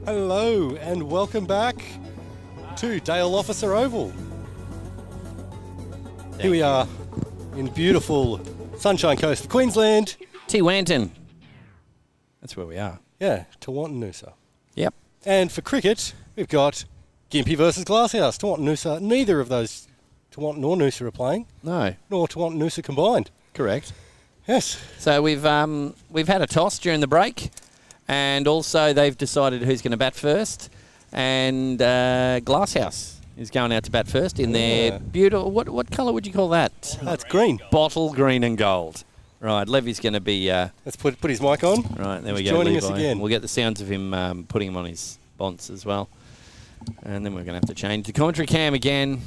Hello and welcome back to Dale Officer Oval. Here we are in beautiful Sunshine Coast of Queensland. Tewantin. That's where we are. Yeah, Tewantin-Noosa. Yep. And for cricket, we've got Gympie versus Glasshouse. Tewantin-Noosa, neither of those Tewantin nor Noosa are playing. No. Nor Tewantin-Noosa combined. Correct. Yes. So we've had a toss during the break, and also they've decided who's going to bat first. And Glasshouse is going out to bat first in their beautiful. What colour would you call that? That's green. Bottle green and gold. Right, Levy's going to be. Let's put his mic on. Right, there we He's go. joining Levi. us again. We'll get the sounds of him putting him on his bonce as well, and then we're going to have to change the commentary cam again.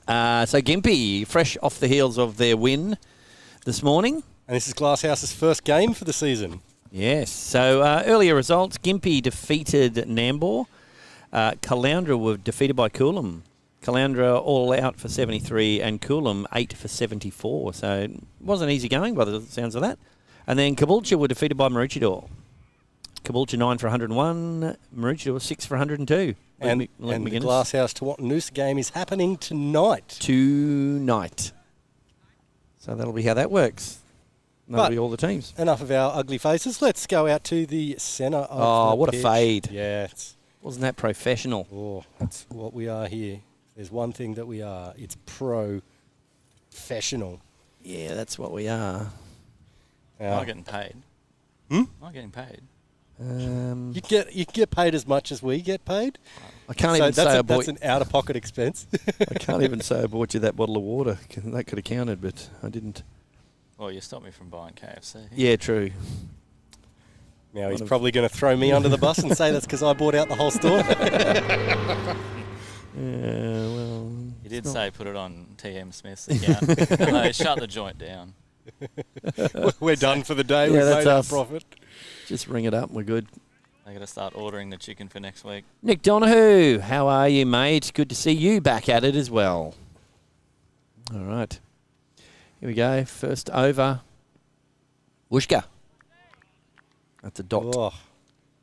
So Gympie, fresh off the heels of their win this morning. And this is Glasshouse's first game for the season. Yes. So earlier results, Gympie defeated Nambour. Caloundra were defeated by Coolum. Caloundra all out for 73 and Coolum 8 for 74. So it wasn't easy going by the sounds of that. And then Caboolture were defeated by Maroochydore. Caboolture 9 for 101, Maroochydore 6 for 102. And the Glasshouse Tewantin-Noosa game is happening tonight. Tonight. So that'll be how that works. That'll be all the teams. Enough of our ugly faces. Let's go out to the centre of the what pitch. a fade. Yeah. Wasn't that professional? Oh, that's what we are here. There's one thing that we are. It's professional. Yeah, that's what we are. I'm not getting paid. I'm not getting paid. You get paid as much as we get paid. I can't even say that's an out-of-pocket expense. I can't even say I bought you that bottle of water. That could have counted, but I didn't. Well, you stopped me from buying KFC. Yeah, true. Now he's probably going to throw me under the bus and say that's because I bought out the whole store. Yeah, well... You did say put it on TM Smith's account. No, shut the joint down. We're done for the day. Yeah, We've that's made our us. profit. Just ring it up and we're good. I got to start ordering the chicken for next week. Nick Donahue, how are you, mate? Good to see you back at it as well. All right. Here we go. First over. Wooshka. That's a dot. Oh,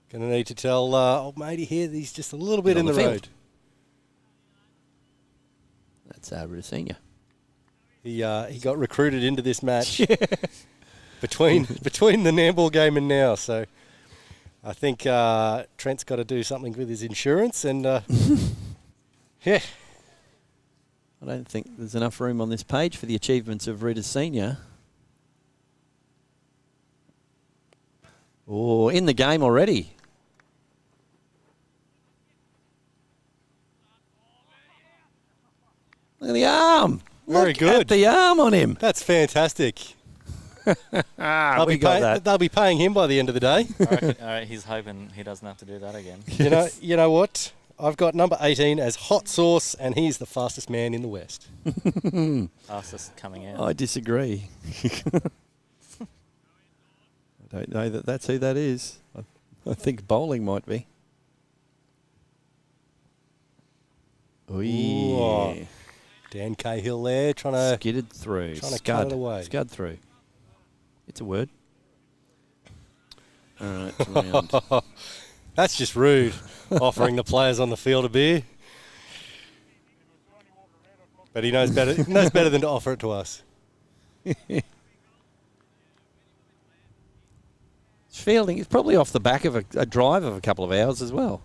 going to need to tell old matey here that he's just a little bit Get in on the the road. That's Rudasenia. He got recruited into this match between the Nambour game and now. So I think Trent's got to do something with his insurance. And, yeah. I don't think there's enough room on this page for the achievements of Rudasenia. Oh, in the game already. Look at the arm. Very good. Look at the arm on him. That's fantastic. We got that. They'll be paying him by the end of the day. He's hoping he doesn't have to do that again. You know what? I've got number 18 as hot sauce, and he's the fastest man in the West. Fastest coming out. I disagree. I don't know that that's who that is. I think bowling might be. Oh, yeah. Dan Cahill there trying to... Skidded through. Trying to cut it away. Scud through. It's a word. All right, it's round. That's just rude, offering the players on the field a beer. But he knows better. He knows better than to offer it to us. Fielding is probably off the back of a drive of a couple of hours as well.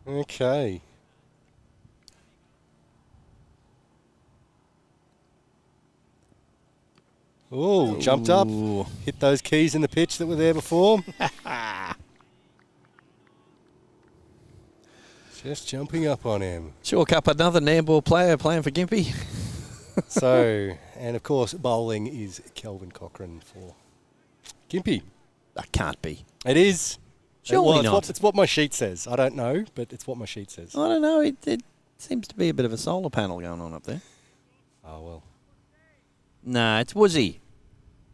Okay. Oh, jumped up. Hit those keys in the pitch that were there before. Just jumping up on him. Chalk up another Nambour player playing for Gympie. So, and of course, bowling is Kelvin Cochran for Gympie. That can't be. It is. Surely not. It's what my sheet says. I don't know, but it's what my sheet says. I don't know. It seems to be a bit of a solar panel going on up there. Oh, well. Nah, it's Woozy.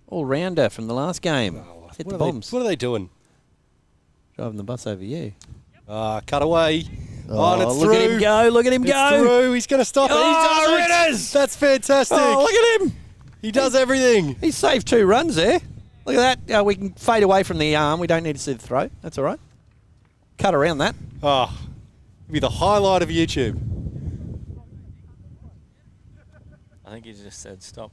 All-rounder from the last game. Oh, Hit the bombs. What are they doing? Driving the bus over you. Cut away. Oh, and it's look through. at him go. Look at him It's go. through. He's going to stop it. Oh, He does it. Ritters! That's fantastic. Oh, look at him. He does everything. He saved 2 runs there. Look at that. We can fade away from the arm. We don't need to see the throw. That's all right. Cut around that. Oh, it'll be the highlight of YouTube. I think you just said stop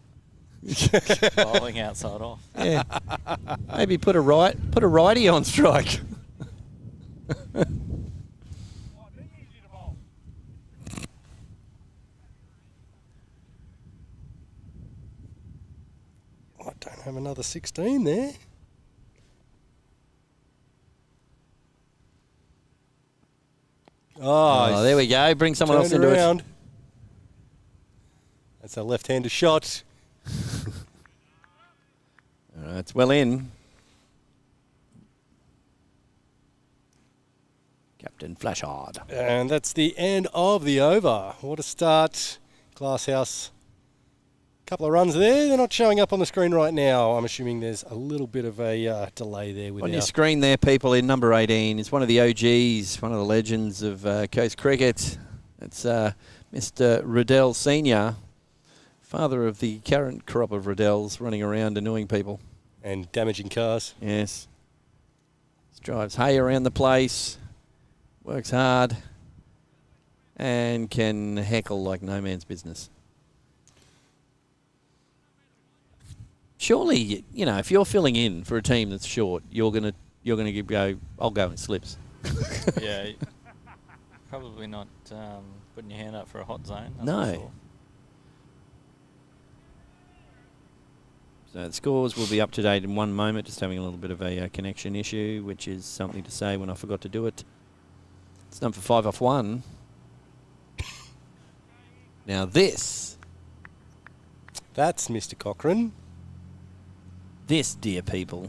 bowling outside off. Yeah. Maybe put a righty on strike. I don't have another 16 there. Oh, there we go. Bring someone else into around. it. That's a left-handed shot. It's well in. Captain Flashard. And that's the end of the over. What a start. Glasshouse. Couple of runs there. They're not showing up on the screen right now. I'm assuming there's a little bit of a delay there. With On your screen there, people, in number 18 is one of the OGs, one of the legends of Coast Cricket. It's Mr. Riddell Senior, father of the current crop of Riddells running around annoying people. And damaging cars. Yes. Drives hay around the place, works hard, and can heckle like no man's business. Surely, you know, if you're filling in for a team that's short, you're gonna go. I'll go in slips. Yeah, probably not putting your hand up for a hot zone. That's No. for sure. So the scores will be up to date in one moment. Just having a little bit of a connection issue, which is something to say when I forgot to do it. It's done for 5 off 1. Now this. That's Mr. Cochrane. This, dear people,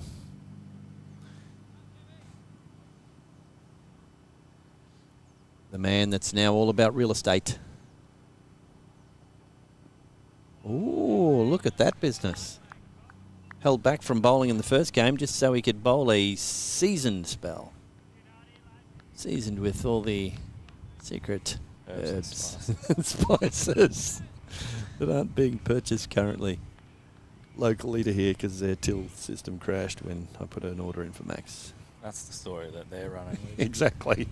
the man that's now all about real estate. Ooh, look at that business. Held back from bowling in the first game just so he could bowl a seasoned spell. Seasoned with all the secret herbs and spices that aren't being purchased currently locally to here because their till system crashed when I put an order in for Max. That's the story that they're running with. Exactly.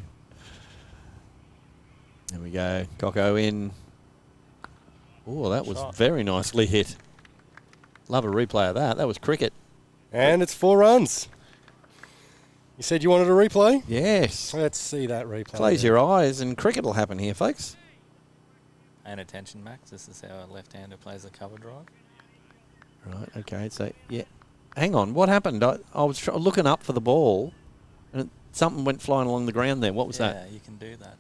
There we go. Coco in. Oh, that was very nicely hit. Love a replay of that. That was cricket. And it's 4 runs. You said you wanted a replay? Yes. Let's see that replay. Close your eyes and cricket will happen here, folks. And attention, Max. This is how a left-hander plays a cover drive. Right, okay. So, yeah. Hang on. What happened? I was looking up for the ball and something went flying along the ground there. What was that? Yeah, you can do that.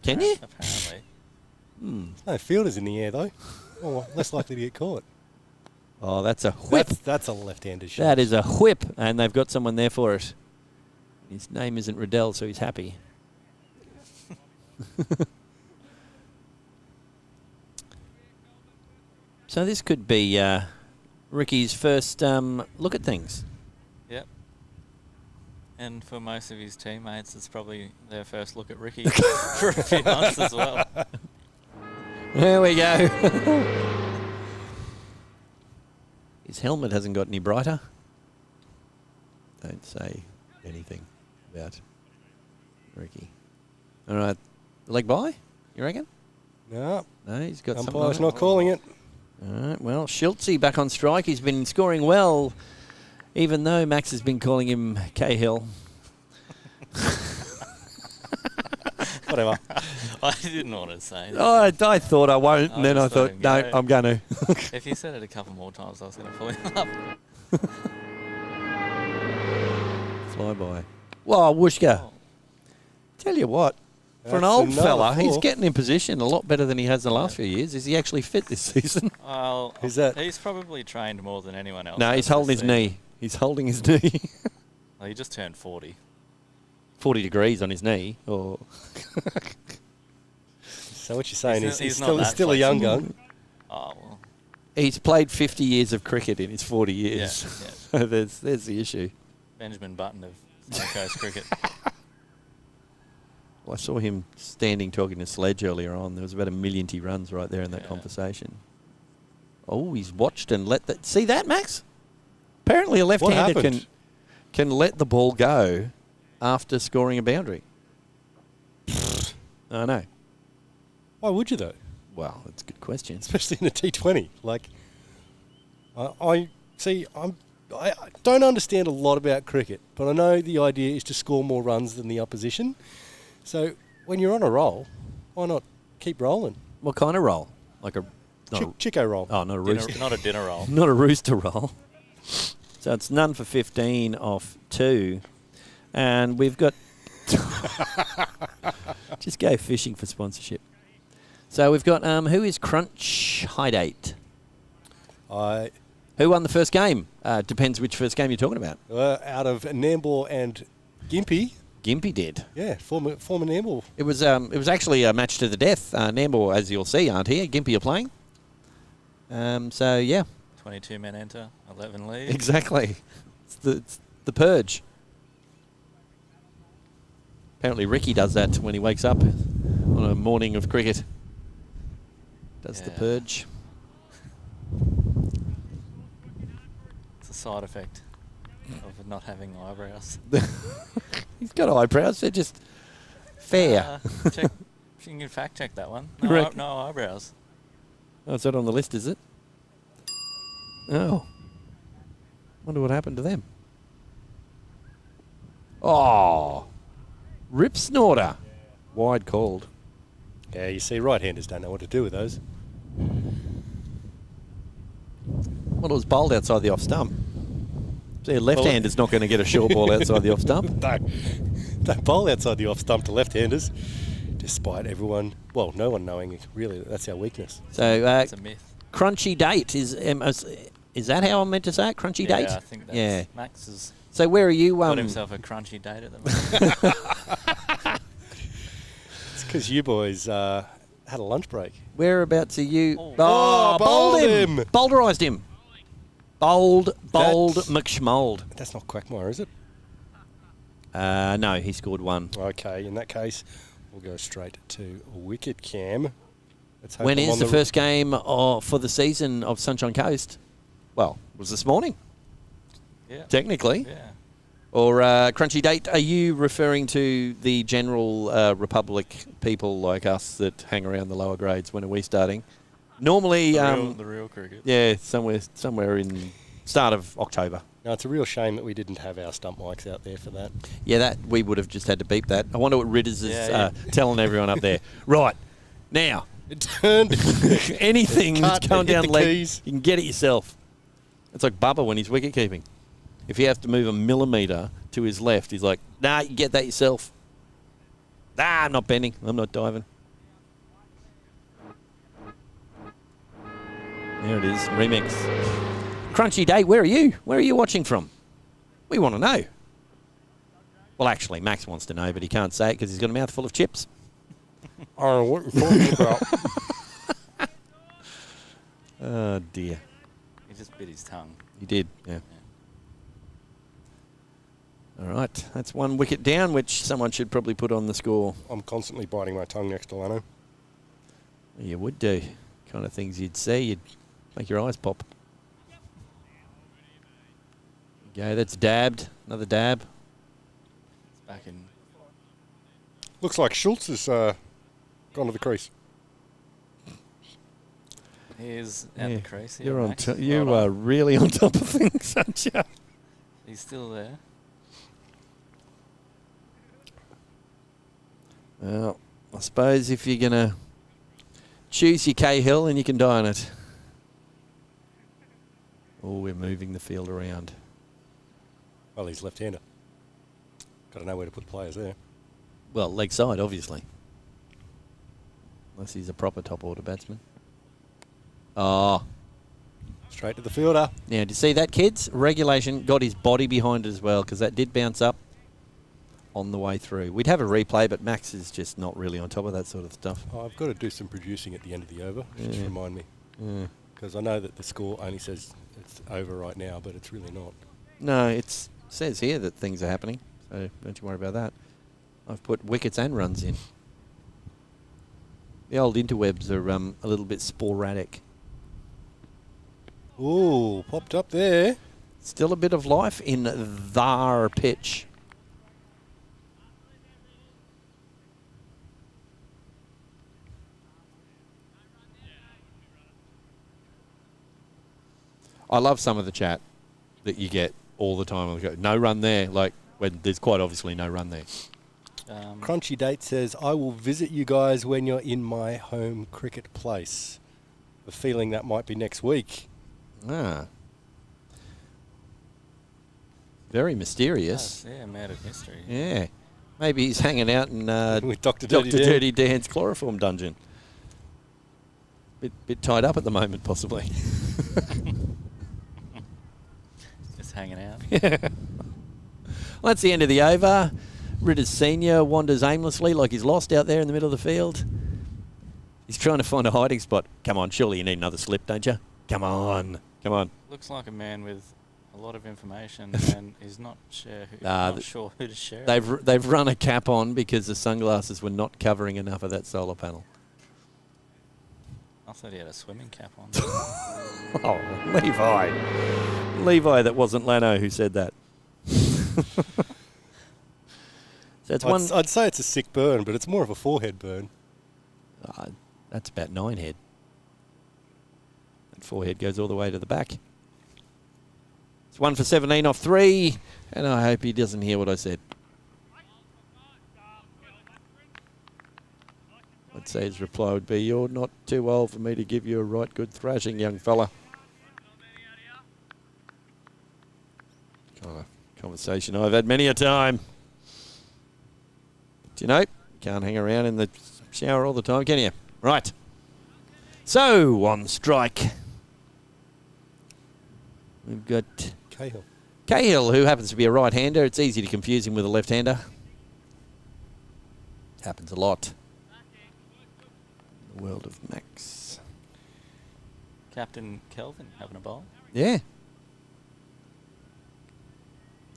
Can you? Apparently. No fielders in the air, though. Oh, less likely to get caught. Oh, that's a whip. That's a left-handed shot. That is a whip, and they've got someone there for it. His name isn't Riddell, so he's happy. So this could be Ricky's first look at things. Yep. And for most of his teammates, it's probably their first look at Ricky for a few months as well. There we go. His helmet hasn't got any brighter. Don't say anything about Ricky. All right. Leg by, you reckon? No. No, he's got something. Umpire's not calling it. All right, well, Schultze back on strike. He's been scoring well, even though Max has been calling him Cahill. Whatever. I didn't want to say that. Oh, I thought I won't, and then I just let thought, him no, go. I'm going to. If you said it a couple more times, I was going to pull him up. Fly by. Well, Wooshka. Oh, Tell you what, for an That's old another fella, he's 4. getting in position a lot better than he has in the last few years. Is he actually fit this season? well, Who's that? He's probably trained more than anyone else. No, has he's holding this his season. knee. He's holding his knee. Well, he just turned 40. 40 degrees on his knee. Or So what you're saying He's is not- he's he's not that still a young flexible. gun. Oh, well. he's played 50 years of cricket in his 40 years. Yeah, So there's the issue. Benjamin Button of Sunny Coast Cricket. Well, I saw him standing talking to Sledge earlier on. There was about 1 million runs right there in that Yeah. conversation. Oh, he's watched and let that. See that, Max? Apparently, a left-hander happened? can let the ball go after scoring a boundary. I know. Why would you though? Well, that's a good question. Especially in a T20. Like, I don't understand a lot about cricket, but I know the idea is to score more runs than the opposition. So when you're on a roll, why not keep rolling? What kind of roll? Like a Chico roll. Oh, not a rooster. Not a dinner roll. Not a rooster roll. So it's none for 15 off 2. And we've got... Just go fishing for sponsorship. So we've got... who is Crunch High Date? Who won the first game? Depends which first game you're talking about. Out of Nambour and Gympie. Gympie did. Yeah, former Nambour. It was actually a match to the death. Nambour, as you'll see, aren't here. Gympie are playing. So, yeah. 22 men enter, 11 leave. Exactly. It's the purge. Apparently Ricky does that when he wakes up on a morning of cricket. Does the purge. It's a side effect of not having eyebrows. He's got eyebrows. They're just fair. You can fact check that one. No eyebrows. Oh, it's not on the list, is it? Oh. Wonder what happened to them. Oh. Rip snorter. Wide called. Yeah, you see, right-handers don't know what to do with those. Well, it was bowled outside the off stump. See, a left-hander's not going to get a short ball outside the off stump. Don't bowl outside the off stump to left-handers, despite everyone, well, no one knowing really that's our weakness. So, It's a myth. Crunchy Date is that how I'm meant to say it? Crunchy Date? Yeah, I think that's Max has So where are you? got himself a crunchy date at the moment. It's because you boys had a lunch break. Whereabouts are you? Oh, bowled him. Bowlderised him. Bowled McSchmold. That's not Quackmire, is it? No, he scored 1. Okay, in that case, we'll go straight to wicket cam. Let's hope When I'm is on the first game for the season of Sunshine Coast? Well, it was this morning, Yeah. technically. Yeah. Or Crunchy Date, are you referring to the general Republic people like us that hang around the lower grades? When are we starting? Normally... The real cricket. Yeah, somewhere in start of October. No, it's a real shame that we didn't have our stump mics out there for that. Yeah, that we would have just had to beep that. I wonder what Ritters is Yeah. telling everyone up there. Right, now, It turned. anything that's Cut, going hit down the leg, keys. you can get it yourself. It's like Bubba when he's wicket keeping. If you have to move a millimetre to his left, he's like, nah, you get that yourself. Nah, I'm not bending. I'm not diving. There it is, remix. Crunchy Day, where are you? Where are you watching from? We want to know. Well, actually, Max wants to know, but he can't say it because he's got a mouthful of chips. I don't know what you're talking about. Oh, dear. He just bit his tongue. He did, yeah. All right, that's 1 wicket down, which someone should probably put on the score. I'm constantly biting my tongue next to Lanno. You would do. Kind of things you'd see, you'd make your eyes pop. Yeah, that's dabbed. Another dab. It's back in. Looks like Schultz has gone to the crease. He is at the crease. You're on. Max. You Well are done. really on top of things, aren't you? He's still there. Well, I suppose if you're going to choose your Cahill, and you can die on it. Oh, we're moving the field around. Well, he's left-hander. Got to know where to put players there. Well, leg side, obviously. Unless he's a proper top order batsman. Oh. Straight to the fielder. Now, do you see that, kids? Regulation got his body behind it as well, because that did bounce up on the way through. We'd have a replay, but Max is just not really on top of that sort of stuff. Oh, I've got to do some producing at the end of the over. Just Yeah. remind me. Yeah. Because I know that the score only says it's over right now, but it's really not. No, it says here that things are happening, so don't you worry about that. I've put wickets and runs in. The old interwebs are a little bit sporadic. Ooh, popped up there. Still a bit of life in their pitch. I love some of the chat that you get all the time. No run there, like when there's quite obviously no run there. Crunchy Date says, I will visit you guys when you're in my home cricket place. A feeling that might be next week. Ah. Very mysterious. Yeah, man of mystery. Yeah. Maybe he's hanging out in with Dr. Dirty Dan's chloroform dungeon. Bit tied up at the moment, possibly. Just hanging out. Yeah. Well, that's the end of the over. Ritters Senior wanders aimlessly like he's lost out there in the middle of the field. He's trying to find a hiding spot. Come on, surely you need another slip, don't you? Come on. Come on. Looks like a man with a lot of information and is not sure who to share. They've run a cap on because the sunglasses were not covering enough of that solar panel. I thought he had a swimming cap on. Oh, Levi. Levi, that wasn't Lanno who said that. So I'd say it's a sick burn, but it's more of a forehead burn. That's about 9 head. That forehead goes all the way to the back. It's 1 for 17 off 3, and I hope he doesn't hear what I said. I'd say his reply would be, you're not too old for me to give you a right good thrashing, young fella. Kind of conversation I've had many a time. Do you know, can't hang around in the shower all the time, can you? Right. So, on strike, we've got Cahill, who happens to be a right-hander. It's easy to confuse him with a left-hander. Happens a lot. In the world of Max. Captain Kelvin having a bowl. Yeah.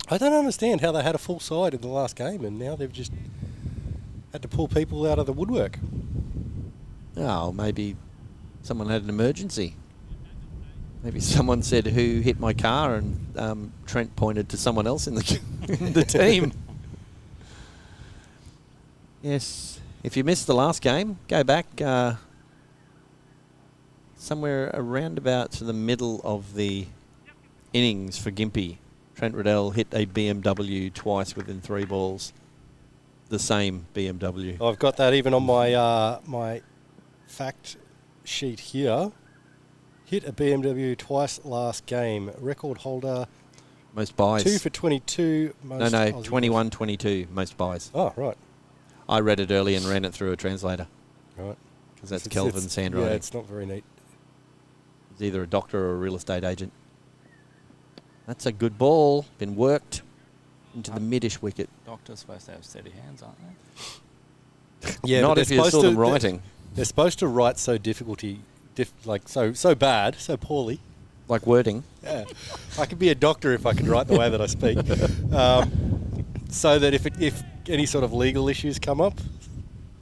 I don't understand how they had a full side in the last game and now they've just had to pull people out of the woodwork. Oh, maybe someone had an emergency. Maybe someone said, who hit my car? And Trent pointed to someone else in the, in the team. Yes. If you missed the last game, go back somewhere around about to the middle of the innings for Gympie. Trent Riddell hit a BMW twice within 3 balls. The same BMW. I've got that even on my my fact sheet here. Hit a BMW twice last game. Record holder. Most buys. 2 for 22. Most no, 21-22. Most buys. Oh, right. I read it early and ran it through a translator. Right. Because that's Kelvin's handwriting. Yeah, it's not very neat. He's either a doctor or a real estate agent. That's a good ball. Been worked into the mid-ish wicket. Doctors supposed to have steady hands, aren't they? Yeah, not if you saw them writing. They're supposed to write so so bad, so poorly. Like wording. Yeah, I could be a doctor if I could write the way that I speak. So that if any sort of legal issues come up,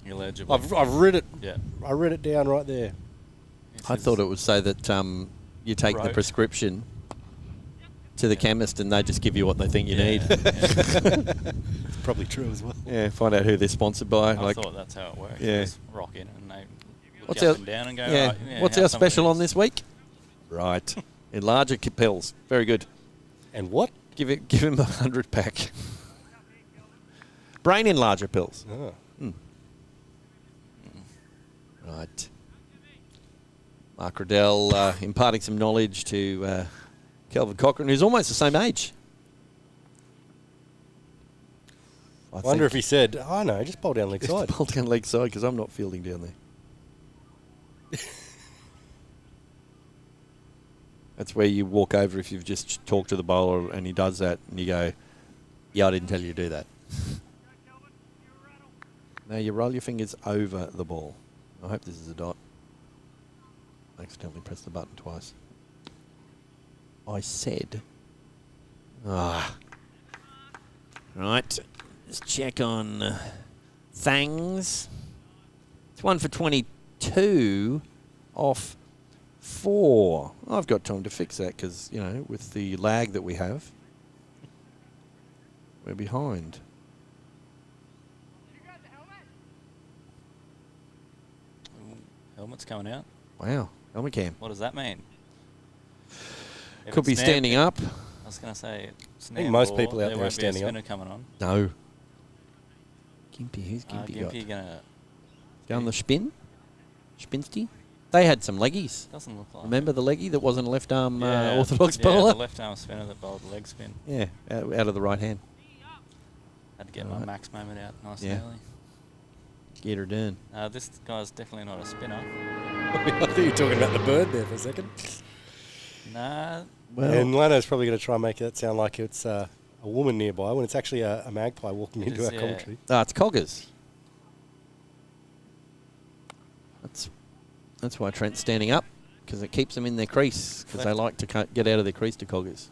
illegible. I've read it. Yeah, I read it down right there. I thought it would say that you take the prescription to the chemist and they just give you what they think you need. It's probably true as well. Yeah, find out who they're sponsored by. I thought that's how it works. Yeah. Just rock in and they look up and down and go, yeah. right, yeah, What's our special on this week? Right. Enlarger pills. Very good. And what? Give him 100 pack. Brain enlarger pills. Oh. Right. Mark Riddell imparting some knowledge to Kelvin Cochran, who's almost the same age. I wonder if he said, oh no, just bowl down leg side. Bowl down leg side because I'm not fielding down there. That's where you walk over if you've just talked to the bowler and he does that and you go, yeah, I didn't tell you to do that. Now you roll your fingers over the ball. I hope this is a dot. I accidentally pressed the button twice. I said. Right. Let's check on Thangs. It's 1 for 22 off 4. I've got time to fix that because, you know, with the lag that we have, we're behind. Helmet's coming out. Wow. Helmet cam. What does that mean? If Could be it's standing Nambour- up. I was going to say, it's I think most Nambour, people out there are won't be a standing up. spinner coming on. No. Gympie. Who's Gympie got? Gympie going to... Down the spin? Spinsty? They had some leggies. Doesn't look like Remember the leggy that wasn't a left arm Yeah, orthodox yeah, bowler? the left arm spinner that bowled leg spin. Yeah, out of the right hand. Had to get my Alright. max moment out nice Yeah. and early. Get her done. This guy's definitely not a spinner. I think you're talking about the bird there for a second. Nah, Well, And Lanno's probably going to try and make that sound like it's a woman nearby when it's actually a magpie walking It into is, our yeah. commentary. it's coggers. That's why Trent's standing up, because it keeps them in their crease, because they like to get out of their crease to coggers.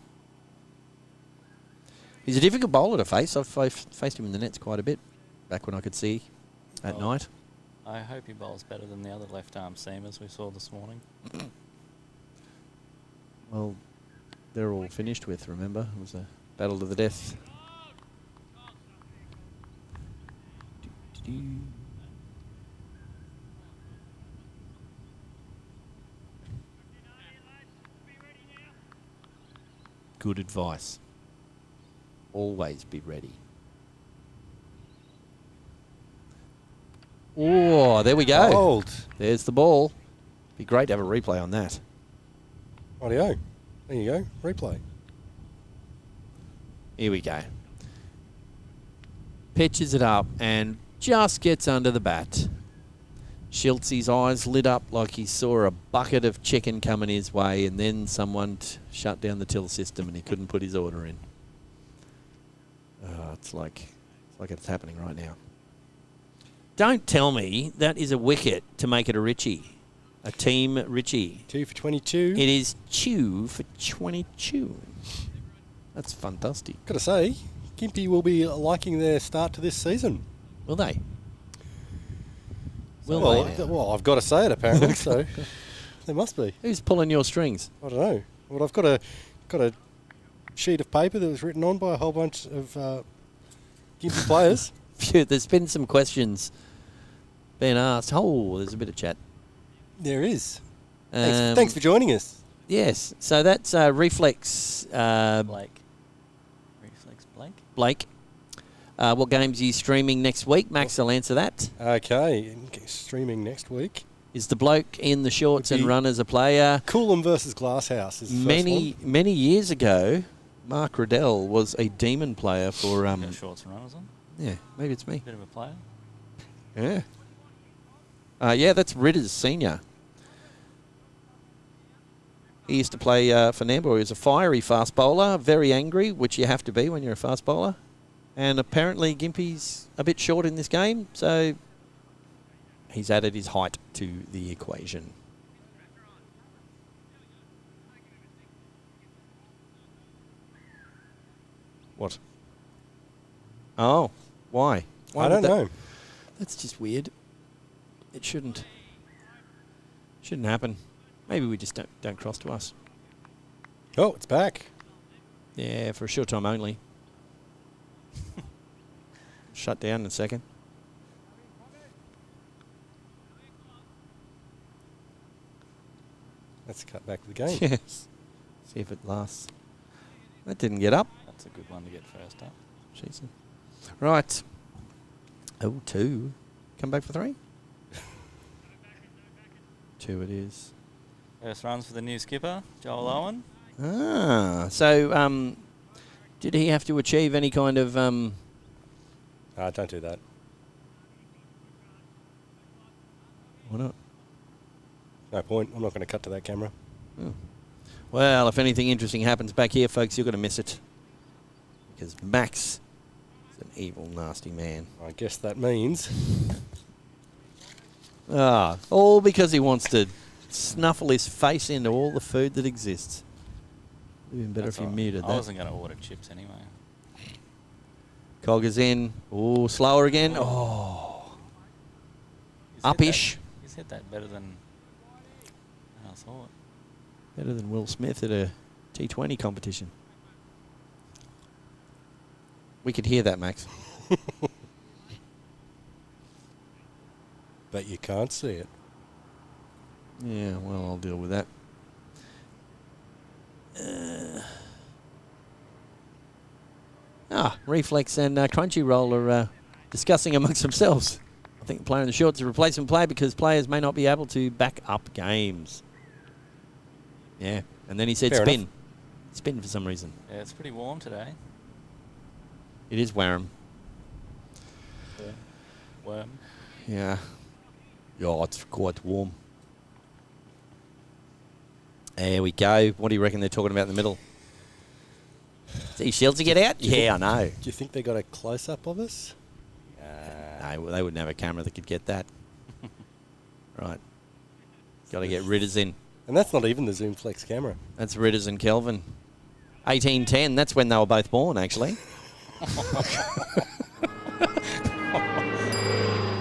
He's a difficult bowler to face. I've faced him in the nets quite a bit back when I could see at night. I hope he bowls better than the other left arm seamers we saw this morning. Well, they're all finished with, remember? It was a battle to the death. Good advice. Always be ready. Oh, there we go. Old. There's the ball. Be great to have a replay on that. Rightio. There you go. Replay. Here we go. Pitches it up and just gets under the bat. Schiltzy's eyes lit up like he saw a bucket of chicken coming his way, and then someone shut down the till system and he couldn't put his order in. It's like it's happening right now. Don't tell me that is a wicket to make it a Richie. A team Richie. 2 for 22. It is 2 for 22. That's fantastic. Got to say, Gympie will be liking their start to this season. Will they? Will well, they now? well, I've got to say it apparently, so there must be. Who's pulling your strings? I don't know. Well, I've got a sheet of paper that was written on by a whole bunch of Gympie players. Phew, there's been some questions being asked. Oh, there's a bit of chat. There is. Thanks for joining us. Yes, so that's Reflex Blake. Reflex Blake? Blake. What games are you streaming next week? Max will answer that. Okay, streaming next week. Is the bloke in the shorts Would and be run as a player? Coolham versus Glasshouse is the first one. Many years ago, Mark Riddell was a demon player for... Got shorts and runners on. yeah, maybe it's me. Bit of a player. Yeah. Yeah, that's Ritter's senior. He used to play for Nambour. He was a fiery fast bowler, very angry, which you have to be when you're a fast bowler. And apparently Gympie's a bit short in this game, so he's added his height to the equation. What? Oh, why? I don't know. That's just weird. It shouldn't happen. Maybe we just don't cross to us. Oh, it's back. Yeah, for a short time only. Shut down in a second. Let's cut back to the game. Yes. See if it lasts. That didn't get up. That's a good one to get first up. Jeez. Right. 0-2. Come back for 3? 2 it is. First runs for the new skipper, Joel Owen. So did he have to achieve any kind of... Don't do that. Why not? No point. I'm not going to cut to that camera. Oh. Well, if anything interesting happens back here, folks, you're going to miss it. Because Max is an evil, nasty man. I guess that means... All because he wants to snuffle his face into all the food that exists. Would have been better That's if you all right. muted I that. wasn't going to order chips anyway. Cog is in. Oh, slower again. Oh. He's hit Up-ish. He's hit that better than I thought. Better than Will Smith at a T20 competition. We could hear that, Max. But you can't see it. Yeah, well, I'll deal with that. Reflex and Crunchyroll are discussing amongst themselves. I think the player in the shorts is a replacement player because players may not be able to back up games. Yeah, and then he said Fair spin. enough. Spin for some reason. Yeah, it's pretty warm today. It is Wareham. Worm. Yeah. Yeah, it's quite warm. There we go. What do you reckon they're talking about in the middle? See Shields to get out? Yeah, I know. Do you think they got a close-up of us? No, they wouldn't have a camera that could get that. Right. Got to get Ritters in. And that's not even the Zoom Flex camera. That's Ritters and Kelvin. 1810, that's when they were both born, actually.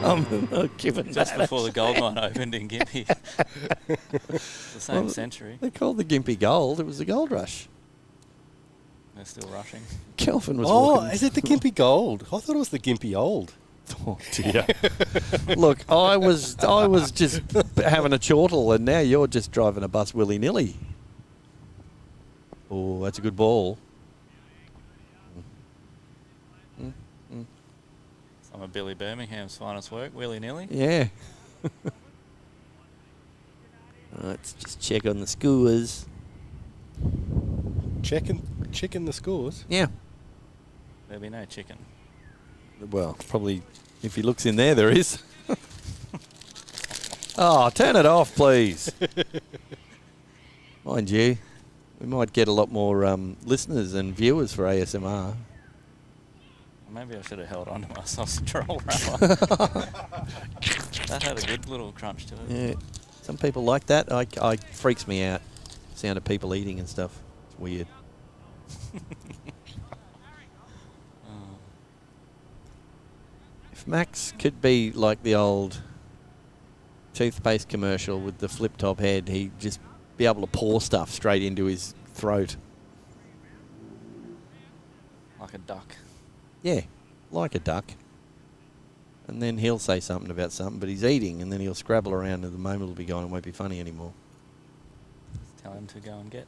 I'm not giving Just that. before the gold mine opened in Gympie. It's the same century. They called the Gympie Gold. It was the Gold Rush. They're still rushing. Kelvin was Oh, walking. is it the Gympie Gold? I thought it was the Gympie Old. Oh dear. Look, I was just having a chortle, and now you're just driving a bus willy-nilly. Oh, that's a good ball. Some of Billy Birmingham's finest work, willy-nilly. Yeah. Let's just check on the scores. Checking the scores. Yeah. There'll be no chicken. Well, probably if he looks in there, there is. Oh, turn it off, please. Mind you, we might get a lot more listeners and viewers for ASMR. Maybe I should have held on to my sausage roll roller. That had a good little crunch to it. Yeah, some people like that. I freaks me out. Sound of people eating and stuff. It's weird. If Max could be like the old toothpaste commercial with the flip top head, he'd just be able to pour stuff straight into his throat. Like a duck. Yeah, like a duck. And then he'll say something about something, but he's eating, and then he'll scrabble around, and the moment will be gone. It won't be funny anymore. Just tell him to go and get.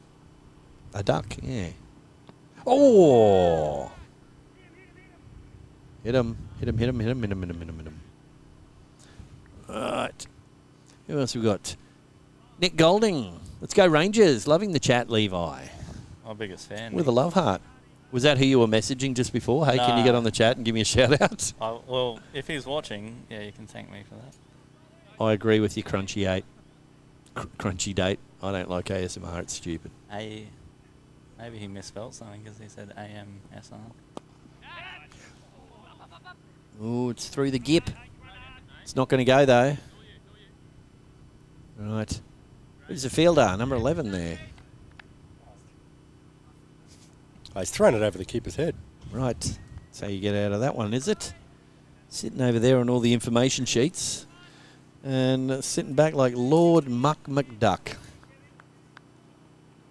A duck, yeah. Oh! Hit him, hit him, hit him, hit him, hit him, hit him, hit him, hit him. Right. Who else we got? Nick Golding. Let's go Rangers. Loving the chat, Levi. My biggest fan. With a love heart. Was that who you were messaging just before? Hey, can you get on the chat and give me a shout out? Well, if he's watching, yeah, you can thank me for that. I agree with you, Crunchy Date. I don't like ASMR. It's stupid. Maybe he misspelled something because he said AMSR. Oh, it's through the gip. It's not going to go, though. Right. Who's the fielder? Number 11 there. Oh, he's thrown it over the keeper's head. Right. So you get out of that one, is it? Sitting over there on all the information sheets. And sitting back like Lord Muck McDuck.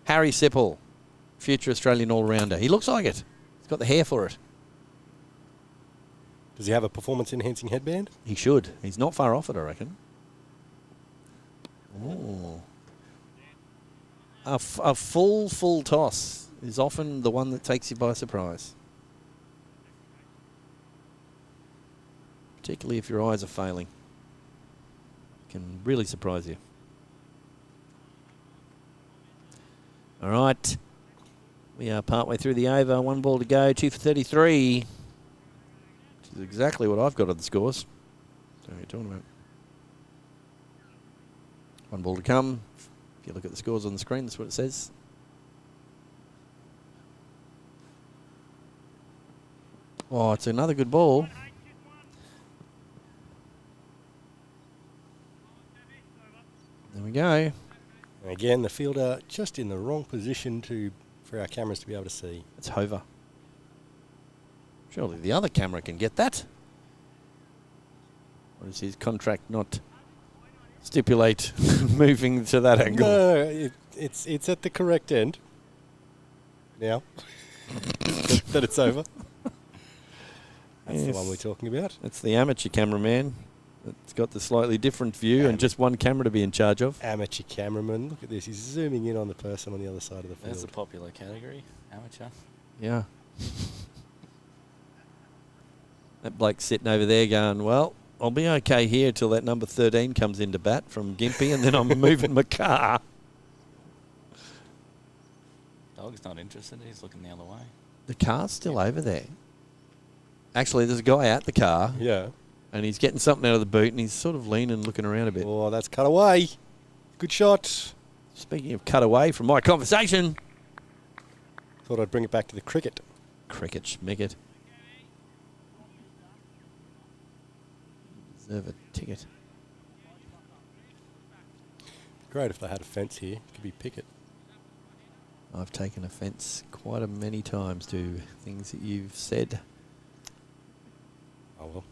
Harry Sipple. Future Australian all-rounder. He looks like it. He's got the hair for it. Does he have a performance-enhancing headband? He should. He's not far off it, I reckon. Oh. A full toss is often the one that takes you by surprise. Particularly if your eyes are failing. Can really surprise you. All right. We are partway through the over. 1 ball to go. 2 for 33. Which is exactly what I've got on the scores. So what are you talking about? 1 ball to come. If you look at the scores on the screen, that's what it says. Oh, it's another good ball. There we go. And again, the fielder just in the wrong position for our cameras to be able to see. It's Hover. Surely the other camera can get that. Or is his contract not stipulate moving to that angle. No, it's at the correct end. Now that it's over. That's the one we're talking about. That's the amateur cameraman. It's got the slightly different view and just one camera to be in charge of. Amateur cameraman. Look at this. He's zooming in on the person on the other side of the field. That's a popular category, amateur. Yeah. That bloke's sitting over there going, well, I'll be okay here till that number 13 comes into bat from Gympie, and then I'm moving my car. Dog's not interested. He's looking the other way. The car's still over there. Actually, there's a guy at the car. Yeah. And he's getting something out of the boot, and he's sort of leaning, looking around a bit. Oh, that's cut away. Good shot. Speaking of cut away from my conversation. Thought I'd bring it back to the cricket. Cricket, schmicket. Deserve a ticket. Great if they had a fence here. It could be picket. I've taken offence quite a many times to things that you've said. Oh, well.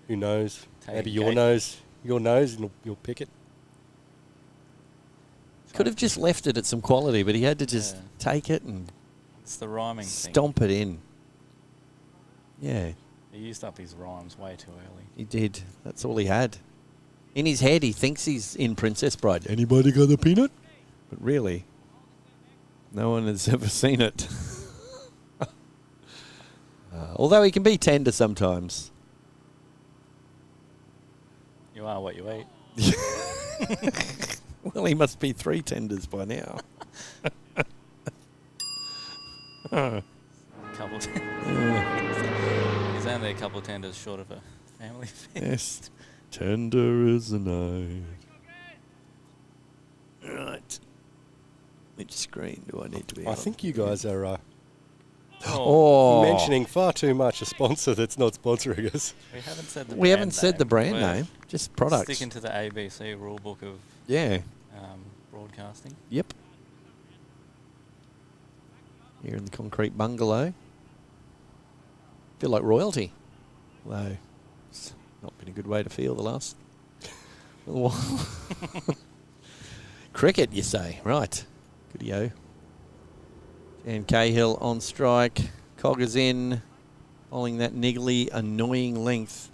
Who knows? Maybe Your nose, and you'll pick it. Could have just left it at some quality, but he had to just take it and it's the rhyming stomp it in. Yeah. He used up his rhymes way too early. He did. That's all he had. In his head, he thinks he's in Princess Bride. Anybody got a peanut? But really, no one has ever seen it. Although he can be tender sometimes. You are what you eat. Well, he must be 3 tenders by now. Couple. He's only a couple of tenders short of a family feast. Yes, tender as a night. Right. Which screen do I need to be on? I think you guys are mentioning far too much a sponsor that's not sponsoring us. We haven't said the We brand haven't said name. the brand We're name, just products. Sticking to the ABC rulebook of broadcasting. Yep. Here in the concrete bungalow. Feel like royalty. Although it's not been a good way to feel the last little while. Cricket, you say. Right. Good-yo. And Cahill on strike. Coggers in. Following that niggly, annoying length.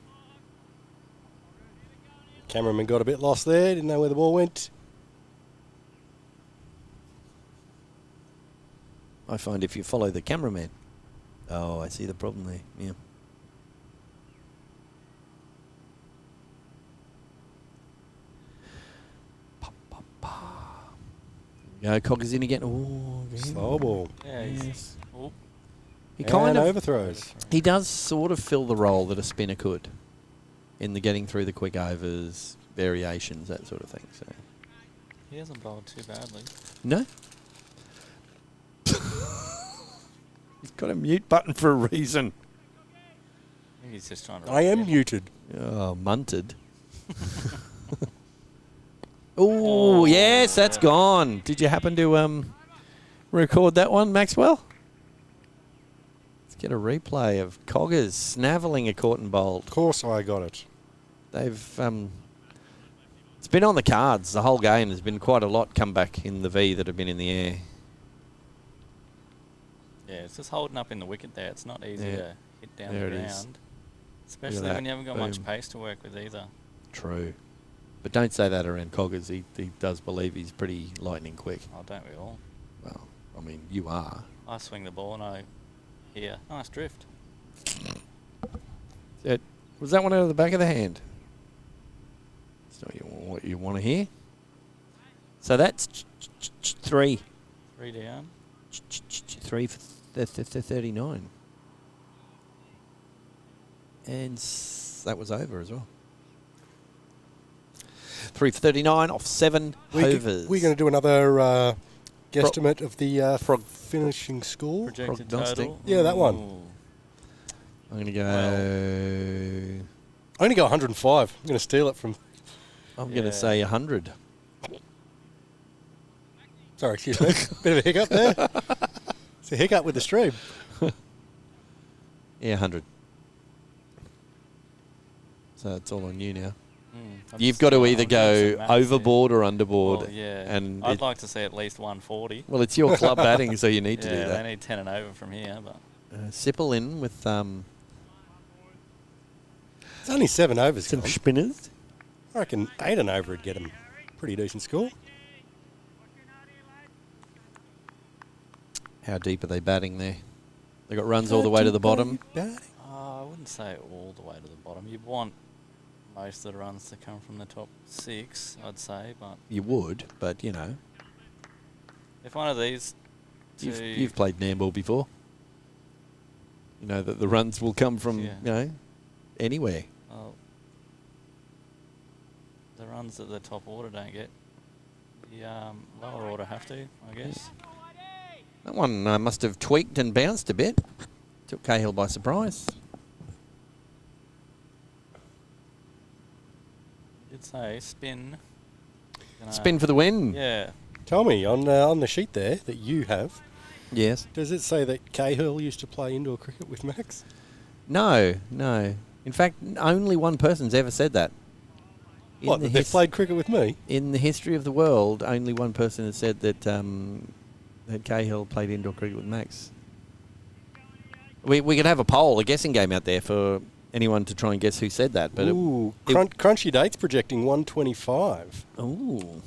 Cameraman got a bit lost there. Didn't know where the ball went. I find if you follow the cameraman. Oh, I see the problem there. Yeah. Go, Coggers in again. Oh, Slow ball. Yeah, yes. He And kind of overthrows. He does sort of fill the role that a spinner could in the getting through the quick overs, variations, that sort of thing. So he hasn't bowled too badly. no. He's got a mute button for a reason. Maybe he's just trying to. I am muted. Oh, munted. Oh, yes, that's gone. Did you happen to record that one, Maxwell? Let's get a replay of Coggers snaveling a caught and bowled. Of course I got it. They've it's been on the cards the whole game. There's been quite a lot come back in the V that have been in the air. Yeah, it's just holding up in the wicket there. It's not easy to hit down There the it is. ground. Especially when you haven't got much pace to work with either. True. But don't say that around Coggers. He does believe he's pretty lightning quick. Oh, don't we all? Well, I mean, you are. I swing the ball and I hear, nice drift. Was that one out of the back of the hand? That's not what you want to hear. So that's 3. 3 down. 3 for 39. And that was over as well. 3 for 39 off 7 overs. We're going to do another guesstimate of the finishing score. Projected Prognostic. total. Yeah, that one. Ooh. I'm going to go... I only go 105. I'm going to steal it from... I'm going to say 100. Sorry, excuse me. Bit of a hiccup there. It's a hiccup with the stream. Yeah, 100. So it's all on you now. You've got to either go overboard or underboard. Well, yeah, and I'd like to see at least 140. Well, it's your club batting, so you need to do that. They need 10 and over from here, but Sipple in with It's only 7 overs. some Colin. spinners. I reckon 8 and over would get him pretty decent score. How deep are they batting there? They got runs all the way to the bottom. I wouldn't say all the way to the bottom. You'd want most of the runs to come from the top 6, I'd say, but You would, but you know, if one of these two... you've played Nambour before. You know that the runs will come from anywhere. Well, the runs that the top order don't get, the lower order have to, I guess. That one must have tweaked and bounced a bit. Took Cahill by surprise. Did say spin. Spin for the win. Yeah. Tell me, on the sheet there that you have, Yes. does it say that Cahill used to play indoor cricket with Max? No. In fact, only one person's ever said that. What, that they've played cricket with me? In the history of the world, only one person has said that that Cahill played indoor cricket with Max. We could have a poll, a guessing game out there for anyone to try and guess who said that. But Ooh, Crunchy Date's projecting 125. Ooh.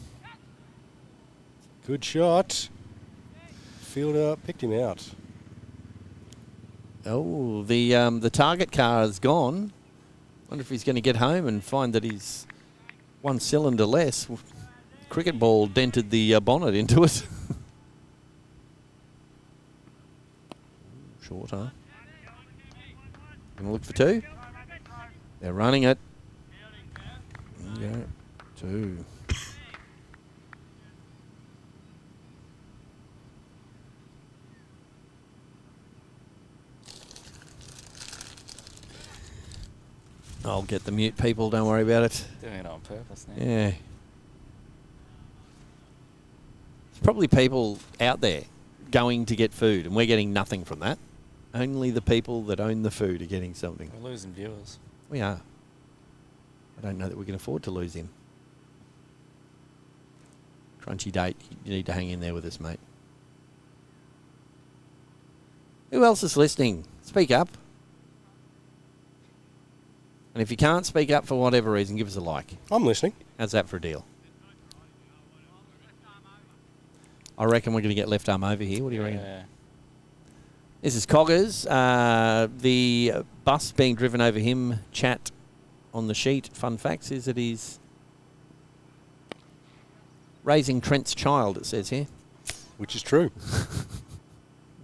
Good shot. Fielder picked him out. Oh, the target car is gone. Wonder if he's going to get home and find that he's one cylinder less. Cricket ball dented the bonnet into it. Short, huh? Gonna look for 2. They're running it. There you go. 2. I'll get the mute people, don't worry about it. Doing it on purpose now. Yeah. There's probably people out there going to get food, and we're getting nothing from that. Only the people that own the food are getting something. We're losing viewers. We are. I don't know that we can afford to lose him. Crunchy Date, you need to hang in there with us, mate. Who else is listening? Speak up. And if you can't speak up for whatever reason, give us a like. I'm listening. How's that for a deal? I reckon we're going to get left arm over here. What do you reckon? Yeah. This is Coggers. The bus being driven over him. Chat on the sheet. Fun facts is that he's raising Trent's child, it says here. Which is true.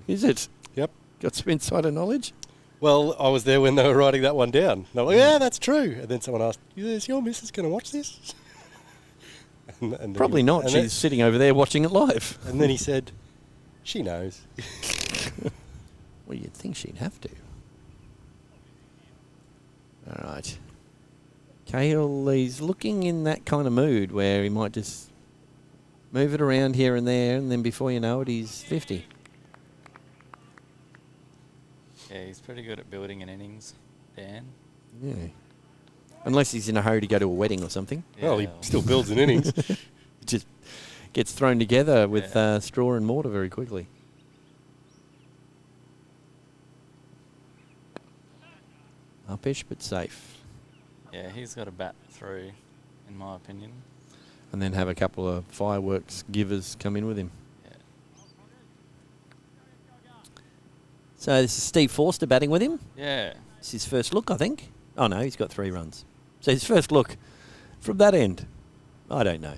Is it? Yep. Got some insider knowledge? Well, I was there when they were writing that one down. And I'm like, yeah, that's true. And then someone asked, is your missus going to watch this? and Probably not. She's sitting over there watching it live. And then he said, she knows. Well, you'd think she'd have to. All right. Cahill, he's looking in that kind of mood where he might just move it around here and there, and then before you know it, he's 50. Yeah, he's pretty good at building an innings, Dan. Yeah. Unless he's in a hurry to go to a wedding or something. Yeah, Well, he still builds an innings. It just gets thrown together with straw and mortar very quickly. Uppish, but safe. Yeah, he's got a bat through, in my opinion. And then have a couple of fireworks givers come in with him. Yeah. So this is Steve Forster batting with him. Yeah. It's his first look, I think. Oh, no, he's got 3 runs. So his first look from that end. I don't know.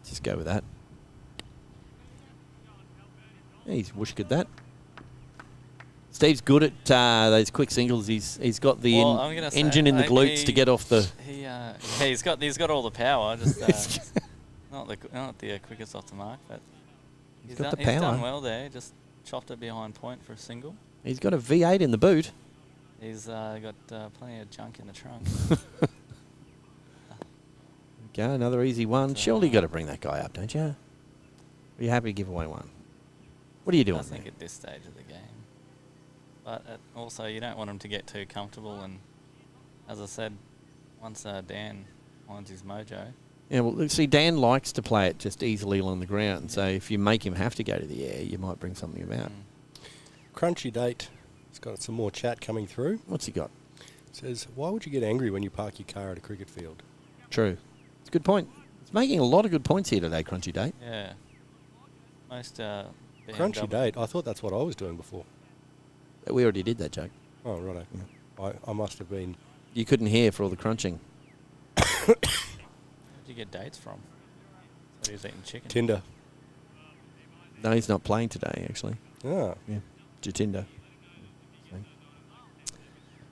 Just go with that. Yeah, he's whoosh at that. Steve's good at those quick singles. He's got the engine in the glutes to get off the. He's got all the power. Just not the quickest off the mark, but He's got the power. He's done well there. Just chopped it behind point for a single. He's got a V8 in the boot. He's got plenty of junk in the trunk. Okay, another easy one. Surely you got to bring that guy up, don't you? Are you happy to give away one? What are you doing? I think at this stage of the game. But also, you don't want him to get too comfortable. And as I said Once Dan finds his mojo. Yeah, well, see, Dan likes to play it just easily along the ground. So if you make him have to go to the air, you might bring something about. Crunchy Date. He's got some more chat coming through. What's he got? Says, why would you get angry when you park your car at a cricket field? True. It's a good point. It's making a lot of good points here today, Crunchy Date. Yeah. Most Crunchy Date? I thought that's what I was doing before. We already did that joke. Oh, right. I must have been... You couldn't hear for all the crunching. Where'd you get dates from? So he was eating chicken. Tinder. No, he's not playing today, actually. Ah. Yeah. Jatinder.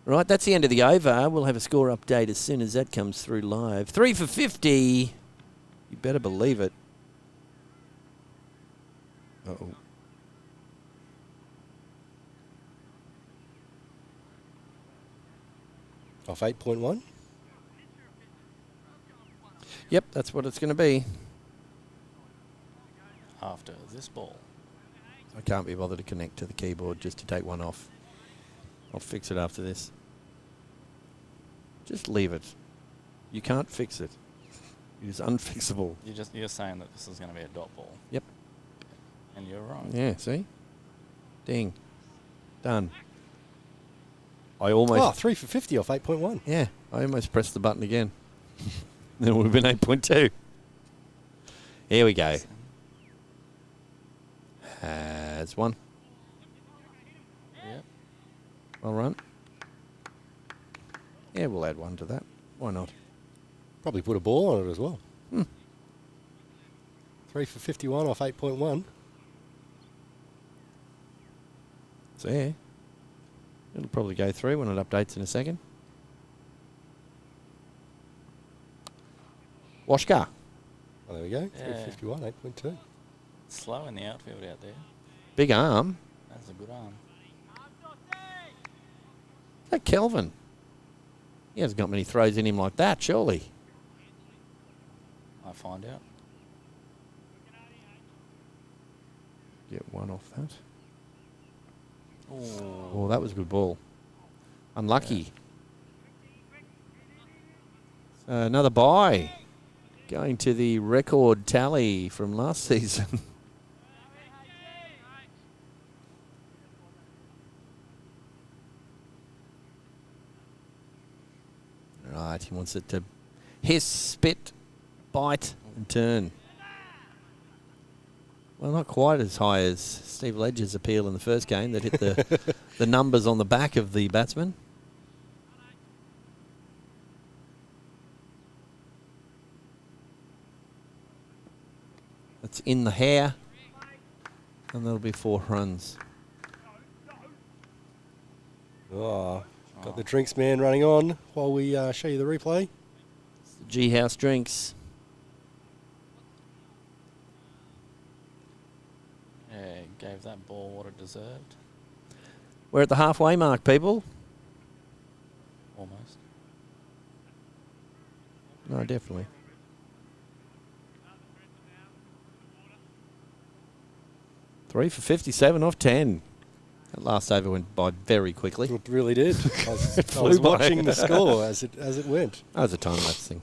Right, that's the end of the over. We'll have a score update as soon as that comes through live. 3 for 50. You better believe it. Uh-oh. Off 8.1? Yep, that's what it's going to be. After this ball. I can't be bothered to connect to the keyboard just to take one off. I'll fix it after this. Just leave it. You can't fix it. It is unfixable. You're saying that this is going to be a dot ball. Yep. And you're wrong. Yeah, see? Ding. Done. I almost... Oh, 3 for 50 off 8.1. Yeah, I almost pressed the button again. Then it would have been 8.2. Here we go. Has one. Yep. Well run. Yeah, we'll add one to that. Why not? Probably put a ball on it as well. 3 for 51 off 8.1. So yeah, it'll probably go through when it updates in a second. Washka. Oh, there we go. Yeah. 351, 8.2. Slow in the outfield out there. Big arm. That's a good arm. Is that Kelvin? He hasn't got many throws in him like that, surely. I find out. Get one off that. Ooh. Oh, that was a good ball. Unlucky. So another bye. Going to the record tally from last season. Right, he wants it to hiss, spit, bite, and turn. Well, not quite as high as Steve Ledger's appeal in the first game that hit the numbers on the back of the batsman. That's in the hair, and that'll be 4 runs. Oh, got the drinks man running on while we show you the replay. It's the G House drinks. Yeah, gave that ball what it deserved. We're at the halfway mark, people. Almost. No, definitely. Three for 57 off 10. That last over went by very quickly. It really did. I flew was by. watching the score as it went. That was a time-lapse thing.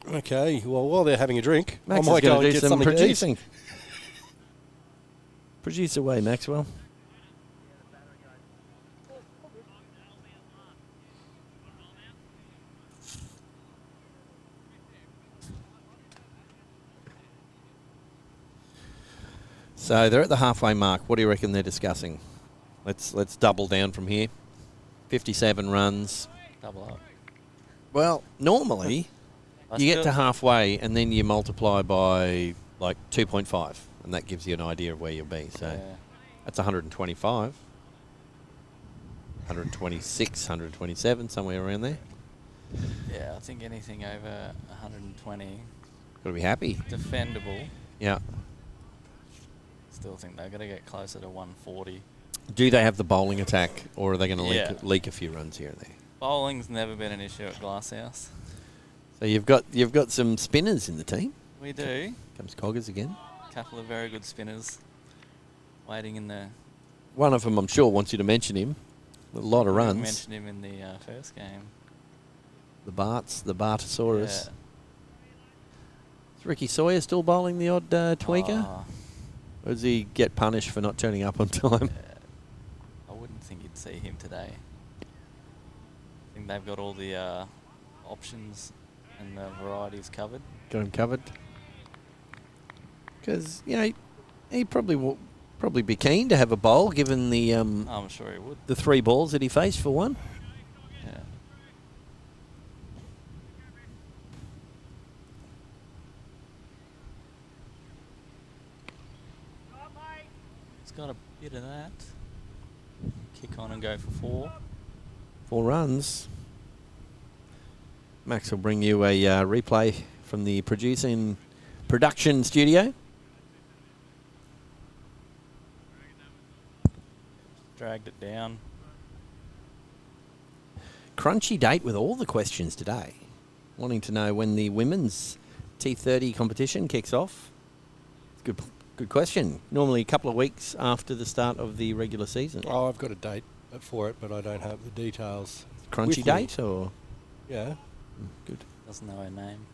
Okay, well, while they're having a drink, Max I might is go going and to do get some something producing. Produce away, Maxwell. So they're at the halfway mark. What do you reckon they're discussing? Let's double down from here. 57 runs. Double up. Well, normally you get to halfway and then you multiply by like 2.5, and that gives you an idea of where you'll be. So that's 125, 126, 127, somewhere around there. Yeah, I think anything over 120, Got to be happy. defendable. Yeah. Still think they're going to get closer to 140. Do they have the bowling attack, or are they going to Yeah. leak a few runs here and there? Bowling's never been an issue at Glasshouse. So you've got some spinners in the team. We do. Comes Coggers again. A couple of very good spinners waiting in the... One of them, I'm sure, wants you to mention him. A lot of We runs. mentioned him in the first game. The Bartosaurus. Yeah. Is Ricky Sawyer still bowling the odd tweaker? Oh, Or does he get punished for not turning up on time? I wouldn't think you'd see him today. I think they've got all the options and the varieties covered. Got him covered. Because, you know, he probably be keen to have a bowl given the I'm sure he would. the 3 balls that he faced for one. Yeah. He's got a bit of that. Kick on and go for 4. 4 runs. Max will bring you a replay from the production studio. Dragged it down. Crunchy date with all the questions today. Wanting to know when the women's T30 competition kicks off. Good question. Normally a couple of weeks after the start of the regular season. Oh, I've got a date for it, but I don't have the details. Crunchy with date me. or? Yeah, Good. Doesn't know her name.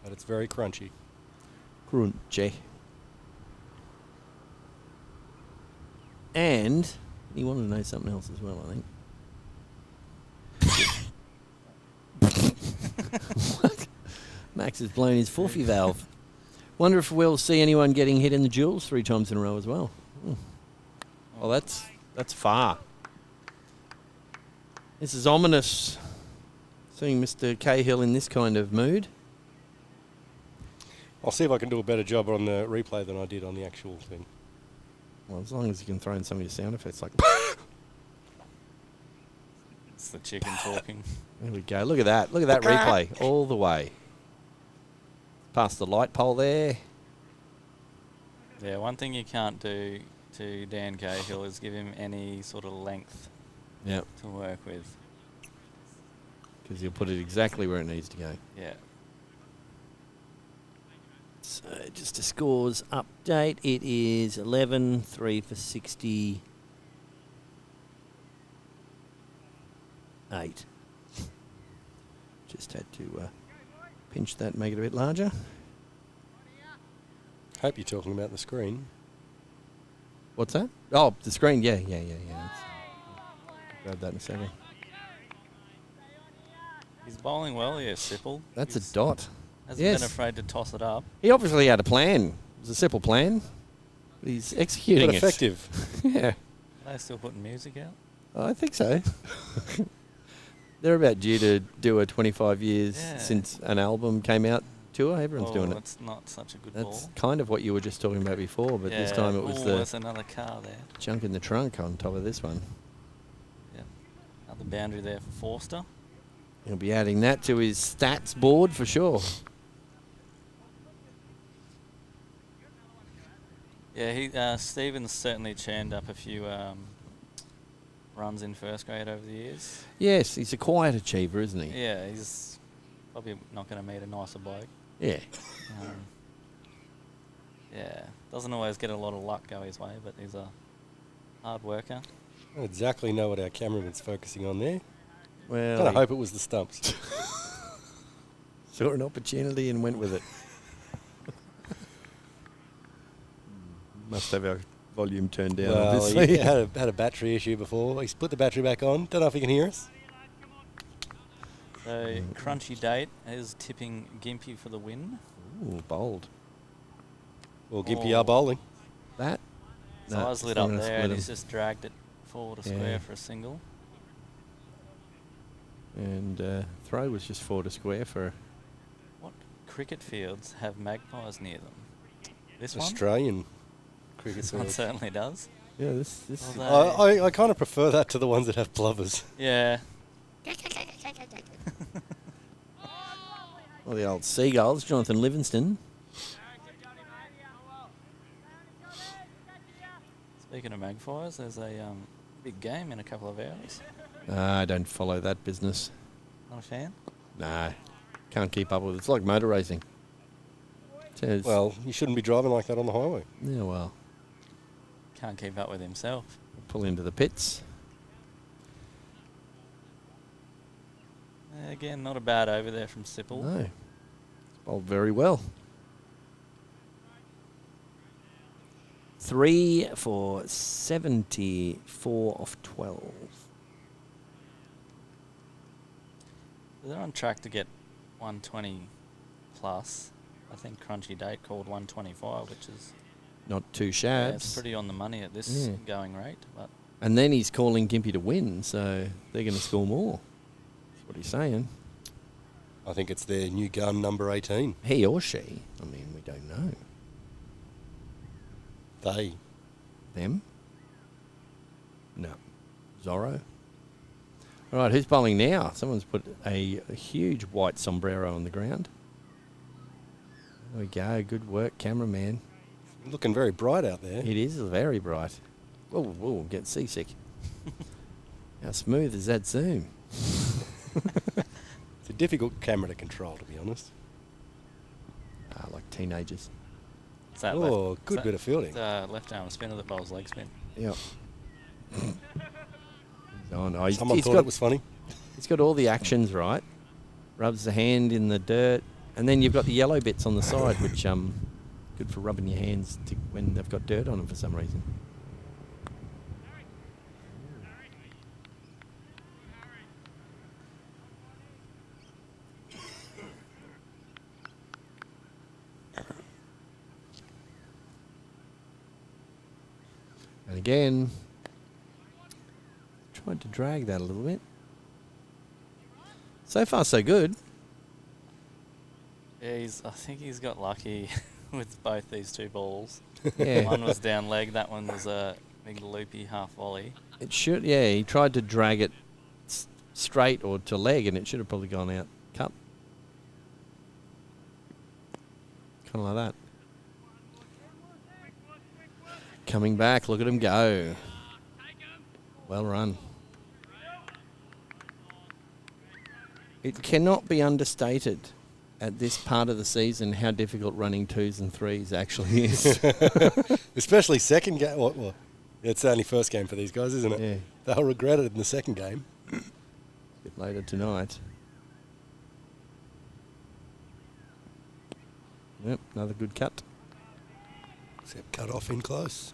but it's very crunchy. Crunchy. And you want to know something else as well, I think. What? Max has blown his forfeit valve. Wonder if we'll see anyone getting hit in the duels 3 times in a row as well. Well, that's far. This is ominous. Seeing Mr. Cahill in this kind of mood. I'll see if I can do a better job on the replay than I did on the actual thing. Well, as long as you can throw in some of your sound effects like... It's the chicken talking. There we go. Look at that. Look at that replay all the way. Past the light pole there. Yeah, one thing you can't do to Dan Cahill is give him any sort of length Yep. to work with. Because you'll put it exactly where it needs to go. Yeah. So just a scores update. It is 11, 3 for 68. Just had to pinch that and make it a bit larger. Hope you're talking about the screen. What's that? Oh, the screen. Yeah. Grab that in a second. He's bowling well here, Sipple. That's He's a dot. Hasn't Yes. been afraid to toss it up. He obviously had a plan. It was a simple plan. But he's executing But it. effective. Yeah. Are they still putting music out? I think so. They're about due to do a 25 years Yeah. since an album came out tour. Everyone's doing it. It's not such a good That's ball. kind of what you were just talking about before, but this time it was there's the another car there. junk in the trunk on top of this one. Yeah. Another boundary there for Forster. He'll be adding that to his stats board for sure. Yeah, Stephen's certainly churned up a few runs in first grade over the years. Yes, he's a quiet achiever, isn't he? Yeah, he's probably not going to meet a nicer bloke. Yeah. Yeah, doesn't always get a lot of luck go his way, but he's a hard worker. I don't exactly know what our cameraman's focusing on there. Well, I hope it was the stumps. saw an opportunity and went with it. Must have our volume turned down, Well, obviously. he had a battery issue before. He's put the battery back on. Don't know if he can hear us. So, Crunchy Date is tipping Gympie for the win. Ooh, bold. Well, Gympie are bowling. That? So No, I was it's lit not up gonna there split and him. he's just dragged it forward a Yeah. square for a single. And throw was just 4 to square for... What cricket fields have magpies near them? This one? Australian cricket This one field. certainly does. Yeah, this Although- I kind of prefer that to the ones that have plovers. Yeah. well, the old Seagulls, Jonathan Livingston. Speaking of magpies, there's a big game in a couple of hours. I don't follow that business. Not a fan? No, can't keep up with it. It's like motor racing. Says, Well, you shouldn't be driving like that on the highway. yeah, well, Can't keep up with himself. pull into the pits. Again, not a bad over there from Sipple. No. It's bowled very well. 3 for 74 off 12. They're on track to get 120 plus. I think Crunchy Date called 125, which is Not too yeah, shabs. it's pretty on the money at this Yeah. going rate. But And then he's calling Gympie to win, so they're going to score more. That's what he's saying. I think it's their new gun, number 18. He or she. I mean, we don't know. They. Them? No. Zorro? All right, who's bowling now? Someone's put a huge white sombrero on the ground. There we go. Good work, cameraman. Looking very bright out there. It is very bright. Oh, we'll get seasick. How smooth is that zoom? It's a difficult camera to control, to be honest. Like teenagers. it's that Oh, left, good it's bit of fielding. that left arm spinner that bowls leg spin. Yep. Oh, no, Someone he's thought got, it was funny. he's got all the actions right. Rubs the hand in the dirt. And then you've got the yellow bits on the side, which good for rubbing your hands when they've got dirt on them for some reason. And again, tried to drag that a little bit. So far, so good. Yeah, I think he's got lucky with both these two balls. Yeah. One was down leg, that one was a big loopy half volley. It should, yeah, he tried to drag it straight or to leg, and it should have probably gone out cut. Kind of like that. Coming back, look at him go. Well run. It cannot be understated at this part of the season how difficult running 2s and 3s actually is. Especially second game. Well, it's only first game for these guys, isn't it? Yeah. They'll regret it in the second game. Bit later tonight. Yep, another good cut. Except cut off in close.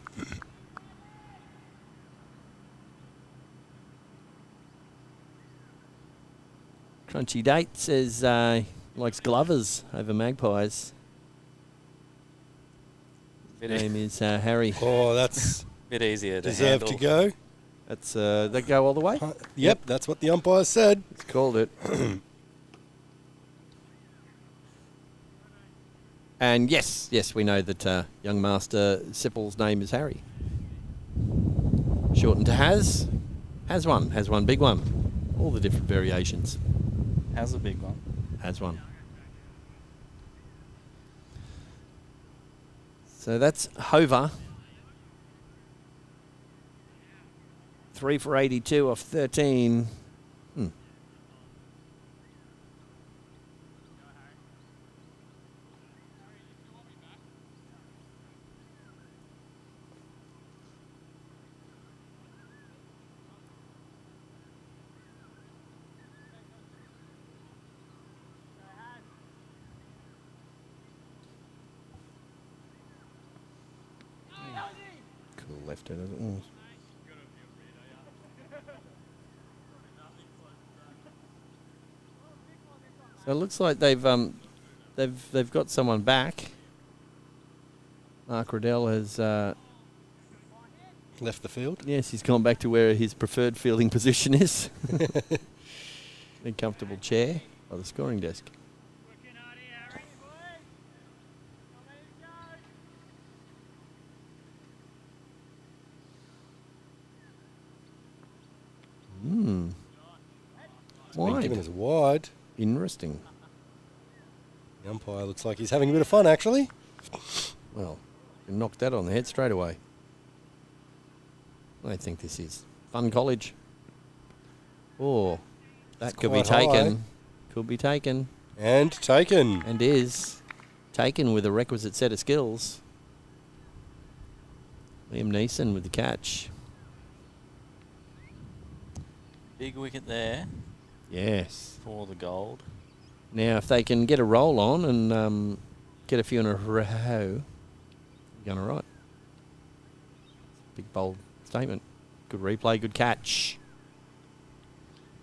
Crunchy Date says likes Glovers over Magpies. Bit, His name is Harry. Oh, that's bit easier to deserved handle. to go. That's they go all the way. Yep, that's what the umpire said. It's called it. And yes, we know that young master Sipple's name is Harry. Shortened to has one, big one. All the different variations. How's a big one? Has one. So that's Hover. 3 for 82 off 13. Cool left it. So it looks like they've got someone back. Mark Riddell has Left the field. yes, he's gone back to where his preferred fielding position is. A comfortable chair by the scoring desk. Been Wide. given as wide. Interesting. The umpire looks like he's having a bit of fun, actually. Well, you knocked that on the head straight away. I think this is Fun College. Oh, that It's could be quite taken. high. Could be taken. And taken. And is taken with a requisite set of skills. Liam Neeson with the catch. Big wicket there. Yes. for the gold. Now, if they can get a roll on and get a few in a row, you're going to right. Big, bold statement. Good replay, good catch.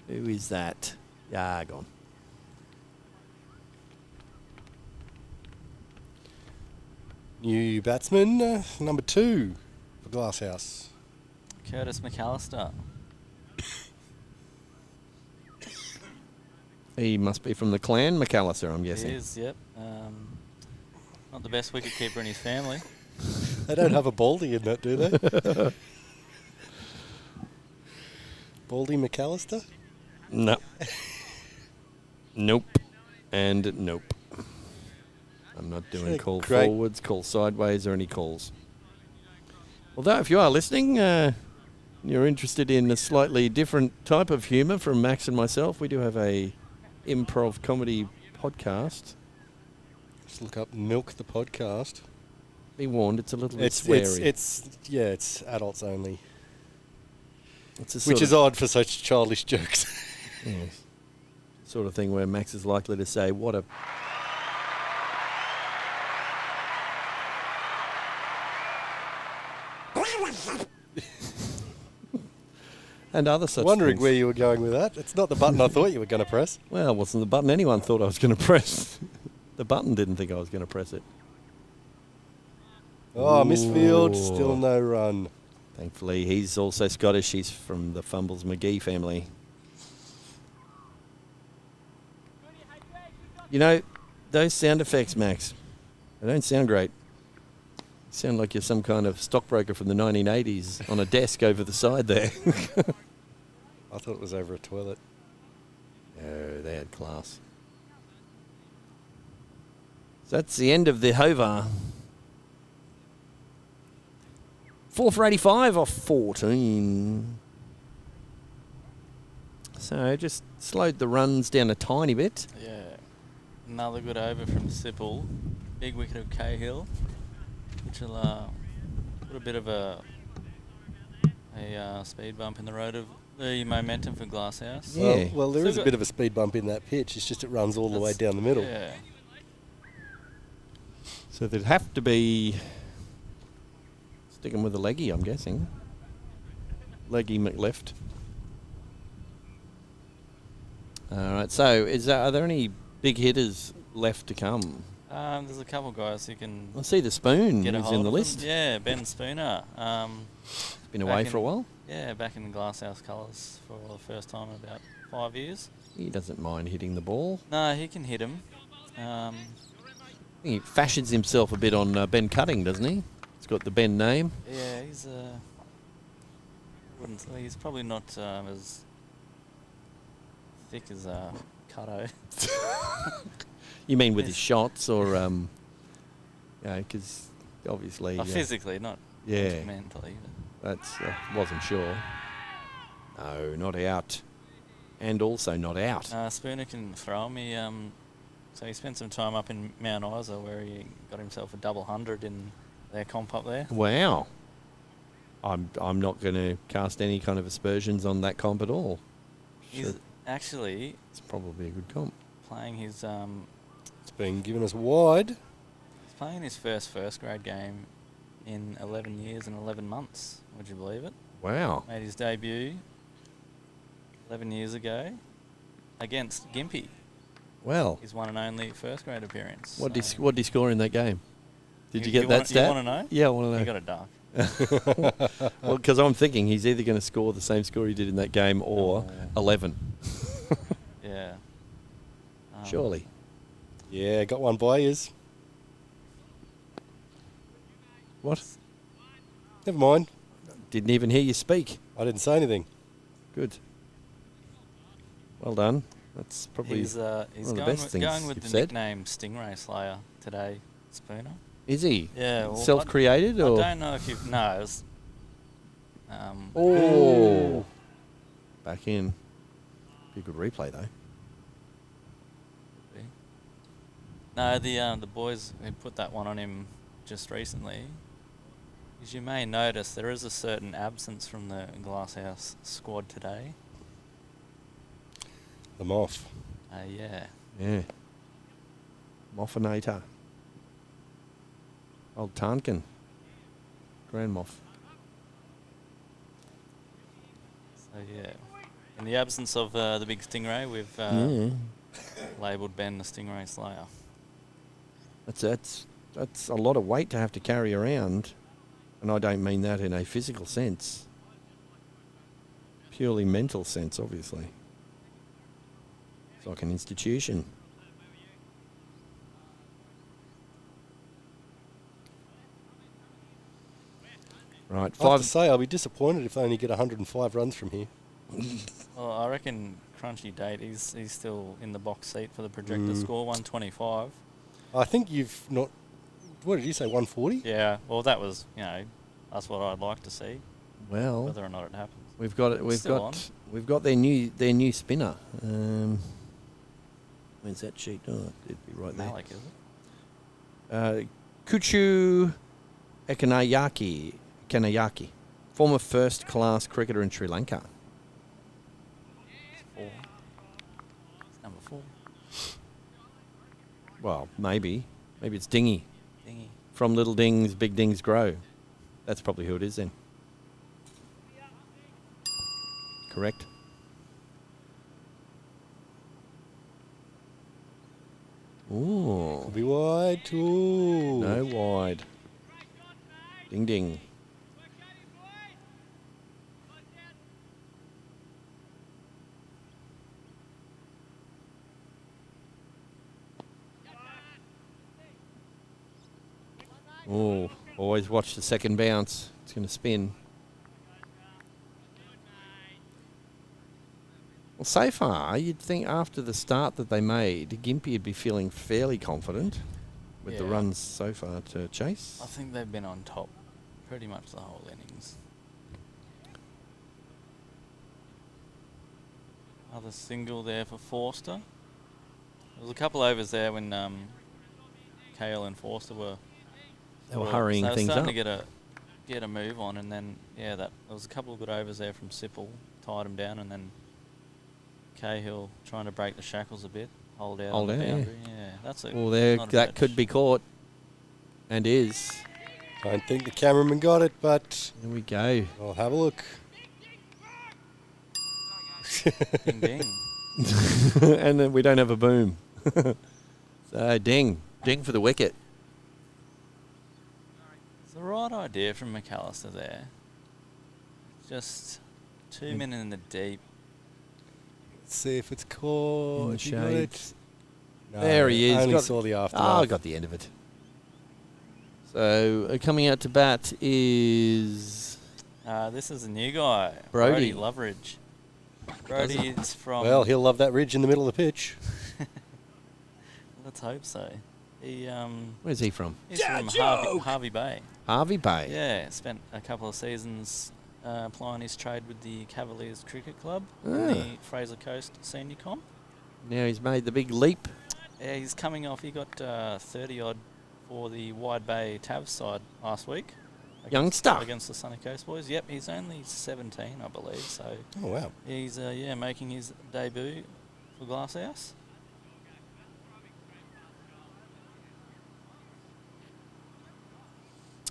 Who is that? Yeah, gone. New batsman, number 2 for Glasshouse. Curtis McAllister. He must be from the clan McAllister, I'm guessing. He is, yep. Not the best wicketkeeper in his family. They don't have a Baldy in that, do they? Baldy McAllister? No. Nope. And nope. I'm not doing call great. forwards, call sideways, or any calls. Although, if you are listening, you're interested in a slightly different type of humour from Max and myself, we do have a improv comedy podcast. Just look up Milk the Podcast. Be warned, it's a little bit sweary. It's adults only. It's Which is odd for such childish jokes. Yes. Sort of thing where Max is likely to say, what a... and other such Wondering things. where you were going with that. It's not the button I thought you were going to press. Well, it wasn't the button anyone thought I was going to press. The button didn't think I was going to press it. Oh, misfield, Ooh. still no run. Thankfully, he's also Scottish. He's from the Fumbles McGee family. You know, those sound effects, Max, they don't sound great. You sound like you're some kind of stockbroker from the 1980s on a desk over the side there. I thought it was over a toilet. Oh, they had class. So that's the end of the Hovar. 4 for 85 off 14. So just slowed the runs down a tiny bit. Yeah. Another good over from Sipple. Big wicket of Cahill, which will put a bit of a speed bump in the road of the momentum for Glasshouse. Yeah. Well, there So is a bit of a speed bump in that pitch. It's just it runs all the way down the middle. Yeah. So there'd have to be sticking with the leggy, I'm guessing. Leggy McLeft. All right. So are there any big hitters left to come? There's a couple guys who can I see the Spoon get a is hold in the of list. them. Yeah, Ben Spooner. Been away for a while. Yeah, back in Glasshouse colours for the first time in about 5 years. He doesn't mind hitting the ball. No, he can hit him. He fashions himself a bit on Ben Cutting, doesn't he? He's got the Ben name. Yeah, he's probably not as thick as Cutto. You mean with his shots or, because obviously... physically, not yeah. mentally. That's wasn't sure. No, not out. And also not out. Spooner can throw him. So he spent some time up in Mount Isa where he got himself a double 100 in their comp up there. Wow. I'm not going to cast any kind of aspersions on that comp at all. He's actually... It's probably a good comp. Playing his... It's been given us wide. He's playing his first grade game in 11 years and 11 months. Would you believe it? Wow. Made his debut 11 years ago against Gympie. Well. His one and only first grade appearance. What did he score in that game? Did you get that wanna, stat? You want to know? Yeah, I want to know. He got a duck. Well, because I'm thinking he's either going to score the same score he did in that game or 11. Yeah. Surely. Yeah, got one by his. What? Never mind. Didn't even hear you speak. I didn't say anything. Good. Well done. That's probably He's one of the going best with, things going with you've the said. nickname Stingray Slayer today, Spooner. Is he? Yeah. Well, Self-created I or? don't know if you... No, it was... Oh. Back in. Be a good replay though. No, the boys who put that one on him just recently, as you may notice, there is a certain absence from the Glasshouse squad today. The Moff. Yeah. Yeah. Moffinator. Old Tarnkin. Grand Moff. So, yeah. In the absence of the big Stingray, we've labelled Ben the Stingray Slayer. That's a lot of weight to have to carry around. And I don't mean that in a physical sense. Purely mental sense, obviously. It's like an institution. Right, I have to say, I'll be disappointed if they only get 105 runs from here. Well, I reckon Crunchy Date, he's still in the box seat for the projector score, 125. I think you've not... What did you say, 140? Yeah, well, that was, that's what I'd like to see. Well, whether or not it happens. We've got their new spinner. Where's that sheet? Oh, it'd be right there. Malik, is it? Kuchu Kanayaki, former first-class cricketer in Sri Lanka. It's 4. It's number 4. Well, maybe it's Dingy. Dingy. From little dings, big dings grow. That's probably who it is then. Correct. Ooh. Could be wide too. No wide. Ding ding. Oh, always watch the second bounce. It's going to spin. Well, so far, you'd think after the start that they made, Gympie would be feeling fairly confident with the runs so far to chase. I think they've been on top pretty much the whole innings. Another single there for Forster. There was a couple overs there when Kale and Forster were... They were hurrying things up. Starting to get a move on, and then, there was a couple of good overs there from Sipple, tied them down, and then Cahill trying to break the shackles a bit, hold out on the boundary. Yeah, that's a... Well, that could be caught, and is. I don't think the cameraman got it, but... Here we go. I'll have a look. Ding, ding. And then we don't have a boom. So, ding. Ding for the wicket. It's the right idea from McAllister there. Just 2 men in the deep. Let's see if it's caught. In the You got it? shades. No, There he is. I only saw the aftermath. I got the end of it. So, coming out to bat is... This is a new guy. Brody. Loveridge. Brody is from... Well, he'll love that ridge in the middle of the pitch. Let's hope so. He Where's he from? He's from Harvey Bay. Harvey Bay. Yeah, spent a couple of seasons plying his trade with the Cavaliers Cricket Club in the Fraser Coast Senior Comp. Now he's made the big leap. Yeah, he's coming off. He got 30-odd for the Wide Bay Tavs side last week. Youngster. Against the Sunny Coast Boys. Yep, he's only 17, I believe. So Oh, wow. he's making his debut for Glasshouse.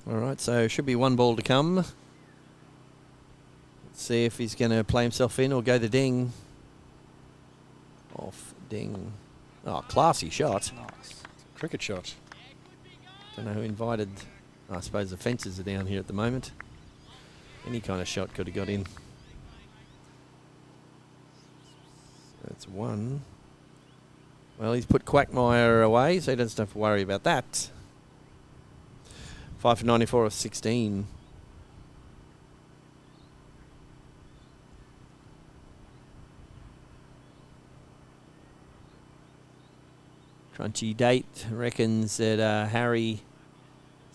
All right, so should be one ball to come. Let's see if he's going to play himself in or go the ding. Off ding. Oh, classy shot. Nice. Cricket shot. Don't know who invited. I suppose the fences are down here at the moment. Any kind of shot could have got in. That's one. Well, he's put Quagmire away, so he doesn't have to worry about that. 5 for 94 of 16. Crunchy Date reckons that Harry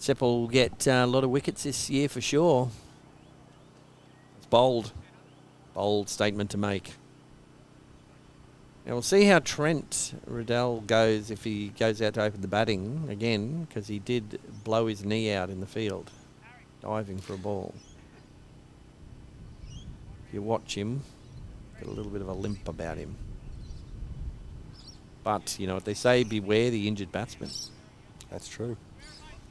Seppel will get a lot of wickets this year for sure. It's bold. Bold statement to make. Now we'll see how Trent Riddell goes if he goes out to open the batting again, because he did blow his knee out in the field, diving for a ball. If you watch him, got a little bit of a limp about him. But, you know what they say, beware the injured batsman. That's true.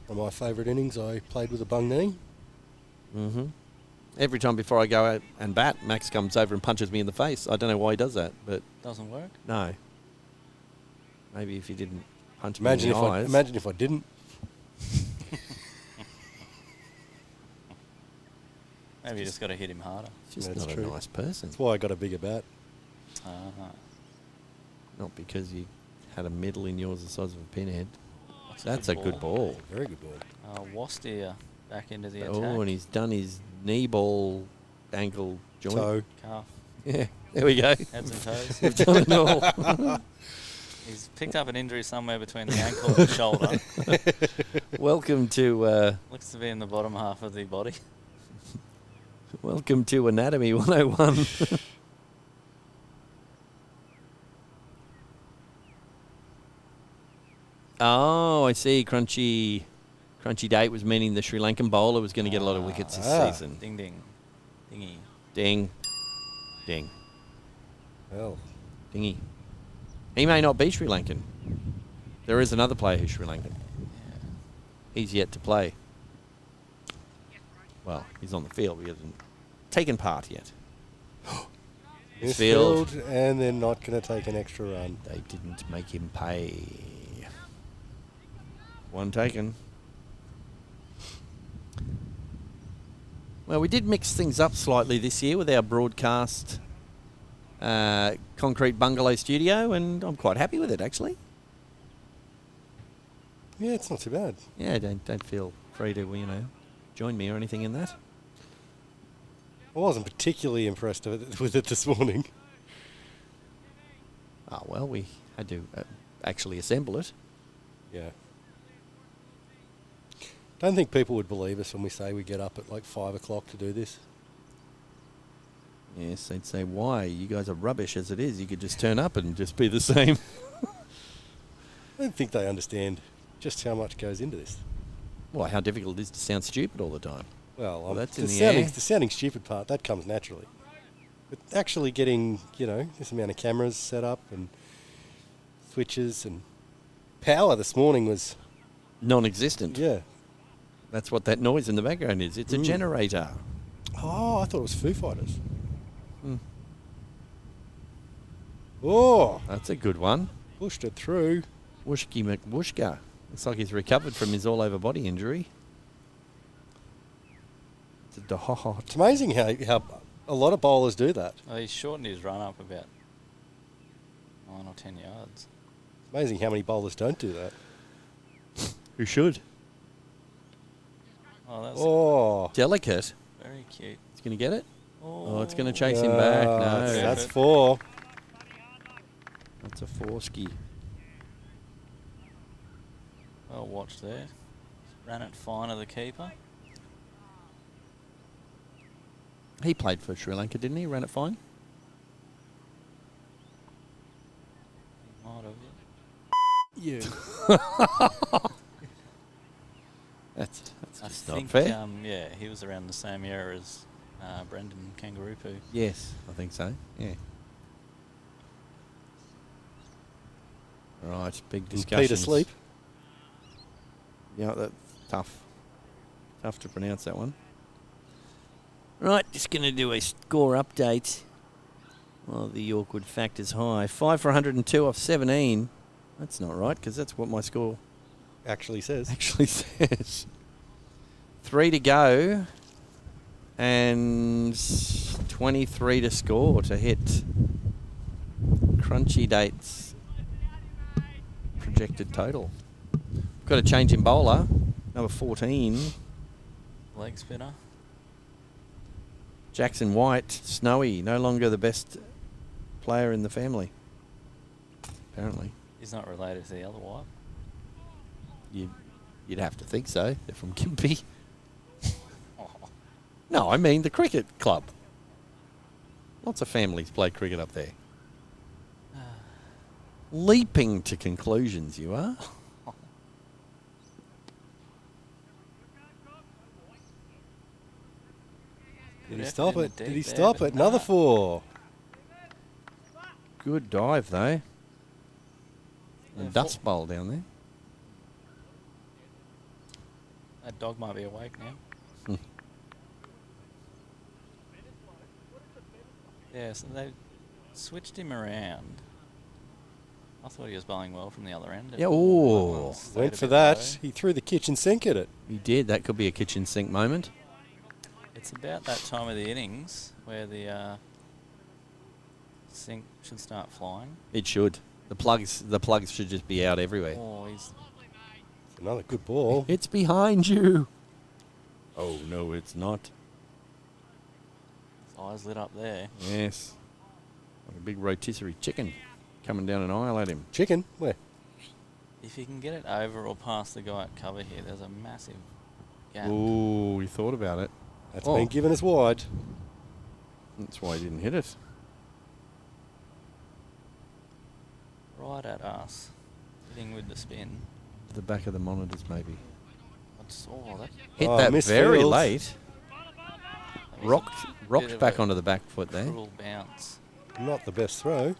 One of my favourite innings, I played with a bung knee. Mm-hmm. Every time before I go out and bat, Max comes over and punches me in the face. I don't know why he does that, but... Doesn't work? No. Maybe if he didn't punch Imagine me in the eyes. Imagine if I didn't. Maybe you just got to hit him harder. Just That's not true. a nice person. That's why I got a bigger bat. Not because you had a medal in yours the size of a pinhead. That's a good ball. Very good ball. Wastia back into the attack. Oh, and he's done his knee ball ankle joint. Toe. Calf. Yeah, there we go. Heads and toes. We've done it all. He's picked up an injury somewhere between the ankle and the shoulder. Welcome to... Looks to be in the bottom half of the body. welcome to Anatomy 101. Oh, I see. Crunchy date was meaning the Sri Lankan bowler was going to get a lot of wickets this season. Ding, ding. Dingy. Ding. Ding. Well, Dingy. He may not be Sri Lankan. There is another player who's Sri Lankan. Yeah. He's yet to play. Well, he's on the field. He hasn't taken part yet. misfield, and they're not going to take an extra run. They didn't make him pay. One taken. Well, we did mix things up slightly this year with our broadcast concrete bungalow studio, and I'm quite happy with it, actually. Yeah, it's not too bad. Yeah, don't feel free to, join me or anything in that. I wasn't particularly impressed with it this morning. Oh, well, we had to actually assemble it. Yeah. Don't think people would believe us when we say we get up at like 5 o'clock to do this. Yes, they'd say, why? You guys are rubbish as it is. You could just turn up and just be the same. I don't think they understand just how much goes into this. Well, how difficult it is to sound stupid all the time. Well, that's the in the air. sounding stupid part, that comes naturally. But actually getting, this amount of cameras set up and switches and power this morning was... Non-existent. Yeah. That's what that noise in the background is. It's a generator. Oh, I thought it was Foo Fighters. Hmm. Oh, That's a good one. pushed it through. Wooshky McWooshka. Looks like he's recovered from his all-over body injury. It's a dot. It's amazing how a lot of bowlers do that. Oh, he's shortened his run up about 9 or 10 yards. It's amazing how many bowlers don't do that. Who should? Oh, that's Oh, Delicate. very cute. He's going to get it? Oh, it's going to chase him back. No. That's 4. That's a 4-ski. Well watched there. Ran it fine of the keeper. He played for Sri Lanka, didn't he? Ran it fine? Might have, you. That's I just not think, fair. yeah, he was around the same era as Brendan Kangaroo Poo. Yes, I think so. Yeah. Right, big discussion. Peter Sleep. Yeah, that's tough. Tough to pronounce that one. Right, just going to do a score update. Well, the awkward factor's high. 5 for 102 off 17. That's not right, because that's what my score Actually says. actually says. 3 to go. And 23 to score to hit Crunchy Date's projected total. Got a change in bowler. Number 14. Leg spinner. Jackson White, Snowy, no longer the best player in the family. Apparently. He's not related to the other White. You'd have to think so. They're from Gympie. No, I mean the cricket club. Lots of families play cricket up there. Leaping to conclusions, you are. Did he Good stop effort in it? the Did he deep stop there, it? but Another nah. 4. Good dive, though. A dust bowl down there. That dog might be awake now. Yeah, so they switched him around. I thought he was bowling well from the other end. Yeah, ooh. Went for that. He threw the kitchen sink at it. He did. That could be a kitchen sink moment. It's about that time of the innings where the sink should start flying. It should. The plugs should just be out everywhere. Oh, he's Another good ball. It's behind you. Oh, no, it's not. his eyes lit up there. Yes. Like a big rotisserie chicken coming down an aisle at him. Chicken? Where? If you can get it over or past the guy at cover here, there's a massive gap. Ooh, you thought about it. That's been given us wide. That's why he didn't hit it. Right at us. Hitting with the spin. The back of the monitors, maybe. That Hit that very field. late. Rocked back onto the back foot there. Cruel bounce. Not the best throw.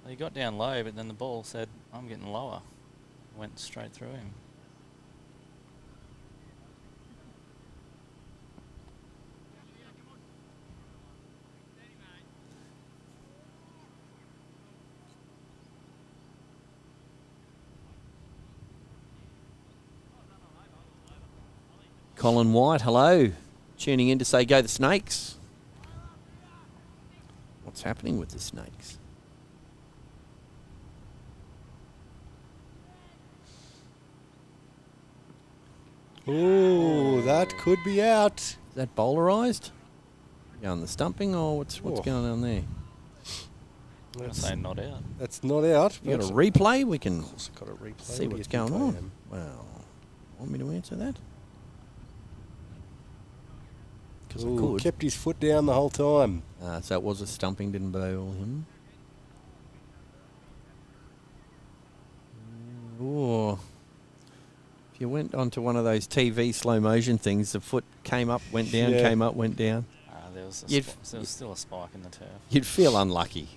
He got down low, but then the ball said, I'm getting lower. Went straight through him. Colin White, hello. Tuning in to say go the Snakes. What's happening with the Snakes? Ooh, that could be out. Is that bowlerised? Going the stumping or what's going on there? I'm going to say not out. That's not out. You got a replay? We can Got a replay. see What do what's you think going I on. am? Well, want me to answer that? Because I Ooh, could. kept his foot down the whole time. So it was a stumping, didn't bowl him. Ooh. If you went onto one of those TV slow motion things, the foot came up, went down, Yeah. came up, went down. There was still a spike in the turf. You'd feel unlucky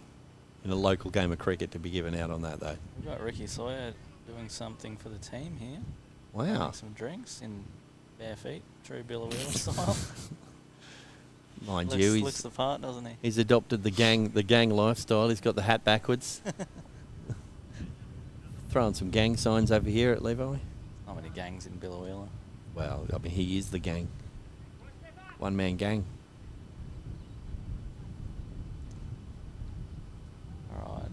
in a local game of cricket to be given out on that, though. We've got Ricky Sawyer doing something for the team here. Wow. Having some drinks in bare feet, true Bill Wheeler style. Mind you, looks the part, doesn't he? he's adopted the gang lifestyle. He's got the hat backwards. Throwing some gang signs over here at Levi. Not many gangs in Bill Wheeler. Well, I mean, he is the gang. One-man gang. All right.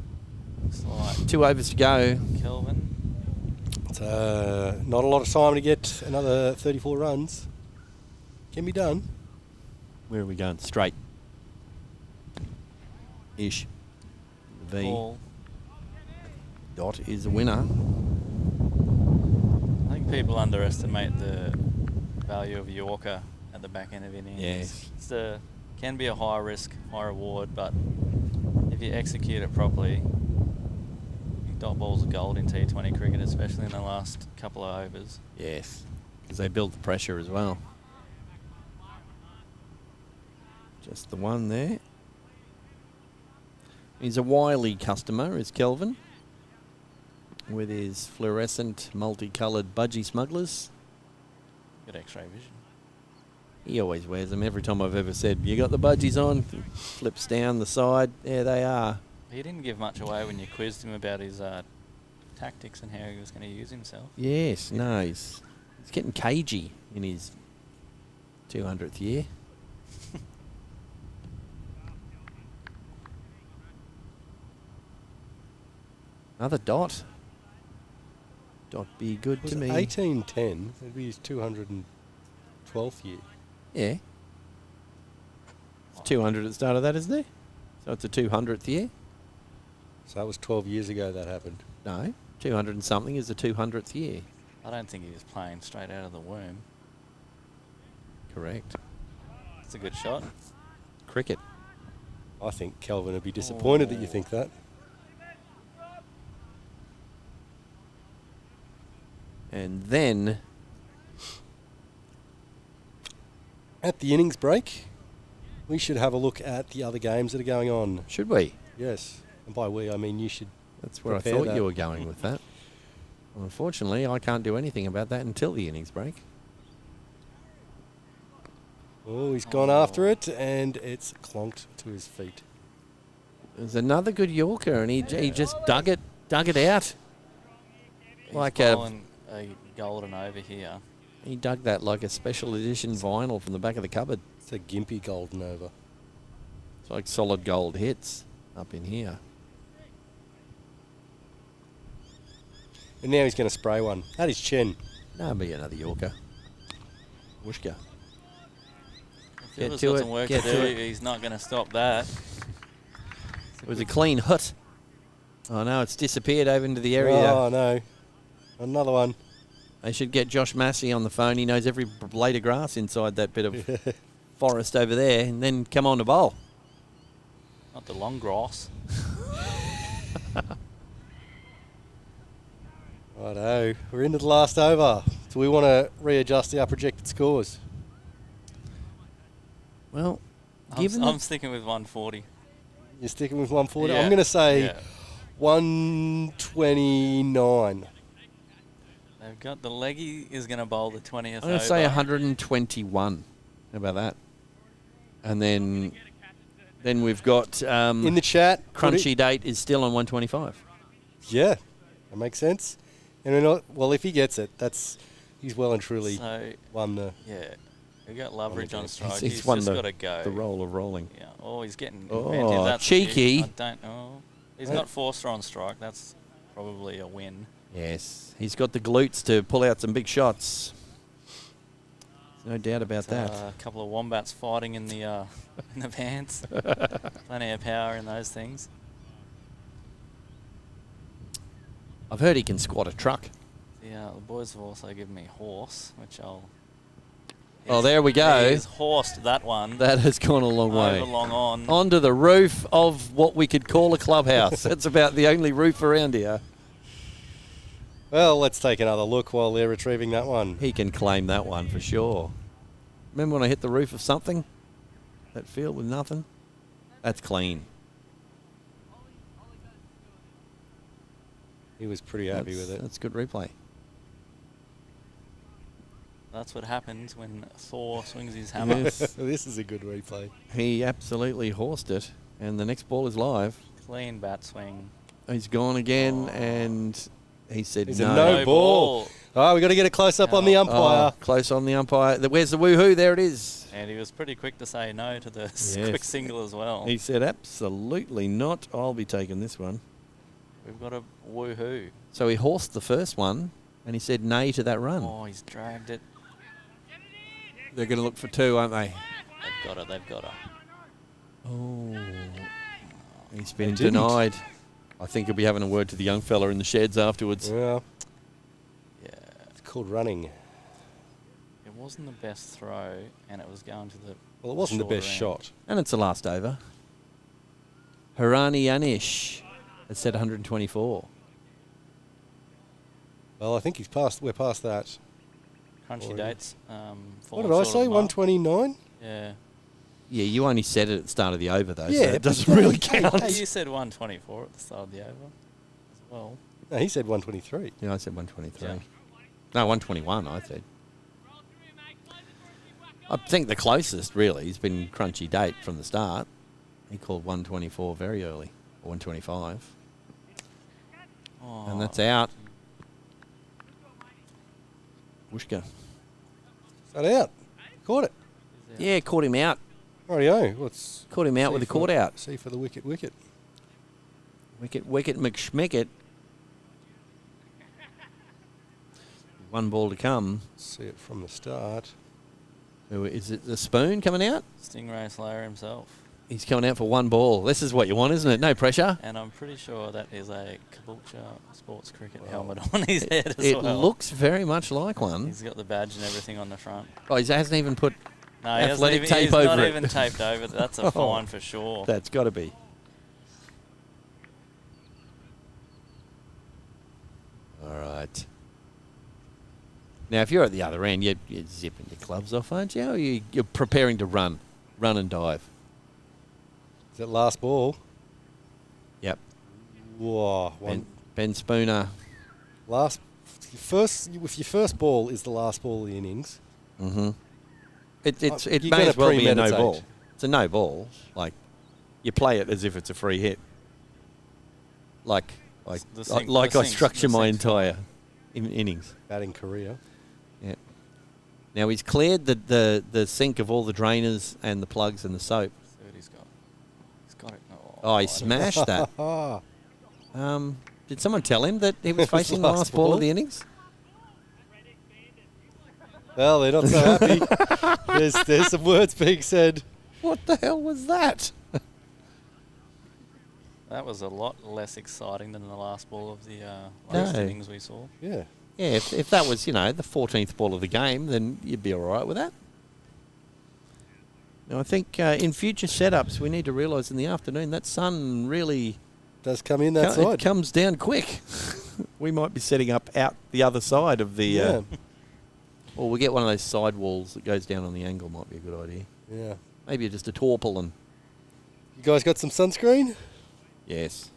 Looks like 2 overs to go. Kelvin. It's, not a lot of time to get another 34 runs. Can be done. Where are we going? Straight. Ish. V. Ball. Dot is the winner. I think people underestimate the value of Yorker at the back end of innings. Yes. Can be a high risk, high reward, but if you execute it properly, dot balls of gold in T20 cricket, especially in the last couple of overs. Yes. Because they build the pressure as well. Just the one there. He's a wily customer, is Kelvin, with his fluorescent, multicoloured budgie smugglers. Good X-ray vision. He always wears them. Every time I've ever said, you got the budgies on, he flips down the side. There they are. He didn't give much away when you quizzed him about his tactics and how he was going to use himself. Yes, no, he's getting cagey in his 200th year. Another dot. Dot be good Was to it me. 1810? It'd be his 212th year. Yeah. It's 200 at the start of that, isn't it? So it's a 200th year? So that was 12 years ago that happened. No, 200 and something is the 200th year. I don't think he was playing straight out of the womb. Correct. It's a good shot. Cricket. I think Kelvin would be disappointed that you think that. And then At the innings break, we should have a look at the other games that are going on. Should we? Yes. And by we, I mean you should. That's where I prepare thought that. you were going with that. Well, unfortunately, I can't do anything about that until the innings break. Oh, he's gone after it, and it's clonked to his feet. There's another good Yorker, and he just dug it out. He's Like bowling a golden over here. He dug that like a special edition vinyl from the back of the cupboard. It's a Gympie golden over. It's like solid gold hits up in here. And now he's going to spray one. At his chin. No, be another Yorker. Whooshka. If Get Phil's to got it, some work get to to do, it. he's not going to stop that. It was a clean hit. Oh no, it's disappeared over into the area. Oh, no. Another one. They should get Josh Massey on the phone. He knows every blade of grass inside that bit of forest over there, and then come on to bowl. Not the long grass. Righto. We're into the last over. Do we want to readjust our projected scores? Well, given I'm sticking with 140. You're sticking with 140? Yeah, I'm going to say yeah. 129. They've got the leggy is going to bowl the 20th I'm going to say 121. How about that? And then we've got In the chat. put Crunchy it- Date is still on 125. Yeah, that makes sense. And we're not, well, if he gets it, he's well and truly So, won the. yeah. We've got Loveridge on strike. He's He's won just the- got to go. The role of rolling. Yeah. Oh, he's getting Oh, inventive. That's cheeky. I don't know. He's got Forster on strike. That's probably a win. Yes, he's got the glutes to pull out some big shots. There's no doubt about that. A couple of wombats fighting in the pants. Plenty of power in those things. I've heard he can squat a truck. The boys have also given me horse, which I'll. Oh, there we go. He's horsed that one. That has gone a long way. Over long on. Onto the roof of what we could call a clubhouse. That's about the only roof around here. Well, let's take another look while they're retrieving that one. He can claim that one for sure. Remember when I hit the roof of something? That field with nothing? That's clean. He was pretty happy with it. That's good replay. That's what happens when Thor swings his hammer. Yes, This is a good replay. he absolutely horsed it. And the next ball is live. Clean bat swing. He's gone again, Oh. and he said It's no. a no ball. Oh, we got to get a close up on the umpire. Oh, close on the umpire. Where's the woohoo? There it is. And he was pretty quick to say no to the Yes. quick single as well. He said absolutely not. I'll be taking this one. We've got a woohoo. So he horsed the first one, and he said nay to that run. Oh, he's dragged it. They're going to look for two, aren't they? They've got it. They've got it. Oh, he's been They didn't. denied. I think he'll be having a word to the young fella in the sheds afterwards. Well, Yeah. it's called running. It wasn't the best throw, and it was going to the. Well, it wasn't the shorter best end. shot. And it's the last over. Harani Anish has set 124. Well, I think we're past that. Crunchy Already. dates. What did I say? 129? Yeah. Yeah, you only said it at the start of the over, though, so Yeah, it doesn't really count. Hey, you said 124 at the start of the over as well. No, he said 123. Yeah, I said 123. Yeah. No, 121, I said. I think the closest, really, has been Crunchy Date from the start. He called 124 very early, or 125. Oh, And that's out. Whooshka. Is that out? Caught it. Yeah, caught him out. Rightio. Let's Caught him out with see the caught out. See for the wicket. Wicket McSchmicket. One ball to come. See it from the start. Who is it? The Spoon coming out? Stingray Slayer himself. He's coming out for one ball. This is what you want, isn't it? No pressure. And I'm pretty sure that is a Caboolture sports cricket helmet on his head as It well. looks very much like one. He's got the badge and everything on the front. Oh, he hasn't even put No, he hasn't athletic even, tape he's over not it. even taped over. That's a Oh. fine for sure. That's got to be. All right. Now, if you're at the other end, you're zipping your gloves off, aren't you? Or you're preparing to run and dive. That last ball. Yep. Whoa. Ben Spooner. If your first ball is the last ball of the innings. Mm-hmm. It You're may as well be a no premeditate. ball. It's a no ball. Like, you play it as if it's a free hit. Like I structure my entire innings. Batting career. Yeah. Now he's cleared the sink of all the drainers and the plugs and the soap. See what he's got. He's got it. Oh, he smashed that. Did someone tell him that he was facing the last ball of the innings? Well, they're not so happy. There's some words being said. What the hell was that? That was a lot less exciting than the last ball of the No. last innings we saw. Yeah. Yeah, if that was, the 14th ball of the game, then you'd be all right with that. Now, I think in future setups, we need to realise in the afternoon that sun really Does come in that side. It comes down quick. We might be setting up out the other side of the... Yeah. Or we get one of those side walls that goes down on the angle might be a good idea. Yeah. Maybe just a tarpaulin. You guys got some sunscreen? Yes.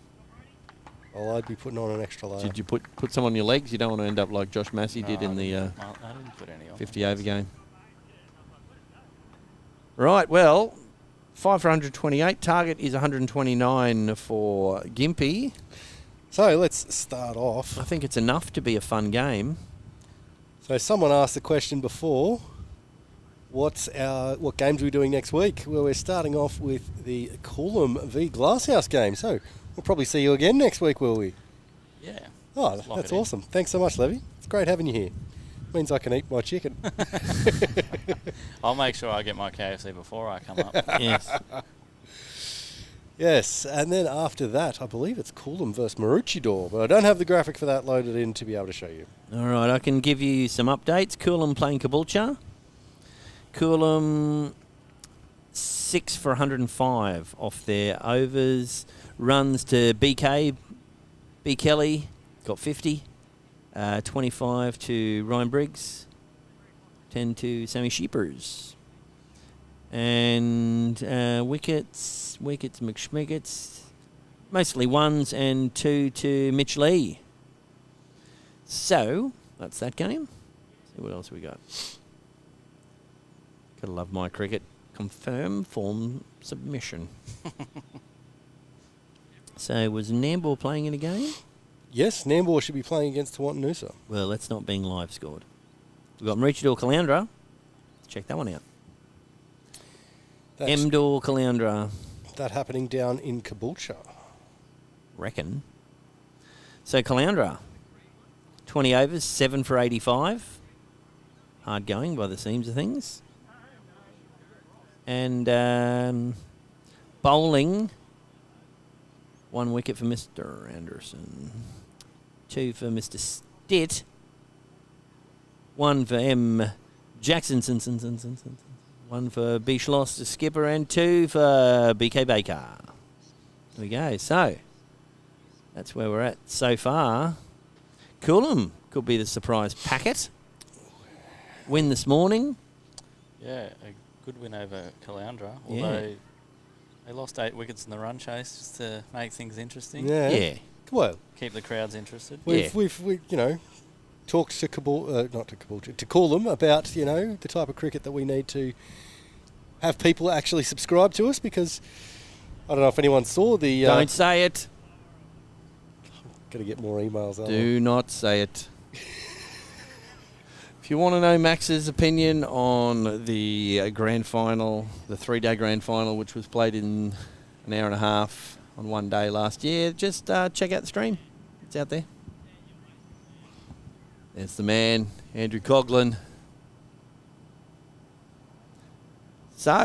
Well, I'd be putting on an extra layer. Did you put some on your legs? You don't want to end up like Josh Massey did in the I didn't put any on. 50 over game. Right, well, 5 for 128. Target is 129 for Gympie. So let's start off. I think it's enough to be a fun game. So someone asked the question before, what games are we doing next week? Well, we're starting off with the Coolum v Glasshouse game. So we'll probably see you again next week, will we? Yeah. Oh, that's awesome. Thanks so much, Levy. It's great having you here. Means I can eat my chicken. I'll make sure I get my KFC before I come up. Yes. Yes, and then after that, I believe it's Coolum versus Maroochydore, but I don't have the graphic for that loaded in to be able to show you. All right, I can give you some updates. Coolum playing Caboolture. Coolum 6 for 105 off their overs. Runs to BK. B. Kelly got 50. 25 to Ryan Briggs. 10 to Sammy Sheepers. And wickets, McSchmiggets. Mostly 1s and 2 to Mitch Lee. So, that's that game. See what else we got. Gotta love my cricket. Confirm form submission. So, was Nambour playing in a game? Yes, Nambour should be playing against Tewantin-Noosa. Well, that's not being live scored. We've got Maroochydore Caloundra. Check that one out. Mdor Caloundra. That happening down in Caboolture. Reckon. So Caloundra, 20 overs, 7 for 85. Hard going by the seams of things. And bowling, 1 wicket for Mr. Anderson. 2 for Mr. Stitt. 1 for M. Jackson. 1 for B. Schloss, the skipper, and 2 for BK Baker. There we go. So, that's where we're at so far. Coolum could be the surprise packet. Win this morning. Yeah, a good win over Caloundra, although they lost 8 wickets in the run chase just to make things interesting. Yeah. Well, Keep the crowds interested. We've talked to to Coolum about, the type of cricket that we need to have people actually subscribe to us, because I don't know if anyone saw the... Don't say it. Got to get more emails. Do not say it. If you want to know Max's opinion on the grand final, the 3-day grand final, which was played in an hour and a half on one day last year, just check out the stream. It's out there. There's the man, Andrew Coughlin. So,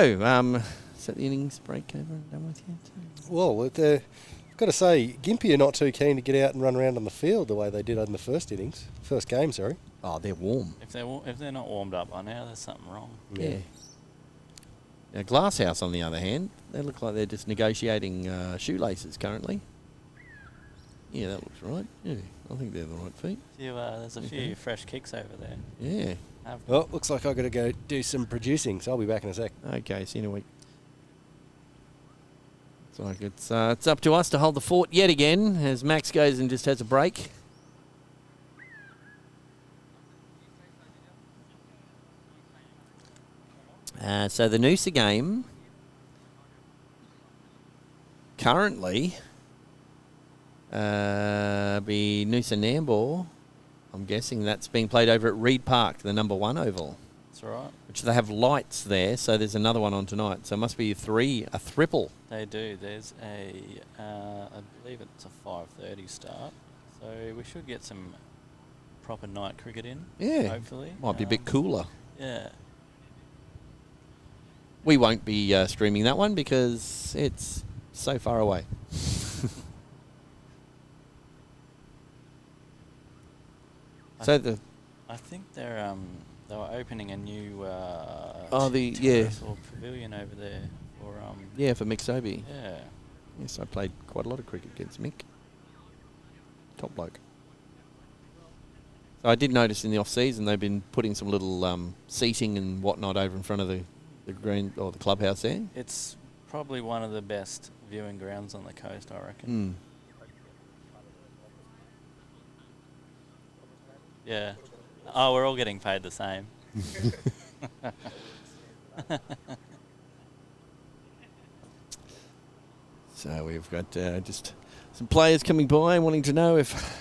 is that the innings break over and done with yet? Well, I've got to say, Gympie are not too keen to get out and run around on the field the way they did in the first game, sorry. Oh, they're warm. If they're not warmed up by now, there's something wrong. Yeah. Now, Glasshouse, on the other hand, they look like they're just negotiating shoelaces currently. Yeah, that looks right. Yeah, I think they're the right feet. There's a few fresh kicks over there. Yeah. Well, looks like I've got to go do some producing, so I'll be back in a sec. Okay, see you in a week. Looks like it's up to us to hold the fort yet again as Max goes and just has a break. So the Noosa game currently be Noosa Nambour. I'm guessing that's being played over at Reed Park, the number 1 oval. That's right. Which they have lights there, so there's another one on tonight. So it must be a triple. They do. There's I believe it's a 5:30 start. So we should get some proper night cricket in. Yeah. Hopefully. Might be a bit cooler. Yeah. We won't be streaming that one because it's so far away. I think they were opening a new terrace or pavilion over there for for Mick Sobey. Yeah. Yes, I played quite a lot of cricket against Mick. Top bloke. So I did notice in the off season they've been putting some little seating and whatnot over in front of the green or the clubhouse there. It's probably one of the best viewing grounds on the coast, I reckon. Yeah. Oh, we're all getting paid the same. So we've got just some players coming by wanting to know if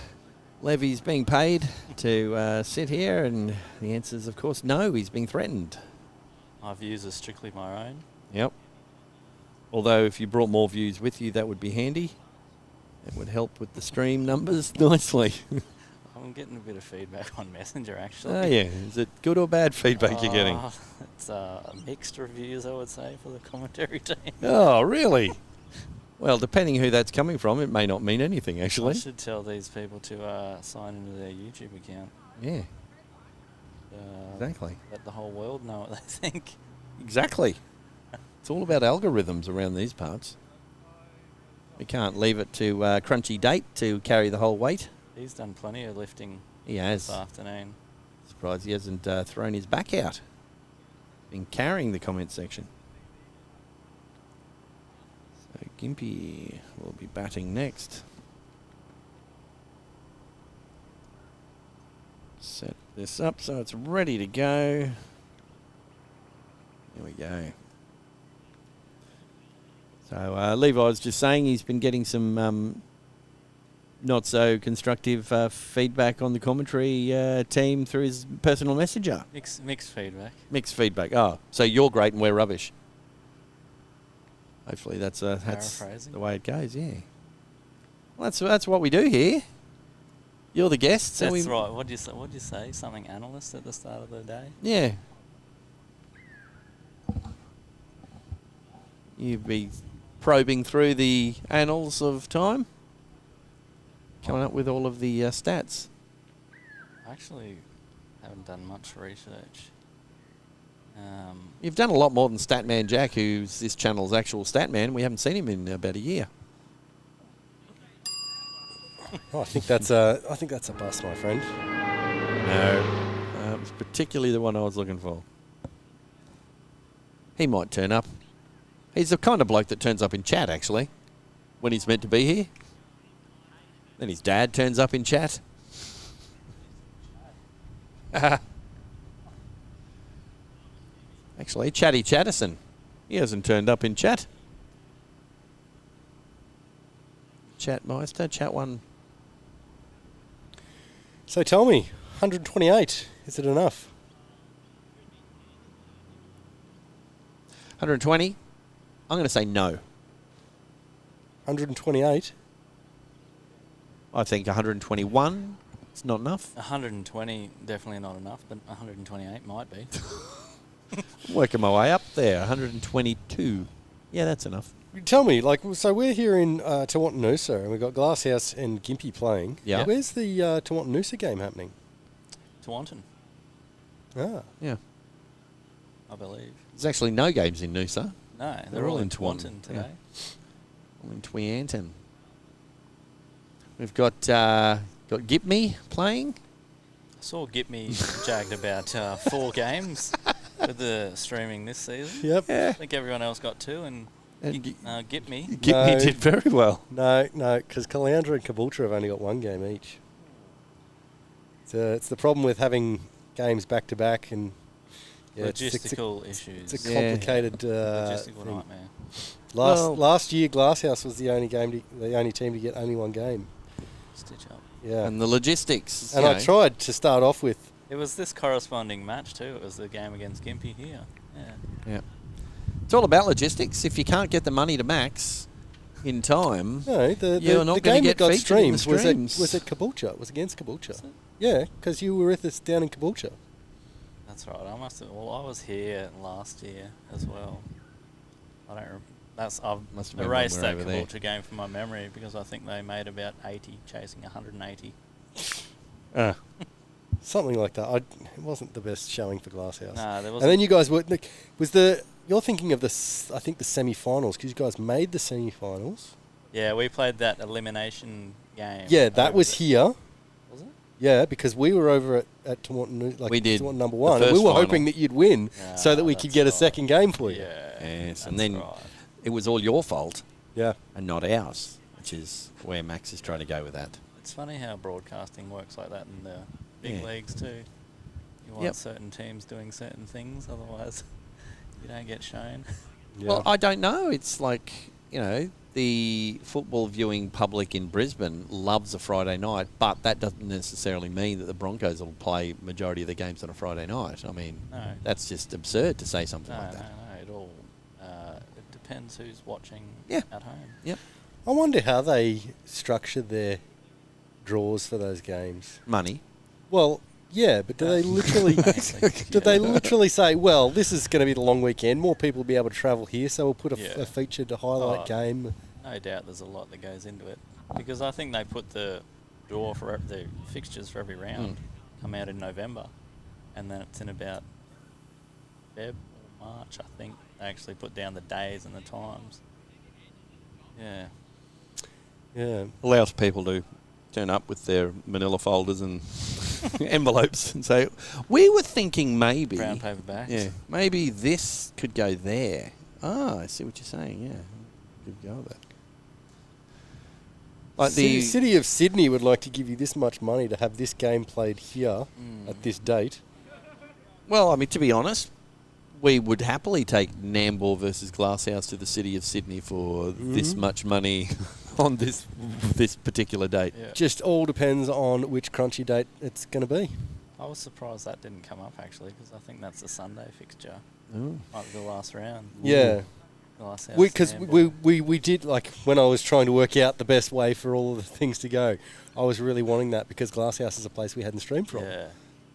Levy's being paid to sit here, and the answer is, of course, no. He's being threatened. My views are strictly my own. Yep. Although if you brought more views with you, that would be handy. It would help with the stream numbers nicely. I'm getting a bit of feedback on Messenger, actually. Oh, yeah. Is it good or bad feedback you're getting? It's mixed reviews, I would say, for the commentary team. Oh, really? Well, depending who that's coming from, it may not mean anything, actually. I should tell these people to sign into their YouTube account. Yeah. Exactly. Let the whole world know what they think. Exactly. It's all about algorithms around these parts. We can't leave it to Crunchy Date to carry the whole weight. He's done plenty of lifting this afternoon. Surprised he hasn't thrown his back out. Been carrying the comment section. So Gympie will be batting next. Set this up so it's ready to go. There we go. So Levi was just saying he's been getting some not so constructive feedback on the commentary team through his personal messenger. Mixed feedback. Mixed feedback. Oh, so you're great and we're rubbish. Hopefully that's the way it goes. Yeah. Well, that's what we do here. You're the guest. That's right. What did you say? Something analyst at the start of the day? Yeah. You'd be probing through the annals of time, coming up with all of the stats. I actually haven't done much research. You've done a lot more than Statman Jack, who's this channel's actual statman. We haven't seen him in about a year. Oh, I think that's a bust, my friend. No, it was particularly the one I was looking for. He might turn up. He's the kind of bloke that turns up in chat, actually, when he's meant to be here. Then his dad turns up in chat. Actually, Chatty Chattison. He hasn't turned up in chat. Chatmeister, chat one. So tell me, 128, is it enough? 120? I'm going to say no. 128? I think 121 is not enough. 120, definitely not enough, but 128 might be. Working my way up there, 122. Yeah, that's enough. Tell me, so we're here in Tewantin-Noosa, and we've got Glasshouse and Gympie playing. Yeah. Where's the Tewantin-Noosa game happening? Tewantin. Ah. Yeah. I believe. There's actually no games in Noosa. No, they're all in Tewantin today. Yeah. All in Tewantin. We've got Gympie playing. I saw Gympie jagged about 4 games with the streaming this season. Yep. Yeah. I think everyone else got 2, and Gympie. Gympie did very well. No, because Caloundra and Caboolture have only got one game each. So it's the problem with having games back to back and Logistical issues. It's a complicated logistical thing. nightmare. Last year, Glasshouse was the only team to get only one game. Stitch up. Yeah, And the logistics. and I tried to start off with. It was this corresponding match too. It was the game against Gympie here. Yeah. It's all about logistics. If you can't get the money to max in time, No, you're not the going game to that get got featured in the streamed streams. was at Caboolture. It was against Caboolture. Yeah, because you were with us down in Caboolture. That's right. I was here last year as well. I don't. I've Must have been erased when that we were over Caboolture game from my memory because I think they made about 80, chasing 180. Something like that. It wasn't the best showing for Glasshouse. Nah, there And wasn't. then you guys were. You're thinking of I think the semi-finals, because you guys made the semi-finals. Yeah, we played that elimination game. Yeah, that was here. Was it? Yeah, because we were over at Tewantin-Noosa, We did. Tewantin number The one, and we first were final. hoping that you'd win so that we could that's get a right. second game for you. Yeah. Yes, and that's then right. it was all your fault Yeah. and not ours, which is where Max is trying to go with that. It's funny how broadcasting works like that in the big Yeah. leagues too. You want Yep. certain teams doing certain things, otherwise you don't get shown. Yeah. Well, I don't know. It's like, the football viewing public in Brisbane loves a Friday night, but that doesn't necessarily mean that the Broncos will play majority of the games on a Friday night. I mean, No. that's just absurd to say something No, like no, that. no. It all it depends who's watching Yeah. at home. Yep. I wonder how they structured their draws for those games. Money. Well, yeah, but do they literally say, well, this is going to be the long weekend, more people will be able to travel here, so we'll put a featured highlight game? No doubt there's a lot that goes into it. Because I think they put the draw for the fixtures for every round come out in November. And then it's in about Feb or March, I think. They actually put down the days and the times. Yeah. Yeah. Allows people to turn up with their manila folders and envelopes and say, we were thinking maybe. Brown paper bags. Yeah, maybe this could go there. Ah, I see what you're saying, yeah. Good go with that. Like The City of Sydney would like to give you this much money to have this game played here at this date. Well, I mean, to be honest, we would happily take Nambour versus Glasshouse to the City of Sydney for this much money on this particular date. Yeah. Just all depends on which crunchy date it's going to be. I was surprised that didn't come up, actually, because I think that's the Sunday fixture. Oh. Like the last round. Yeah. Glasshouse, Because Nambour. we did, like, when I was trying to work out the best way for all of the things to go, I was really wanting that because Glasshouse is a place we hadn't streamed from. Yeah.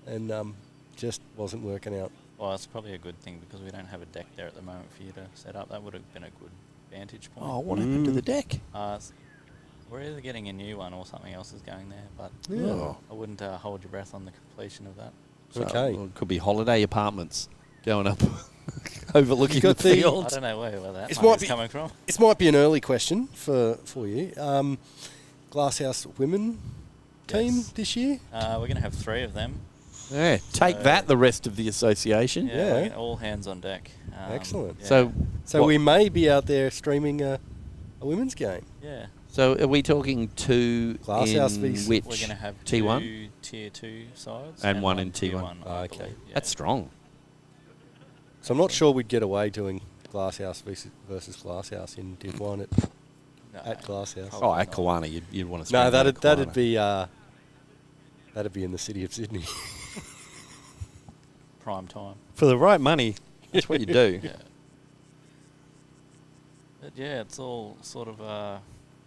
And just wasn't working out. Well, it's probably a good thing because we don't have a deck there at the moment for you to set up. That would have been a good vantage point. Oh, what happened to the deck? We're either getting a new one or something else is going there, but Yeah. I wouldn't hold your breath on the completion of that. So, Okay. well, it could be holiday apartments going up overlooking got the the- I field. don't know where that This money's might be- coming from. This might be an early question for you. Glasshouse women team Yes. this year? We're going to have 3 of them. Yeah, take that, the rest of the association. Yeah, Yeah. we're gonna- all hands on deck. Excellent. Yeah. So We may be out there streaming a women's game. yeah, So are we talking 2 Glasshouse in vs. which? we're going to have T1? 2 Tier 2 sides And one in Tier T1. 1. I Okay. believe, yeah. That's strong. So I'm not sure we'd get away doing Glasshouse versus Glasshouse in Div 1 No, at Glasshouse. probably Oh, at not. Kawana, you'd want to. No, that'd be in the City of Sydney. Prime time. for the right money. That's what you do. Yeah. But yeah, it's all sort of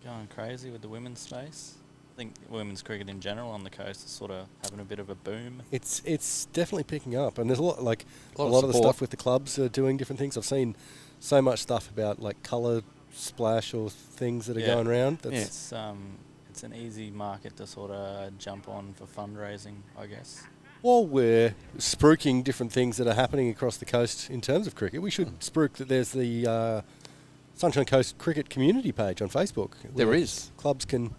going crazy with the women's space. I think women's cricket in general on the coast is sort of having a bit of a boom. It's definitely picking up, and there's a lot A of lot the of stuff support. with the clubs are doing different things. I've seen so much stuff about like colour splash or things that are Yeah. going around. Yeah. That's It's an easy market to sort of jump on for fundraising, I guess. While we're spruiking different things that are happening across the coast in terms of cricket, we should spruik that there's the Sunshine Coast Cricket Community page on Facebook. There where is. Clubs and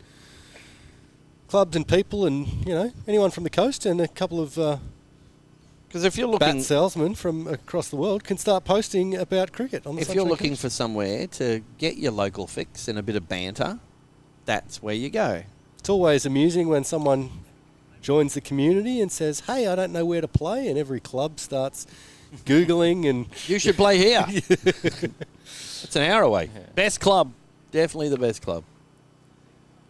people and, anyone from the coast and a couple of... Because Because if you're looking, bat salesmen from across the world can start posting about cricket on the if Sunshine you're looking Coast. for somewhere to get your local fix and a bit of banter, that's where you go. It's always amusing when someone joins the community and says, "Hey, I don't know where to play," and every club starts Googling and You should play here. It's an hour away. Yeah. Best club. Definitely the best club.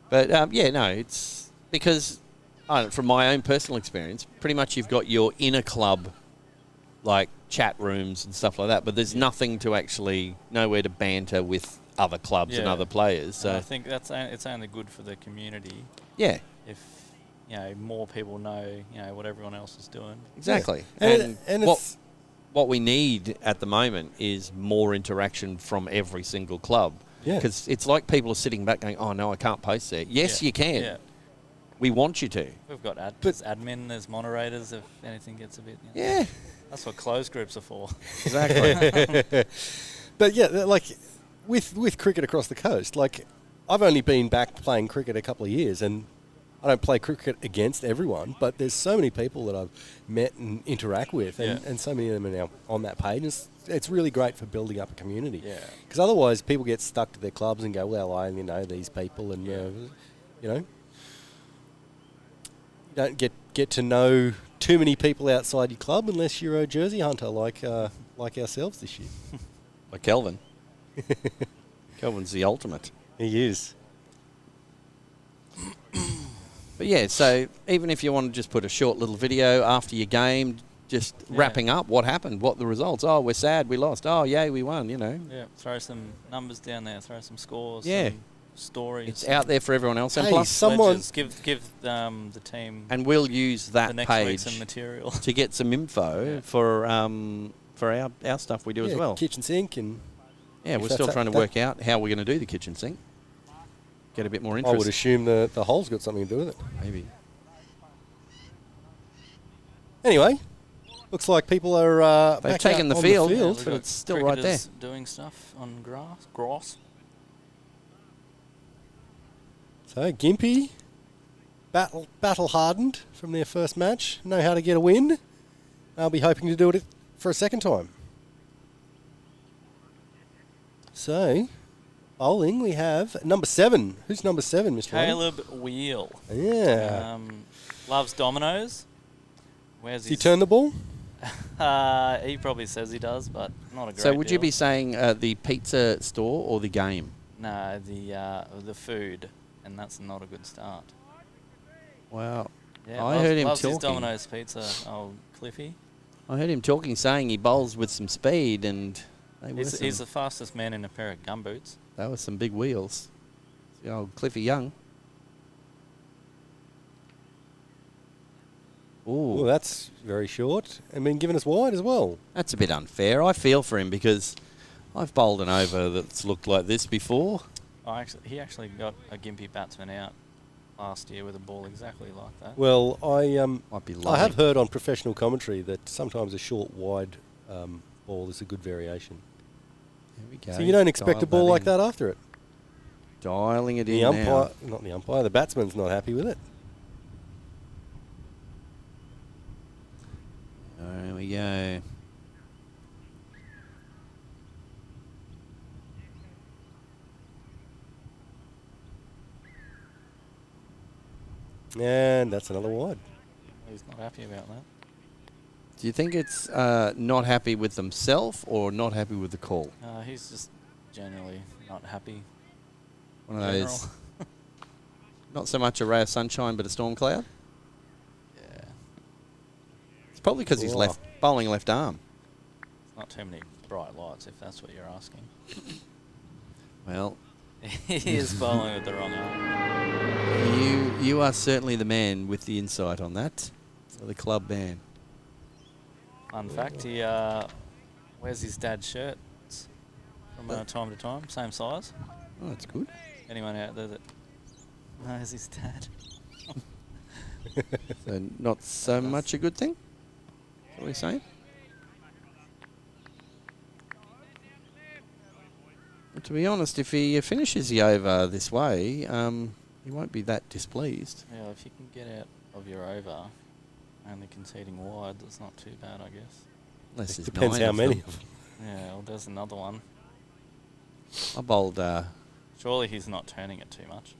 But, it's because, from my own personal experience, pretty much you've got your inner club, like chat rooms and stuff like that, but there's nothing to actually nowhere to banter with other clubs and other players. So And I think it's only good for the community yeah, if more people know what everyone else is doing. exactly. Yeah. And it's what we need at the moment is more interaction from every single club. Yeah. Because it's like people are sitting back going, oh, no, I can't post there. Yes, you can. Yeah. We want you to. We've got there's admin, there's moderators if anything gets a bit. Yeah, That's what closed groups are for. exactly. But yeah, like with cricket across the coast, like I've only been back playing cricket a couple of years, and I don't play cricket against everyone, but there's so many people that I've met and interact with, and so many of them are now on that page. It's really great for building up a community. Yeah. Because otherwise, people get stuck to their clubs and go, "Well, I only know these people," and you don't get to know too many people outside your club unless you're a jersey hunter like ourselves this year. Like Kelvin. Kelvin's the ultimate. He is. But yeah, so even if you want to just put a short little video after your game, just wrapping up what happened, what the results. Oh, we're sad, we lost. Oh, yay, we won, Yeah, throw some numbers down there, throw some scores, Yeah. some stories. It's out there for everyone else. And Hey, plus, someone Pledges. Give the team and we'll use the that next week page some material. to get some info for our stuff we do as well. kitchen sink, and Yeah, if we're that's still that- trying to that- work out how we're going to do the kitchen sink. Get a bit more I interest. would assume the hole's got something to do with it. Maybe. Anyway, looks like people are They've back taken out the on field. the Yeah, field. we've but got it's still right there. cricketers doing stuff on grass. So Gympie, battle hardened from their first match, know how to get a win. They'll be hoping to do it for a second time. So, bowling, we have number 7. Who's number 7, Mr. Lanham? Caleb Wheel. Yeah. Loves dominoes. Where's Does he his? turn the ball? He probably says he does, but not a great So would you deal. be saying the pizza store or the game? No, the food, and that's not a good start. Wow. Yeah, I heard him loves his talking. Domino's pizza, old Cliffy. I heard him talking, saying he bowls with some speed, and He's the fastest man in a pair of gumboots. that was some big wheels. The old Cliffy Young. Oh, Ooh, that's very short. And been given us wide as well. that's a bit unfair. I feel for him because I've bowled an over that's looked like this before. He actually got a Gympie batsman out last year with a ball exactly like that. Well, Might be I lovely. have heard on professional commentary that sometimes a short wide ball is a good variation. There we go. So you don't expect a Dial ball like in. that after it. Dialing it The in umpire, now. not the umpire, the batsman's not happy with it. There we go. And that's another wide. He's not happy about that. Do you think it's not happy with themselves or not happy with the call? He's just generally not happy. One of in those, general. not so much a ray of sunshine, but a storm cloud? Yeah, It's probably because he's Wow. bowling left arm. not too many bright lights, if that's what you're asking. Well, He is bowling with the wrong arm. you are certainly the man with the insight on that. So the club man. Fun fact, he wears his dad's shirts from time to time, same size. Oh, that's good. Anyone out there that knows his dad? So not so much a good thing? What are we saying? Well, to be honest, if he finishes the over this way, he won't be that displeased. Yeah, if you can get out of your over Only conceding wide, that's not too bad, I guess. Unless It there's depends 9 how of many them. of them. Yeah, well, there's another one. I bowled Surely he's not turning it too much.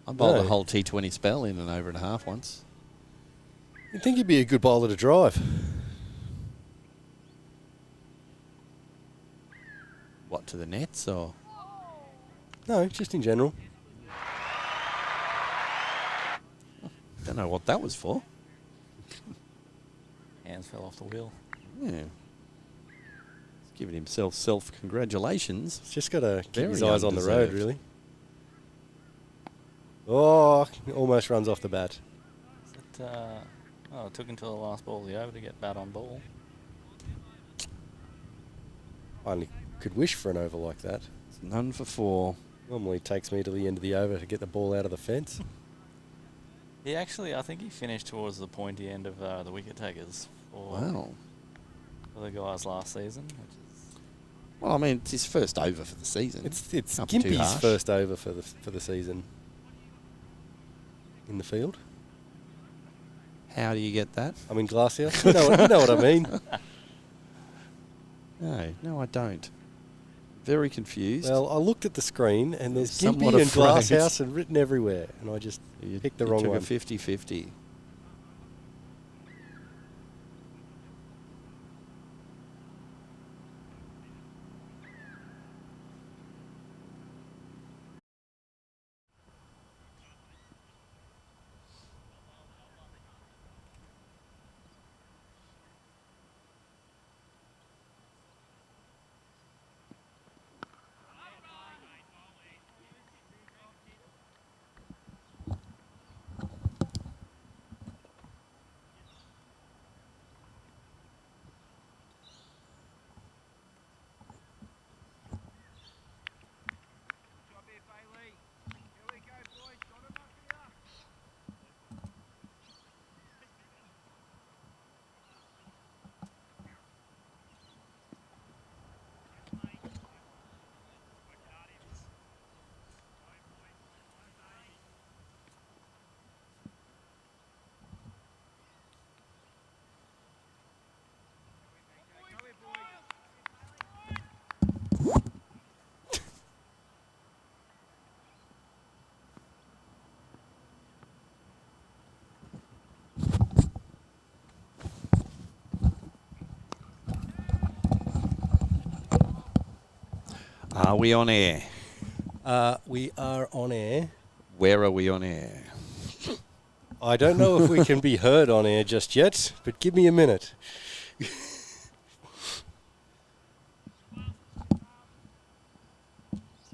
a No. whole T20 spell in an over and a half once. You'd think he'd be a good bowler to drive. What, to the nets or? No, just in general. Don't know what that was for. Hands fell off the wheel. Yeah. He's giving himself self-congratulations. He's just got to keep Very his eyes on the road, undeserved. really. Oh, almost runs off the bat. Is it, oh, it took until the last ball of the over to get bat on ball. I only could wish for an over like that. It's none for 4. Normally it takes me to the end of the over to get the ball out of the fence. He actually, I think he finished towards the pointy end of the wicket takers Wow. for the guys last season, which is Well, I mean, it's his first over for the season. It's Not too Gympie's harsh. first over for the season in the field. How do you get that? I mean, Glasshouse. You know what I mean. No, I don't. Very confused. Well, I looked at the screen and there's Somewhat Gympie and afraid. Glasshouse and written everywhere, and I just you picked the you wrong took one. a 50-50. Are we on air? We are on air. Where are we on air? I don't know if we can be heard on air just yet, but give me a minute. Is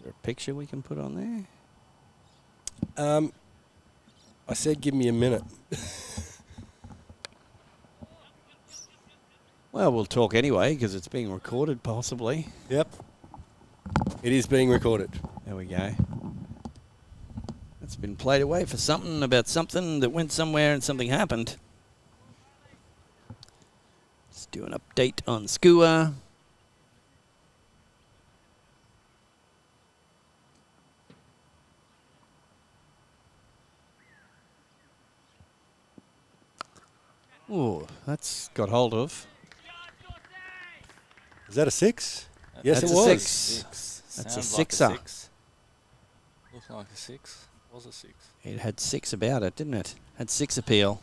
there a picture we can put on there? I said give me a minute. Well, we'll talk anyway because it's being recorded possibly. Yep. It is being recorded. There we go. It's been played away for something about something that went somewhere and something happened. Let's do an update on SCCA. Ooh, that's got hold of. Is that a 6? Yes, That's it a was. 6. That's a Sounds like sixer. 6. Looks like a 6. Was a 6. It had 6 about it, didn't it? Had 6 appeal.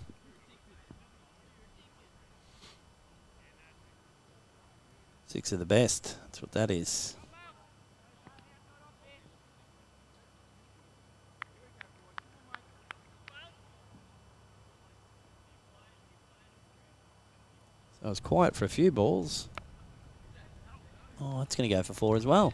Six of the best. That's what that is. So it was quiet for a few balls. Oh, it's going to go for 4 as well.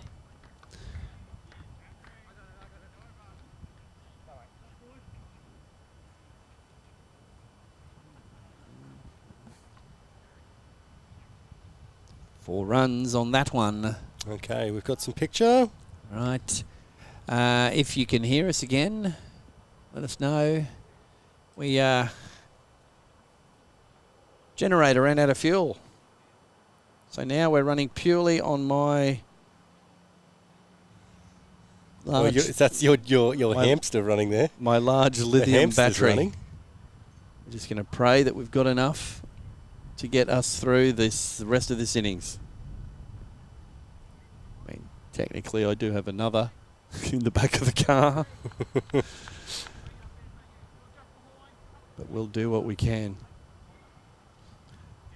Four runs on that one. Okay, we've got some picture. Right. If you can hear us again, let us know. We generator ran out of fuel. So now we're running purely on my Oh, large, that's your My- hamster running there. my large The lithium hamster's battery. running. We're just going to pray that we've got enough to get us through the rest of this innings. I mean, technically I do have another in the back of the car. But we'll do what we can.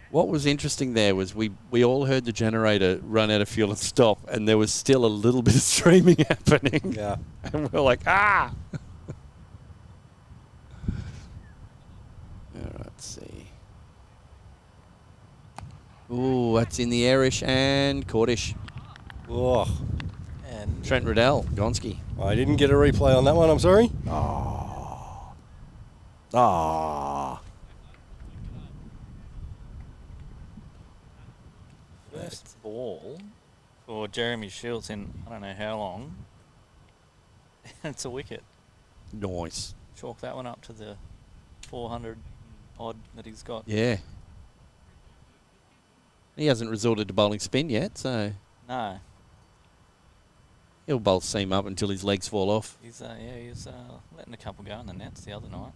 What was interesting there was we all heard the generator run out of fuel and stop, and there was still a little bit of streaming happening. Yeah. And we're like, ah! All right, let's see. Ooh, that's in the airish and courtish. Oh, And Trent Riddell, Gonski. I didn't get a replay on that one, I'm sorry. Oh. Ah. first ball for Jeremy Shields in I don't know how long. It's a wicket. Nice. Chalk that one up to the 400 odd that he's got. Yeah. He hasn't resorted to bowling spin yet, so No, he'll bowl seam up until his legs fall off. he's letting a couple go in the nets the other night.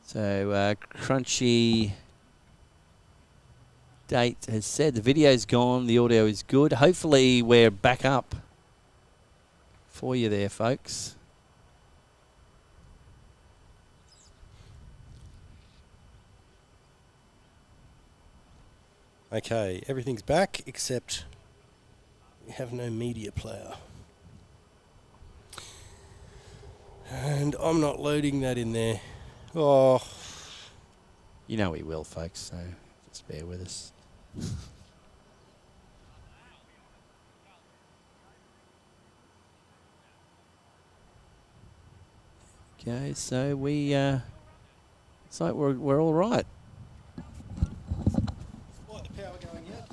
So Crunchy Date has said the video's gone, the audio is good. Hopefully we're back up for you there, folks. Okay, everything's back except we have no media player. And I'm not loading that in there. Oh, You know he will, folks, so just bear with us. Okay, so we it's like we're all right. the power going yet?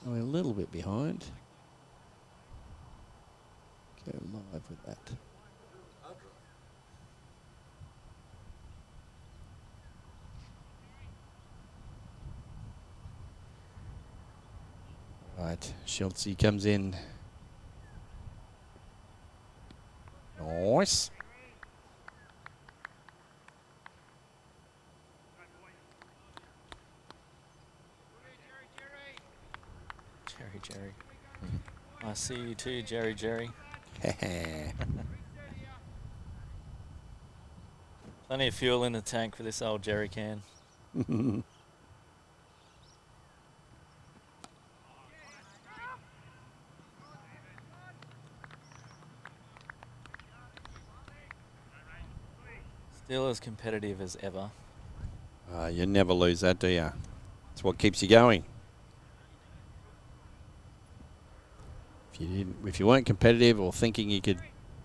We're a little bit behind. Go live with that. Right, Schultze comes in. Nice. Jerry. I see you too, Jerry. Plenty of fuel in the tank for this old jerry can. Still as competitive as ever. You never lose that, do you? It's what keeps you going. If you weren't competitive or thinking you could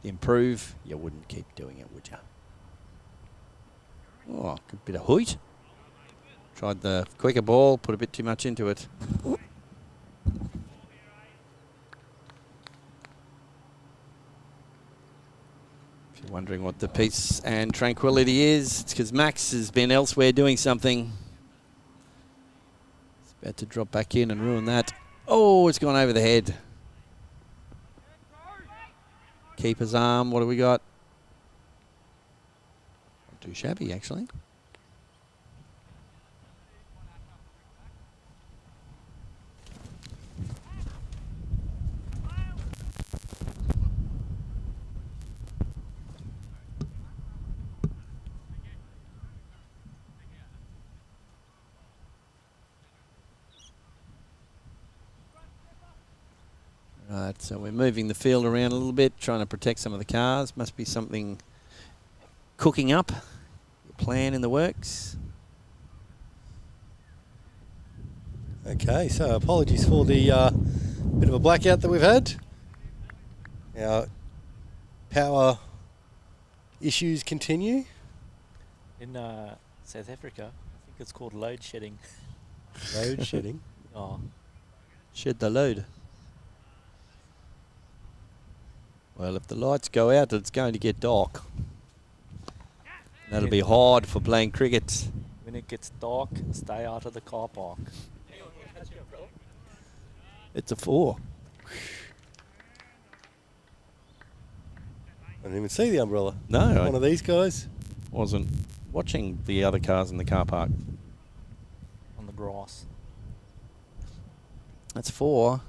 improve, you wouldn't keep doing it, would you? Oh, good bit of hoot. Tried the quicker ball, put a bit too much into it. If you're wondering what the peace and tranquility is, it's because Max has been elsewhere doing something. It's about to drop back in and ruin that. Oh, it's gone over the head. Keeper's arm, what do we got? Not too shabby, actually. Right, so we're moving the field around a little bit, trying to protect some of the cars. Must be something cooking up. Your plan in the works. Okay, so apologies for the bit of a blackout that we've had. Our power issues continue. In South Africa, I think it's called load shedding. Load shedding. Oh, Shed the load. Well, if the lights go out, it's going to get dark. That'll be hard for playing cricket. When it gets dark, stay out of the car park. It's a 4. I didn't even see the umbrella. No, One of these guys. wasn't watching the other cars in the car park. On the grass. That's 4.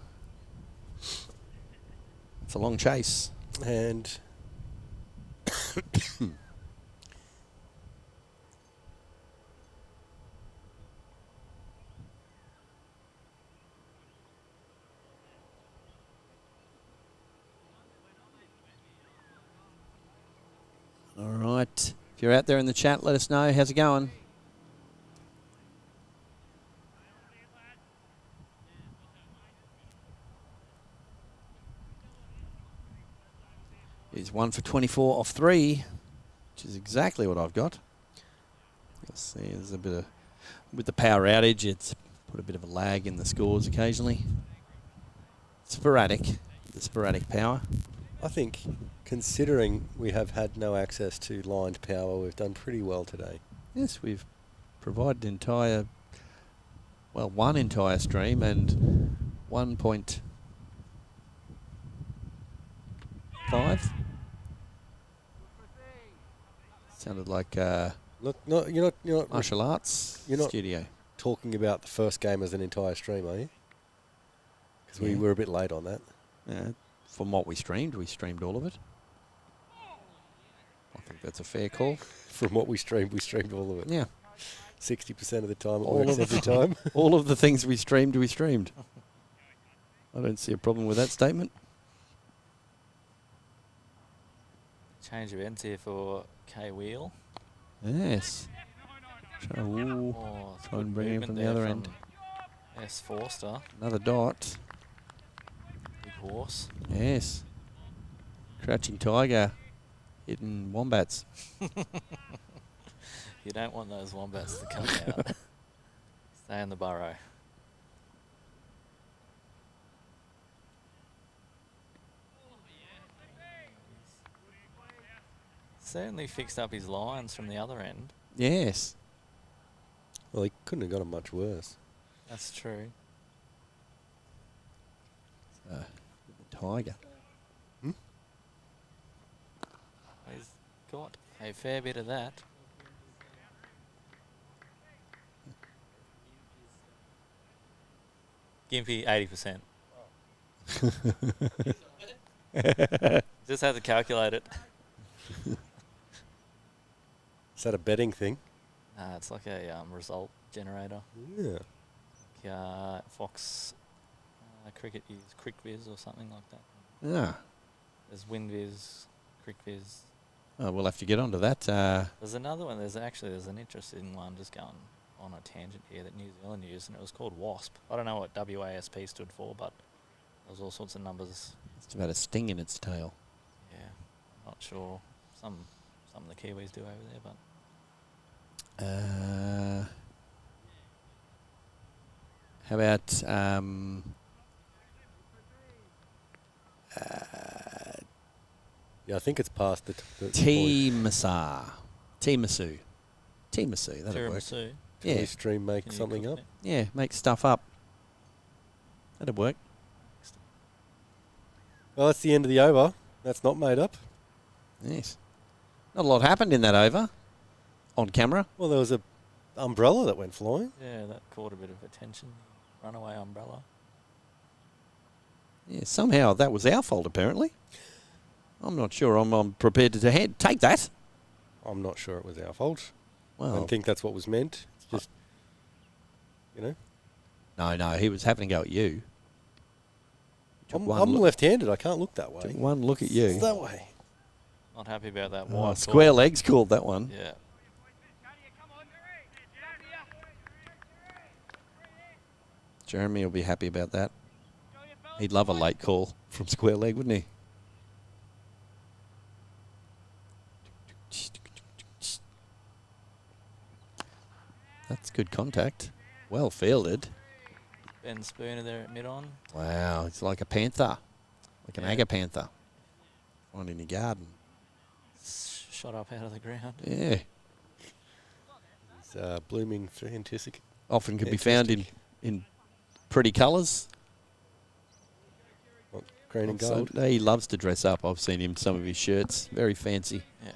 It's a long chase. And All right. If you're out there in the chat, let us know. How's it going? He's 1 for 24 off 3, which is exactly what I've got. Let's see, there's a bit of, with the power outage, it's put a bit of a lag in the scores occasionally. Sporadic, the sporadic power. I think, considering we have had no access to lined power, we've done pretty well today. Yes, we've provided one entire stream and 1.5. Sounded like Look, no, you're not martial arts you're not studio. talking about the first game as an entire stream, are you? Because we were a bit late on that. Yeah, from what we streamed all of it. I think that's a fair call. From what we streamed all of it. Yeah. 60% of the time, it All works of every time. All of the things we streamed. I don't see a problem with that statement. Change of ends here for K Wheel. Yes. Try and bring him from the other end. S Forster. Another dot. Big horse. Yes. Crouching Tiger. Hitting wombats. You don't want those wombats to come out. Stay in the burrow. Certainly fixed up his lines from the other end. Yes. Well, he couldn't have got it much worse. That's true. The Tiger. He's got a fair bit of that. Gympie, 80%. Just had to calculate it. Is that a betting thing? It's like a result generator. Yeah. Fox Cricket use CricViz or something like that. Yeah. There's WinViz, CricViz. Oh, we'll have to get onto that. There's another one. There's an interesting one just going on a tangent here that New Zealand used, and it was called WASP. I don't know what WASP stood for, but there was all sorts of numbers. It's about a sting in its tail. Yeah, not sure. Some of the Kiwis do over there, but how about Yeah, I think it's past the T.Maxwell. T.Maxwell. That'll work. tiramisu. Yeah. Telestream make Can you something cook up. it? Yeah, make stuff up. That'll work. Well, that's the end of the over. That's not made up. Yes. Not a lot happened in that over. On camera. Well, there was a umbrella that went flying. Yeah, that caught a bit of attention. Runaway umbrella. Yeah, somehow that was our fault, apparently. I'm not sure I'm prepared to take that. I'm not sure it was our fault. I Well, don't think that's what was meant. It's just, you know. no, he was having to go at you. I'm left-handed. I can't look that way. Took one look at you. It's that way. Not happy about that. Oh, wide square call. legs called that one. Yeah. Jeremy will be happy about that. He'd love a late call from square leg, wouldn't he? That's good contact. Well fielded. Ben Spooner there at mid-on. Wow, it's like a panther. Like an agger panther. One in your garden. Shot up out of the ground. Yeah. blooming fantastic. Often can be found in pretty colours. Green and gold. He loves to dress up. I've seen him, some of his shirts. Very fancy. Yeah.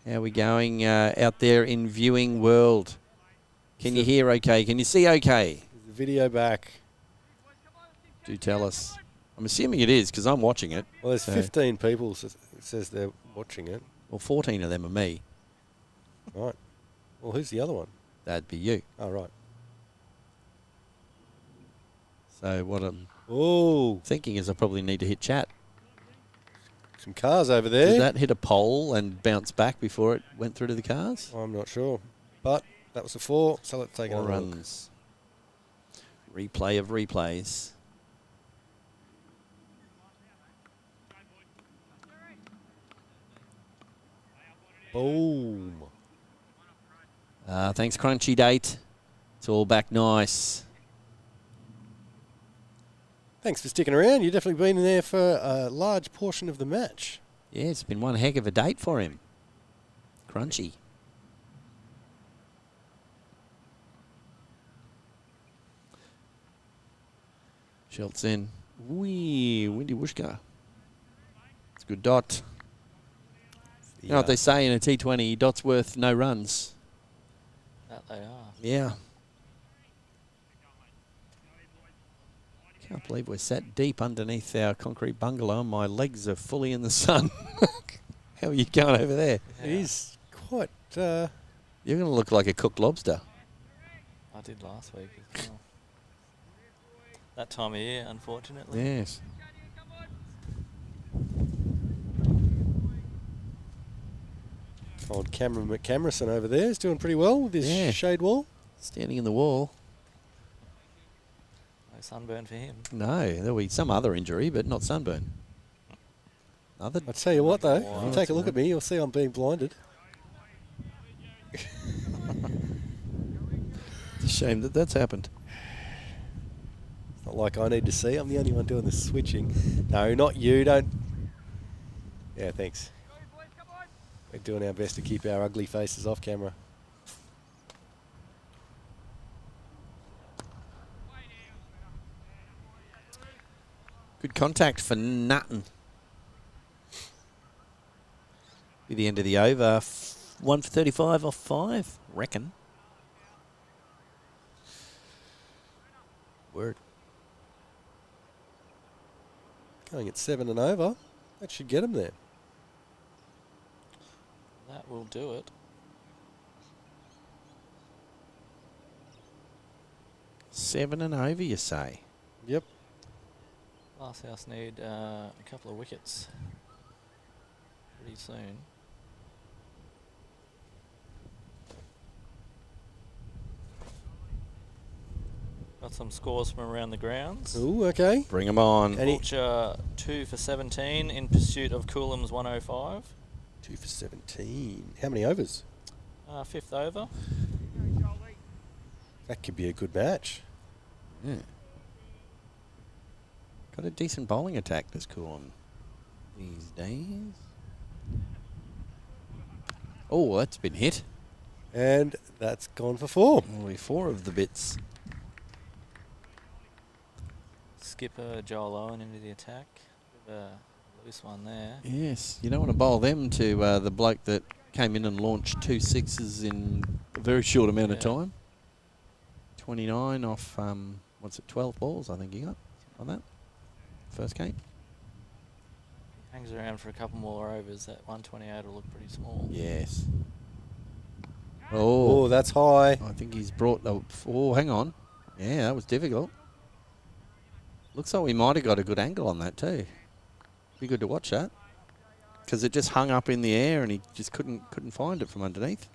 How are we going out there in viewing world? Can you hear okay? Can you see okay? Is the video back? Do tell us. I'm assuming it is because I'm watching it. Well, there's 15 people. It says they're watching it. Well, 14 of them are me. Right. Well, who's the other one? That'd be you. Oh, right. So what I'm Oh, thinking is I probably need to hit chat. some cars over there. Did that hit a pole and bounce back before it went through to the cars? I'm not sure. But that was a 4, so let's take 4 another look. runs. Replay of replays. Boom. Thanks, Crunchy Date. It's all back nice. Thanks for sticking around. You've definitely been in there for a large portion of the match. Yeah, it's been one heck of a date for him. Crunchy. Schultz in. Wee, Windy Wooshka. It's a good dot. You know what they say in a T20, dot's worth no runs. That they are. Yeah. Can't believe we're sat deep underneath our concrete bungalow and my legs are fully in the sun. How are you going over there? It is quite... You're going to look like a cooked lobster. I did last week as well. That time of year, unfortunately. Yes. Old Cameron McCamerson over there is doing pretty well with his shade wall. Standing in the wall. No sunburn for him. No, there'll be some other injury, but not sunburn. I'll tell you what, though. If you take a look right. at me, you'll see I'm being blinded. It's a shame that that's happened. It's not like I need to see. I'm the only one doing the switching. No, not you. Don't. Yeah, thanks. We're doing our best to keep our ugly faces off camera. Good contact for Nutton. Be the end of the over. 1 for 35 off 5, reckon. Word. Going at 7 and over. That should get him there. That will do it. 7 and over, you say? Yep. Glasshouse need a couple of wickets pretty soon. Got some scores from around the grounds. Ooh, okay. Bring them on. Vulture 2 for 17 in pursuit of Coolham's 105. 2 for 17. How many overs? 5th over. That could be a good match. Yeah. Got a decent bowling attack, this Coolham these days. Oh, that's been hit. And that's gone for 4. Only 4 of the bits. Skipper Joel Owen into the attack. Bit of a loose one there. Yes, you don't want to bowl them to the bloke that came in and launched 2 sixes in a very short amount of time. 29 off, 12 balls, I think he got, on that first game. Hangs around for a couple more overs. That 128 will look pretty small. Yes. Oh, that's high. I think he's brought the... Oh, hang on. Yeah, that was difficult. Looks like we might have got a good angle on that too. Be good to watch that. Because it just hung up in the air and he just couldn't find it from underneath.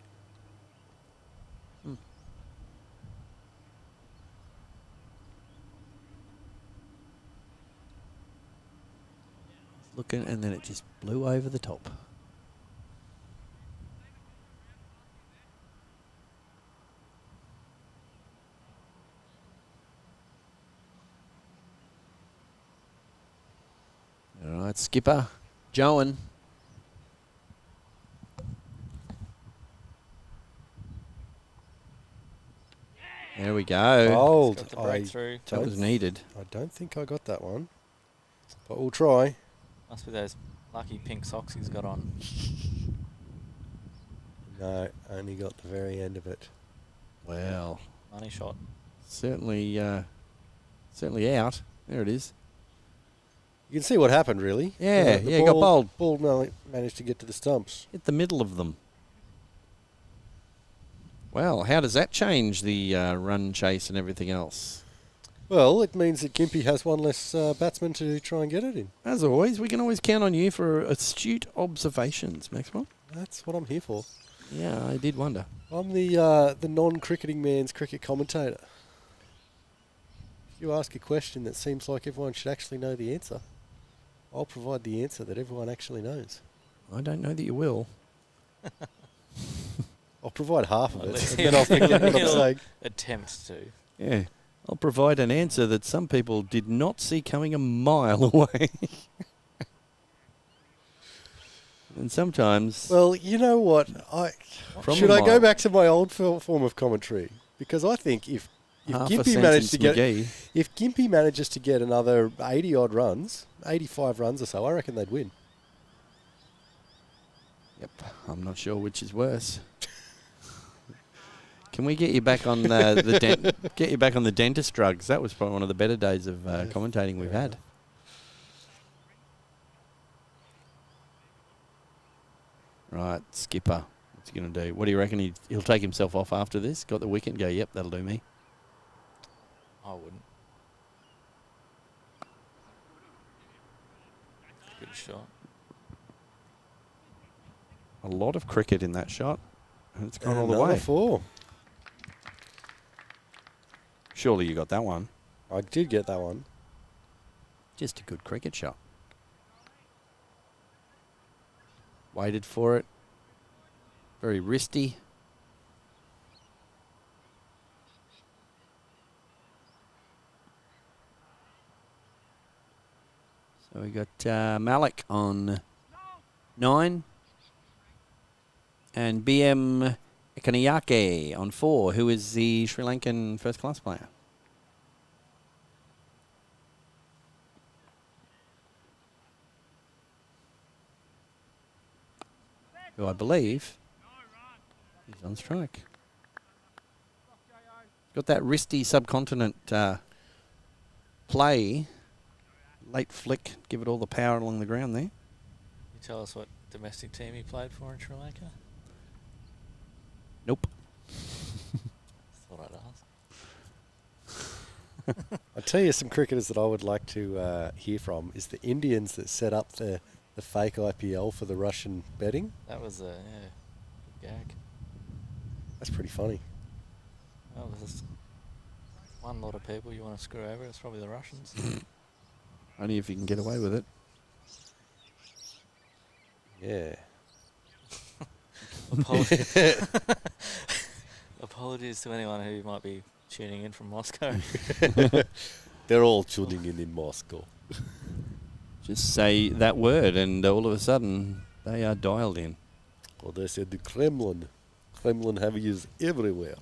Looking, and then it just blew over the top. All Right, skipper, Joan. There we go. Bold. Got the breakthrough. That was needed. I don't think I got that one, but we'll try. Must be those lucky pink socks he's got on. No, only got the very end of it. Well, Money shot. certainly out. There it is. You can see what happened, really. Yeah, The yeah, got bowled. Ball managed to get to the stumps. Hit the middle of them. Well, how does that change the run chase and everything else? Well, it means that Gympie has one less batsman to try and get it in. As always, we can always count on you for astute observations, Maxwell. That's what I'm here for. Yeah, I did wonder. I'm the non-cricketing man's cricket commentator. If you ask a question that seems like everyone should actually know the answer, I'll provide the answer that everyone actually knows. I don't know that you will. I'll provide half of Well, it, let's and then I'll forget what I'm he'll saying. attempt to. Yeah. I'll provide an answer that some people did not see coming a mile away. And sometimes... Well, you know what? From Should a I go mile. back to my old form of commentary? Because I think if half a Gympie managed to get, McGee. if Gympie manages to get another 80 odd runs, 85 runs or so, I reckon they'd win. Yep, I'm not sure which is worse. Can we get you back on the dentist drugs? That was probably one of the better days of commentating we've had. Right, skipper. What's he going to do? What do you reckon? He'll take himself off after this? Got the wicket and go, yep, that'll do me. I wouldn't. Good shot. A lot of cricket in that shot. And it's gone all the Another way. 4. Surely you got that one. I did get that one. Just a good cricket shot. Waited for it. Very wristy. So we got Malik on 9. And BM Ekanayake on 4, who is the Sri Lankan first-class player. Who I believe is on strike. Got that wristy subcontinent play. Late flick, give it all the power along the ground there. You tell us what domestic team he played for in Sri Lanka? Nope. Thought I'd ask. I'll tell you some cricketers that I would like to hear from is the Indians that set up the fake IPL for the Russian betting. That was a good gag. That's pretty funny. Well, there's one lot of people you want to screw over. It's probably the Russians. Only if you can get away with it. Yeah. Apologies to anyone who might be tuning in from Moscow. They're all tuning in Moscow. Just say that word and all of a sudden they are dialed in. Well, they said the Kremlin. Kremlin have used everywhere.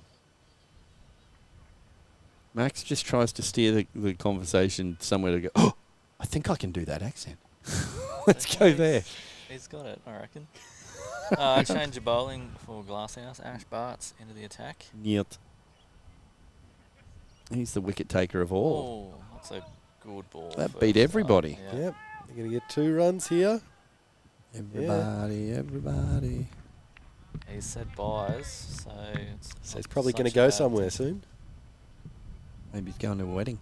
Max just tries to steer the conversation somewhere to go, oh, I think I can do that accent. Let's go there. He's got it, I reckon. Change of bowling for Glasshouse. Ash Bart's into the attack. Niet. He's the wicket taker of all. Oh, that's a good ball. That for beat everybody. Yeah. Yep. They're going to get 2 runs here. Everybody. He said buys, so it's So not he's probably such going a to go bad somewhere thing. soon. Maybe he's going to a wedding.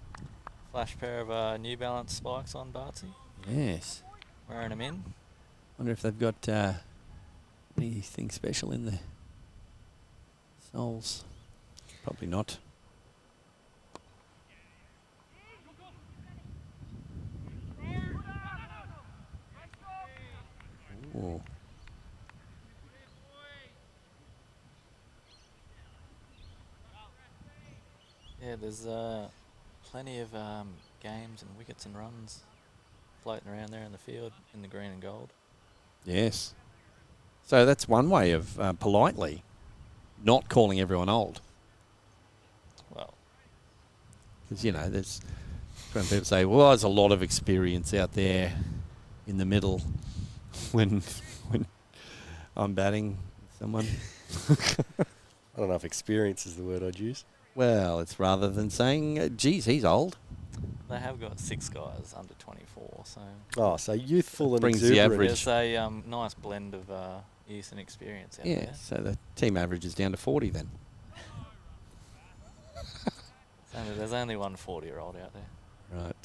Flash pair of New Balance spikes on Bartsy. Yes. Wearing them in. Wonder if they've got anything special in the soles. Probably not. Ooh. Yeah, there's plenty of games and wickets and runs floating around there in the field in the green and gold. Yes. So that's one way of politely not calling everyone old. Well, Because, you know, there's when people say, well, there's a lot of experience out there in the middle when I'm batting someone. I don't know if experience is the word I'd use. Well, it's rather than saying, geez, he's old. they have got 6 guys under 24, so Oh, so youthful and Brings the exuberant. average. there's a nice blend of youth and experience out Yeah, there. so the team average is down to 40 then. There's only one 40-year-old out there. Right.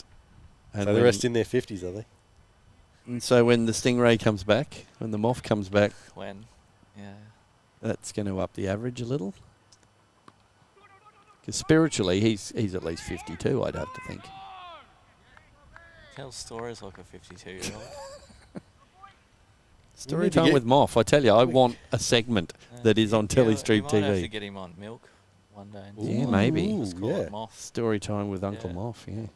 So the rest in their 50s, are they? And so when the Stingray comes back, when the Moth comes back, When? Yeah. that's going to up the average a little. Because spiritually, he's at least 52, I'd have to think. Tells stories like a 52-year-old. Story need to time get- with Moth. I tell you, I want a segment that is on You might have to TelestreamTV. get him on Milk one day. And Yeah, just- maybe. Just call yeah. it Moth. Story time with Uncle Yeah. Moth, yeah.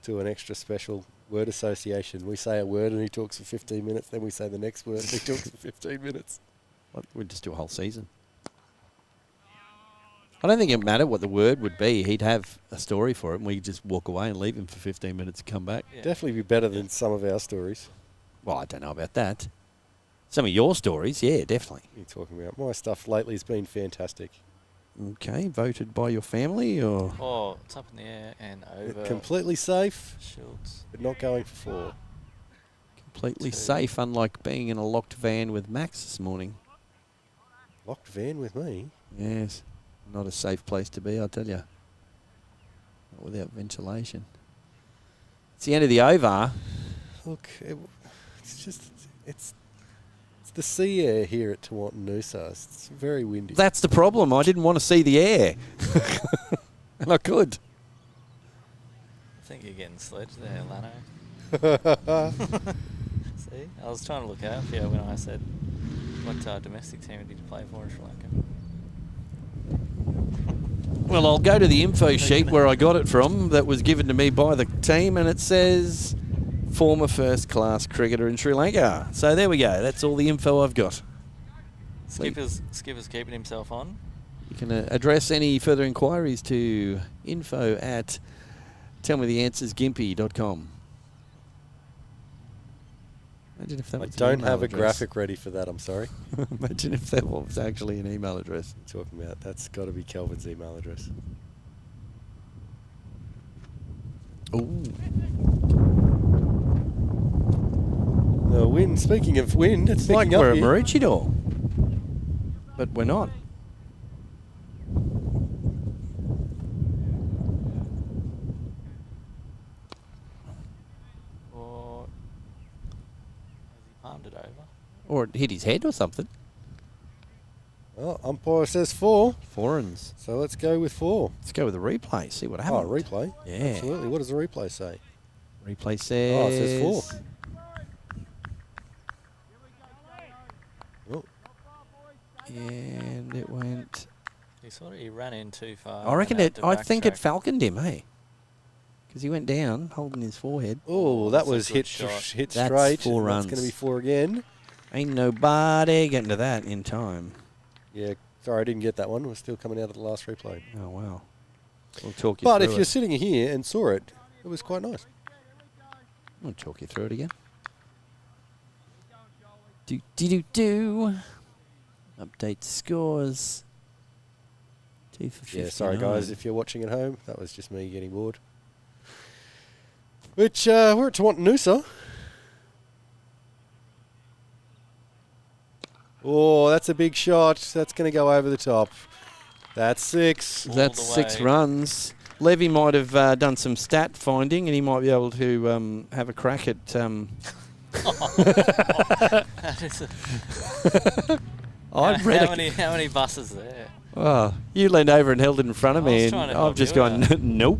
Do an extra special word association. We say a word and he talks for 15 minutes, then we say the next word and he talks for 15 minutes. We'd just do a whole season. I don't think it mattered what the word would be. He'd have a story for it, and we'd just walk away and leave him for 15 minutes and come back. Yeah. Definitely be better than some of our stories. Well, I don't know about that. Some of your stories, yeah, definitely. What are you talking about? My stuff lately has been fantastic. Okay, voted by your family or? Oh, it's up in the air and over. Completely safe, Schultz. but not going for 4. Completely 2. safe, unlike being in a locked van with Max this morning. Locked van with me. Yes, not a safe place to be, I'll tell you. Not without ventilation. It's the end of the over. Look, it's just, it's the sea air here at Tewantin-Noosa. It's very windy. That's the problem. I didn't want to see the air. And I could. I think you're getting sledged there, Lanno. See? I was trying to look out for you when I said, what domestic team did you play for in Sri Lanka? Well, I'll go to the info sheet where I got it from that was given to me by the team, and it says former first-class cricketer in Sri Lanka. So there we go. That's all the info I've got. Skipper's keeping himself on. You can address any further inquiries to info@tellmetheanswersgympie.com. Imagine if that I was an don't email have a address. graphic ready for that, I'm sorry. Imagine if that was actually an email address. What are you talking about? That's got to be Kelvin's email address. Ooh. The wind, speaking of wind, it's It's like picking we're up at here. Maroochydore. But we're not. Or has he palmed it over? Or it hit his head or something. Oh, umpire says 4, Foreigns. so let's go with 4. Let's go with the replay, see what Oh, happened. replay? Yeah. Absolutely. What does the replay say? Replay says... Oh, it says 4. Oh, And it went... He ran in too far. I reckon and had it... to I think it backtrack. falconed him, hey? Because he went down, holding his forehead. oh, that that's a was good hit shot. hit That's straight. 4 That's runs. going to be 4 again. Ain't nobody getting to that in time. Yeah, sorry, I didn't get that one. We're still coming out of the last replay. Oh, wow. We'll talk you But through if it. you're sitting here and saw it, it was quite nice. I'll talk you through it again. Do. Update scores. 2 for 59. Yeah, sorry guys, if you're watching at home, that was just me getting bored. Which, we're at Tewantin-Noosa. Oh, that's a big shot. That's going to go over the top. That's 6. All That's the 6 way. runs. Levy might have done some stat finding, and he might be able to have a crack at... That is I've read how many buses there? Oh, you leaned over and held it in front of I was me, and trying to I've help just you gone, out. nope,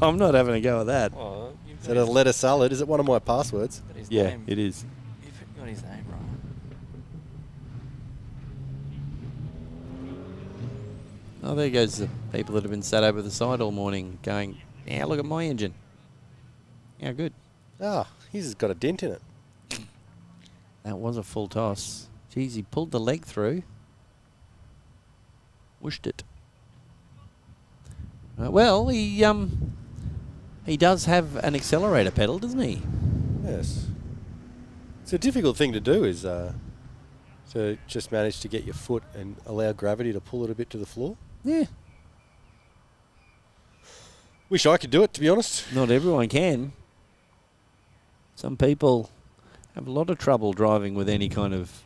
I'm not having a go at that. Well, you've Is got that a his, letter salad? Is it one of my passwords? got his Yeah, name. it is. You've got his name right. Oh, there goes the people that have been sat over the side all morning going, yeah, look at my engine. Yeah, good. Ah, His has got a dent in it. That was a full toss. Geez, he pulled the leg through. Wished it. Well, he does have an accelerator pedal, doesn't he? Yes. It's a difficult thing to do, is to just manage to get your foot and allow gravity to pull it a bit to the floor. Yeah. Wish I could do it, to be honest. Not everyone can. Some people have a lot of trouble driving with any kind of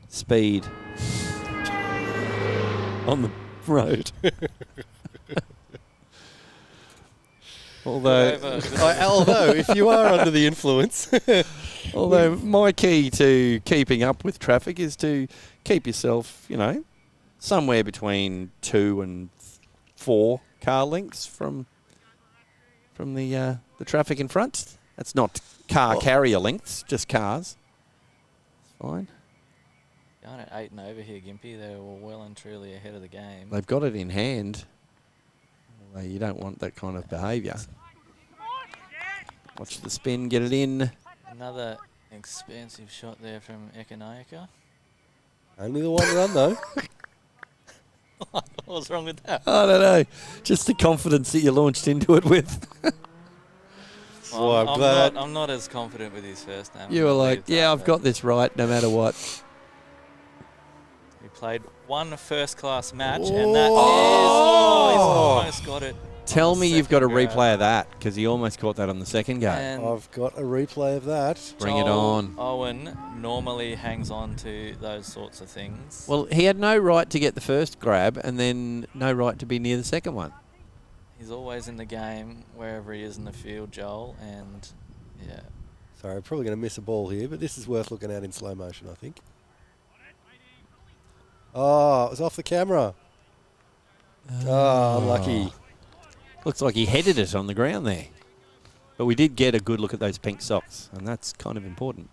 speed on the road. Although if you are under the influence. Although my key to keeping up with traffic is to keep yourself, somewhere between 2 and 4 car lengths from the traffic in front. That's not car carrier lengths, just cars. It's fine. Going at 8 and over here, Gympie. They were well and truly ahead of the game. They've got it in hand. Although you don't want that kind of behaviour. Watch the spin, get it in. Another expensive shot there from Ekanayaka. Only the one run, though. What's wrong with that? I don't know. Just the confidence that you launched into it with. Well, I'm glad. I'm not as confident with his first name. You were like, I've got this right no matter what. He played one first-class match, and that he's almost got it. Tell me you've got a replay of that, because he almost caught that on the second game. And I've got a replay of that. Bring it on. Owen normally hangs on to those sorts of things. Well, he had no right to get the first grab and then no right to be near the second one. He's always in the game, wherever he is in the field, Joel, and yeah. Sorry, I'm probably going to miss a ball here, but this is worth looking at in slow motion, I think. Oh, it was off the camera. Oh, unlucky. Looks like he headed it on the ground there. But we did get a good look at those pink socks, and that's kind of important.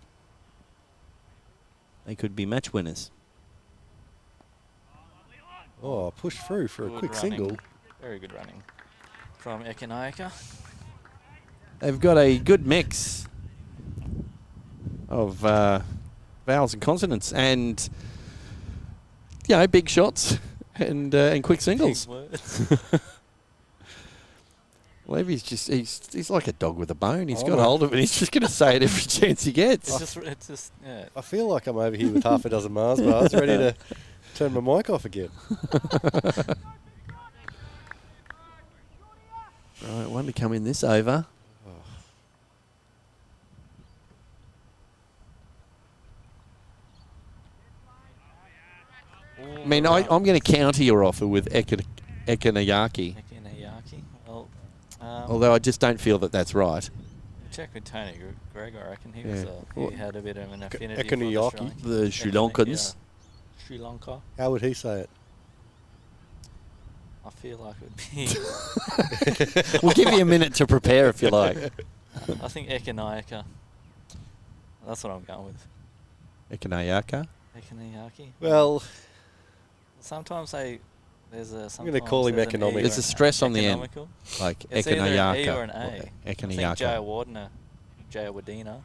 They could be match winners. Oh, push through for a quick single. Very good running from Ekanayaka. They've got a good mix of vowels and consonants and, big shots and quick singles. Levy's he's like a dog with a bone. He's got hold of it. He's just going to say it every chance he gets. It's just yeah. I feel like I'm over here with half a dozen Mars bars ready to turn my mic off again. Right, one to come in this over. I mean, I'm going to counter your offer with Ekanayaki. Well, although I just don't feel that that's right. Check with Tony Greg. I reckon he had a bit of an affinity Ekanayaki. for The Sri Lankans. Sri Lanka. How would he say it? I feel like it would be. We'll give you a minute to prepare if you like. I think Ekanayaka. That's what I'm going with. Ekanayaka. Ekanayaki. Well, sometimes there's a. I'm going to call him economic. There's a stress on the end. Like Ekanayaka. It's either an E or an A. Ekanayaka. I think Jaya Wadena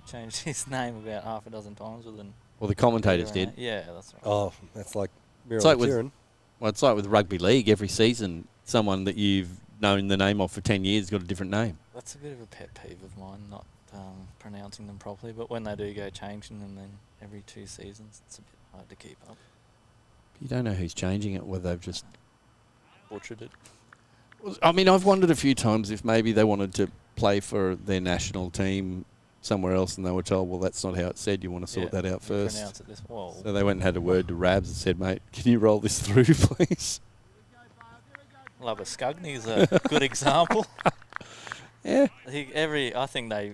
changed his name about half a dozen times with an. Well, the commentators did. Yeah, that's right. Oh, that's like it's like with rugby league. Every season, someone that you've known the name of for 10 years has got a different name. That's a bit of a pet peeve of mine, not pronouncing them properly. But when they do go changing them, then every 2 seasons, it's a bit hard to keep up. You don't know who's changing it, whether they've just butchered it. I mean, I've wondered a few times if maybe they wanted to play for their national team somewhere else and they were told, well, that's not how it's said. You want to sort that out first. Pronounce it this way. So they went and had a word to Rabs and said, mate, can you roll this through, please? Lava Scugney's a good example. Yeah. I think they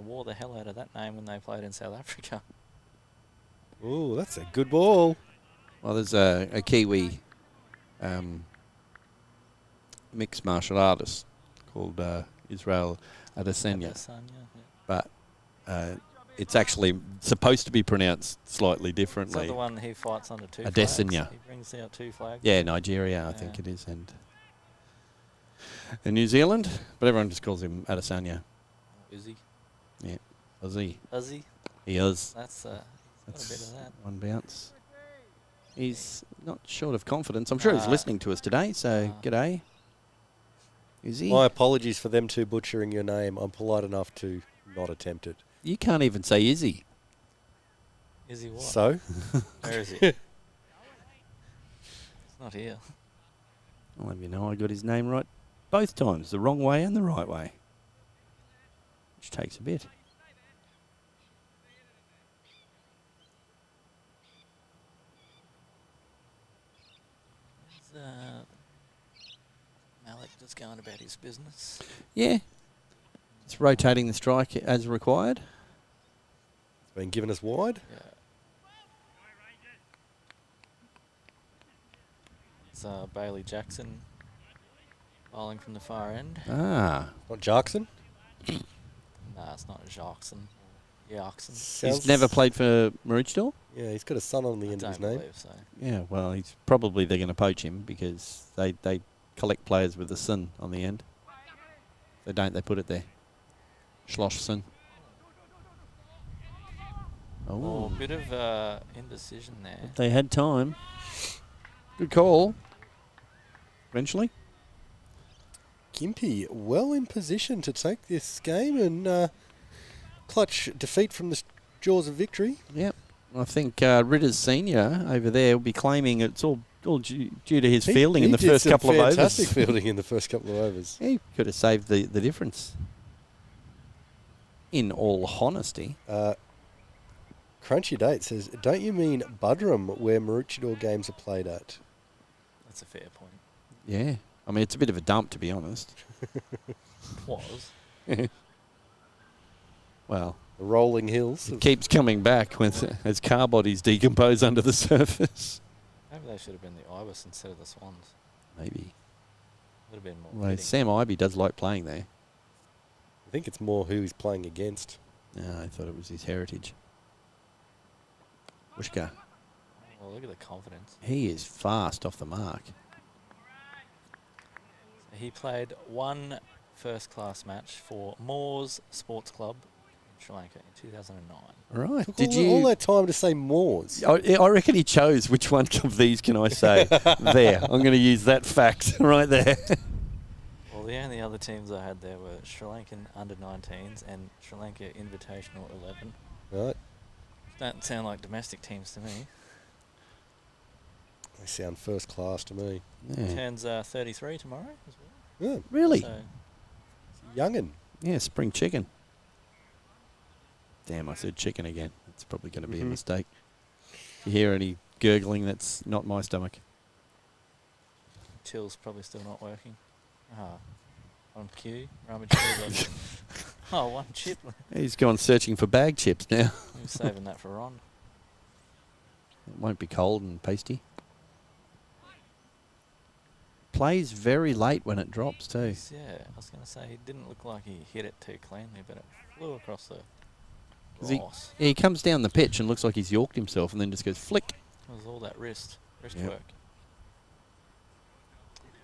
wore the hell out of that name when they played in South Africa. Oh, that's a good ball. Well, there's a Kiwi mixed martial artist called Israel Adesanya. But it's actually supposed to be pronounced slightly differently. Is that the one he fights under 2 Adesanya. flags? He brings out 2 flags. Yeah, Nigeria, I think it is. And In New Zealand, but everyone just calls him Adesanya. Uzi. Yeah, Aussie. Uzi. He is. That's got a bit of that. One bounce. He's not short of confidence. I'm sure he's listening to us today, so g'day. Is he? My apologies for them two butchering your name. I'm polite enough to not attempt it. You can't even say Izzy. Is he what? So? Where is he? It's not here. I'll have you know I got his name right both times, the wrong way and the right way. Which takes a bit. Is Malik just going about his business? Yeah. It's rotating the strike as required. It's been given us wide. Yeah. It's Bailey Jackson bowling from the far end. Ah. Not Jackson? Nah, it's not Jackson. Jackson. He's never played for Maroochydore? Yeah, he's got a son on the end of his name. Believe so. Yeah, well, he's probably they're going to poach him because they collect players with a sin on the end. If they don't, they put it there. Schloss sin. Oh, a bit of indecision there. They had time. Good call. Eventually. Gympie well in position to take this game and clutch defeat from the jaws of victory. Yep. I think Ritters Senior over there will be claiming it's all due to his fielding in the first couple of overs. Fantastic fielding in the first couple of overs. He could have saved the difference. In all honesty. Crunchy Date says, don't you mean Budrum where Maroochydore games are played at? That's a fair point. Yeah. I mean, it's a bit of a dump, to be honest. Was. Well, the rolling hills. It keeps coming back as car bodies decompose under the surface. Maybe they should have been the Ibis instead of the Swans. Maybe. Would have been more. Well, Sam Ivey does like playing there. I think it's more who he's playing against. No, I thought it was his heritage. Wishka. Well, look at the confidence. He is fast off the mark. So he played one first-class match for Moores Sports Club in Sri Lanka in 2009. Right. Took all that time to say Moores. I reckon he chose which one of these can I say. There. I'm going to use that fact right there. Well, the only other teams I had there were Sri Lankan under-19s and Sri Lanka Invitational 11. Right. Don't sound like domestic teams to me. They sound first class to me. Yeah. Turns 33 tomorrow as well. Yeah. Really? So Young'un. Yeah, spring chicken. Damn, I said chicken again. It's probably going to be a mistake. If you hear any gurgling, that's not my stomach. Till's probably still not working. On cue, rummage. Oh, one chip. He's gone searching for bag chips now. We're saving that for Ron. It won't be cold and pasty. Plays very late when it drops too. Yeah, I was going to say he didn't look like he hit it too cleanly, but it flew across the grass. He comes down the pitch and looks like he's yorked himself and then just goes flick. It was all that wrist Yep. work.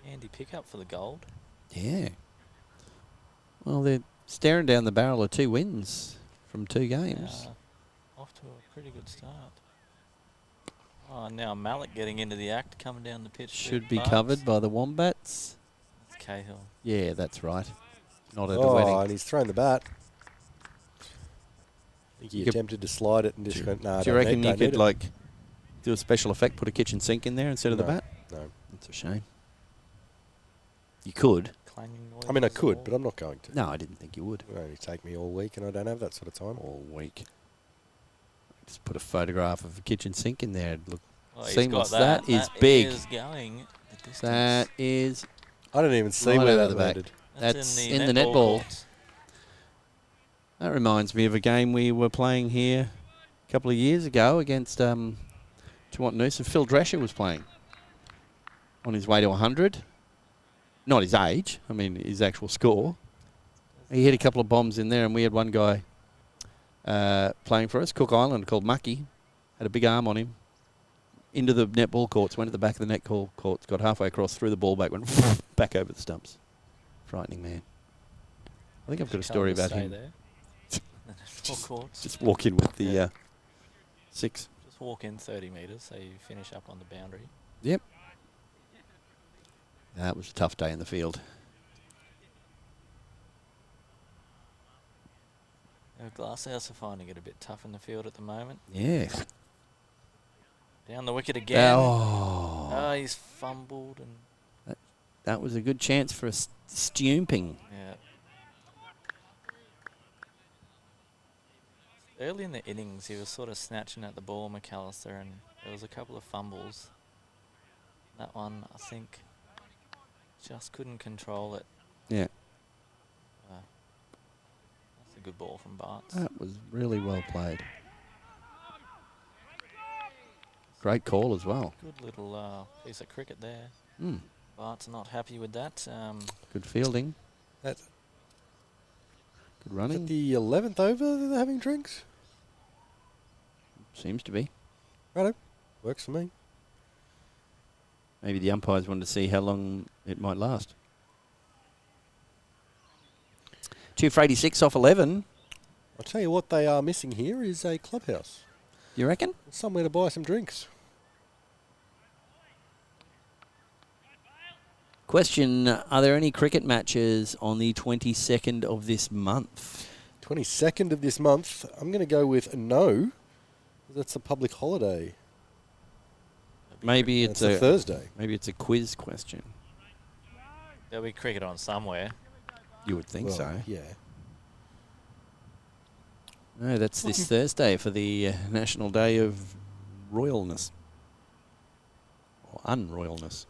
Handy pickup for the gold. Yeah. Well, they're staring down the barrel of 2 wins from 2 games. Off to a pretty good start. Oh, now Malik getting into the act, coming down the pitch. Should be covered by the Wombats. That's Cahill. Yeah, that's right. Not at a wedding. And he's thrown the bat. I think he attempted to slide it and just went, nah, do you reckon you could, like, do a special effect, put a kitchen sink in there instead of the bat? No. That's a shame. You could. I mean, I could, but I'm not going to. No, I didn't think you would. It would only take me all week, and I don't have that sort of time. All week. Just put a photograph of a kitchen sink in there. Look, He's seamless. got that. That is big. Is going the distance. That is. I don't even see right where over that the back. landed. That's in the netball. That reminds me of a game we were playing here a couple of years ago against Tewantin-Noosa. Phil Drescher was playing on his way to 100. Not his age, I mean his actual score. He hit a couple of bombs in there, and we had one guy playing for us, Cook Island, called Mucky. Had a big arm on him. Into the netball courts, went to the back of the netball courts, got halfway across, threw the ball back, went back over the stumps. Frightening man. I think I've got a Should story tell about him to him. stay there. Full courts. Just walk in with the 6. Just walk in 30 metres, so you finish up on the boundary. Yep. That was a tough day in the field. Glasshouse are finding it a bit tough in the field at the moment. Yeah. Down the wicket again. Oh. Oh, he's fumbled and That was a good chance for a stumping. yeah. Early in the innings, he was sort of snatching at the ball, McAllister, and there was a couple of fumbles. That one, I think, just couldn't control it. Yeah. That's a good ball from Bartz. That was really well played. Great call as well. Good little piece of cricket there. Mm. Bart's not happy with that. Good fielding. That, Good is running. it the 11th over that they're having drinks? Seems to be. Righto. Works for me. Maybe the umpires wanted to see how long it might last. 2 for 86 off 11. I'll tell you what they are missing here is a clubhouse. You reckon? Somewhere to buy some drinks. Question, are there any cricket matches on the 22nd of this month? 22nd of this month. I'm going to go with no. That's a public holiday. Maybe it's It's a Thursday. Maybe it's a quiz question. There'll be cricket on somewhere. You would think Well, so. Yeah. No, that's this Thursday for the National Day of Royalness. Or unroyalness.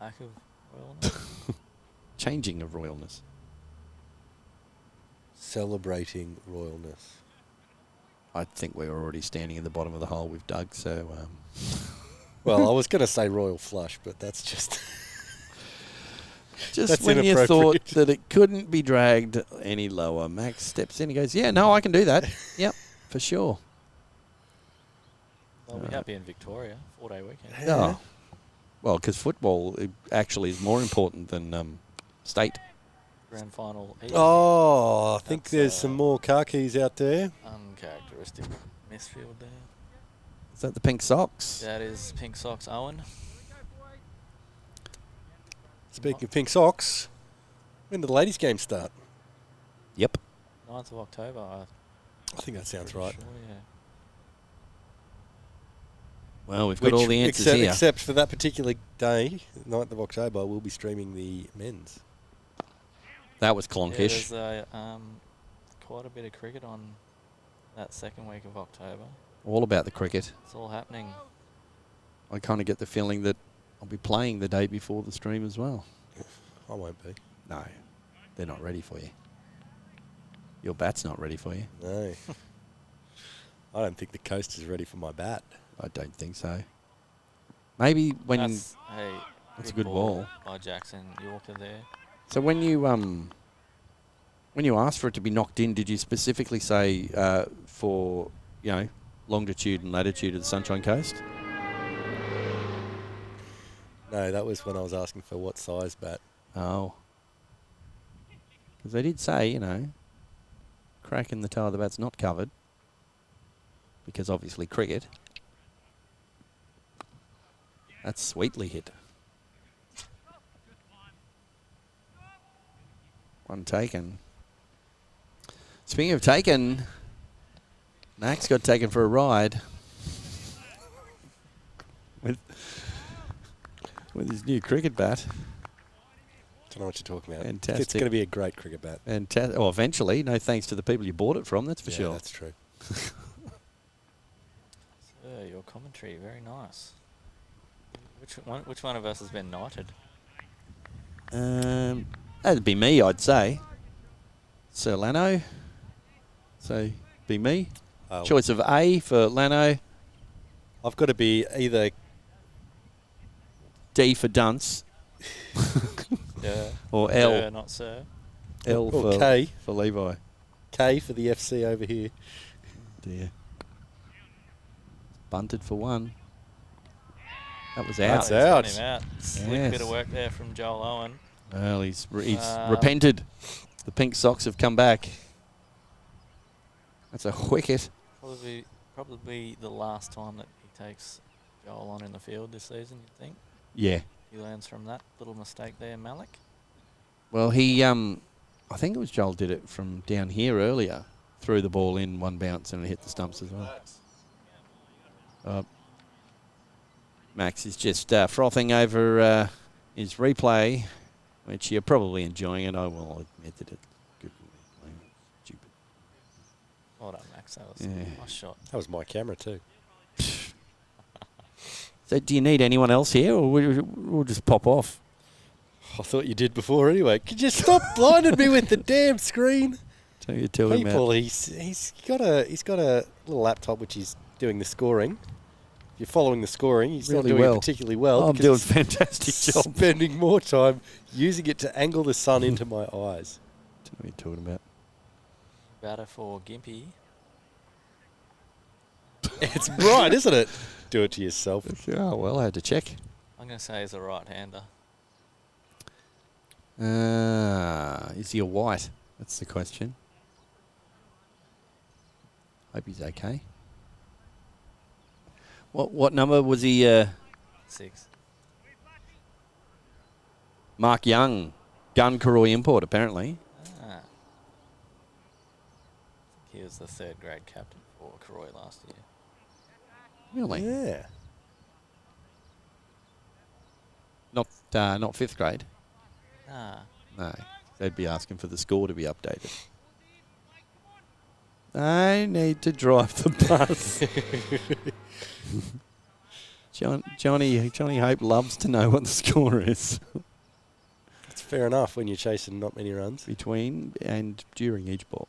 Lack of royalness. Changing of royalness. Celebrating royalness. I think we're already standing in the bottom of the hole we've dug, so... Well, I was going to say royal flush, but that's just... Just That's when you thought inappropriate. that it couldn't be dragged any lower, Max steps in and goes, yeah, no, I can do that. Yep, for sure. I'll be happy in Victoria. 4-day weekend. Oh. Well, because football actually is more important than state. Grand final. Eve. Oh, I think That's, there's some more car keys out there. Uncharacteristic misfield there. Is that the pink socks? That is Pink Socks Owen. Speaking of pink socks, when did the ladies' game start? Yep. 9th of October. I think that sounds Pretty right. sure, yeah. Well, we've got all the answers here. Except for that particular day, 9th of October, we'll be streaming the men's. That was Yeah, clonkish. there's quite a bit of cricket on that second week of October. All about the cricket. It's all happening. I kind of get the feeling that I'll be playing the day before the stream as well. I won't be. No, they're not ready for you. Your bat's not ready for you. No. I don't think the coast is ready for my bat. I don't think so. Maybe when... That's That's a good ball. by Jackson Yorker there. So when you asked for it to be knocked in, did you specifically say for, longitude and latitude of the Sunshine Coast? No, that was when I was asking for what size bat. Oh. Because they did say, crack in the toe of the bat's not covered. Because obviously cricket. That's sweetly hit. One taken. Speaking of taken, Max got taken for a ride with his new cricket bat. Don't know what you're talking about. Fantastic. It's going to be a great cricket bat. Eventually, no thanks to the people you bought it from, that's for Yeah, sure. that's true. Your commentary, very nice. Which one of us has been knighted? That'd be me, I'd say. Sir Lanno. So, be me. Choice of A for Lanno. I've got to be either... D for dunce. Or L. Sir, not sir. L or for K. for Levi. K for the FC over here. Dear. Bunted for one. That was out. That's out. He's got him out. Slick Yes. bit of work there from Joel Owen. Well, he's repented. The pink socks have come back. That's a wicket. Probably the last time that he takes Joel on in the field this season, you think? Yeah. He learns from that little mistake there, Malik. Well, he, I think it was Joel did it from down here earlier. Threw the ball in, one bounce, and it hit the stumps as well. Max is just frothing over his replay, which you're probably enjoying it. I will admit that it's good. Stupid. Well done, Max. That was a nice shot. That was my camera too. So do you need anyone else here, or we'll just pop off? I thought you did before anyway. Could you stop blinding me with the damn screen? So you're talking People, about. he's got a little laptop which he's doing the scoring. If you're following the scoring, he's Really not doing well. it particularly well. I'm because doing a he's fantastic job. spending more time using it to angle the sun into my eyes. What are you talking about? Batter for Gympie. It's right, isn't it? Do it to yourself. Oh, well, I had to check. I'm going to say he's a right-hander. Is he a white? That's the question. Hope he's okay. What number was he? 6. Mark Young, Gun Karoy import, apparently. Ah. He was the 3rd grade captain for Karoy last year. Really? Yeah. Not 5th grade. Ah. No, they'd be asking for the score to be updated. I need to drive the bus. Johnny Hope loves to know what the score is. It's fair enough when you're chasing not many runs. Between and during each ball.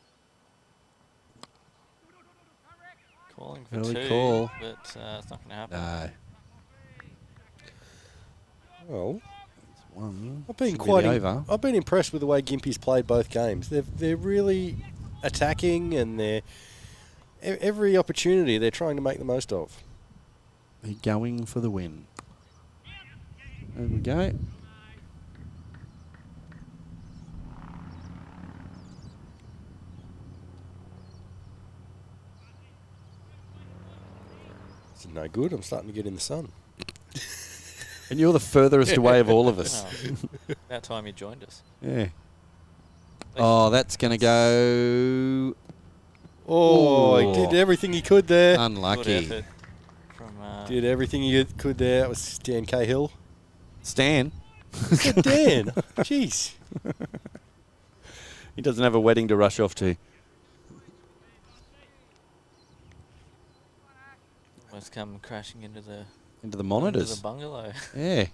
Calling for Early 2, call. but it's not going to happen. No. Well, One. I've been Should be quite. the over. I've been impressed with the way Gympie's played both games. They're really attacking, and they're every opportunity they're trying to make the most of. They're going for the win. There we go. It's no good. I'm starting to get in the sun. And you're the furthest away of all of us. Oh, about time you joined us. Yeah. Oh, that's going to go Oh, he Ooh. did everything he could there. Good unlucky. effort from Did everything he could there. That was Dan Cahill. Stan. Good Dan. Jeez. He doesn't have a wedding to rush off to. almost come crashing into the monitors. Into the bungalow. Yeah.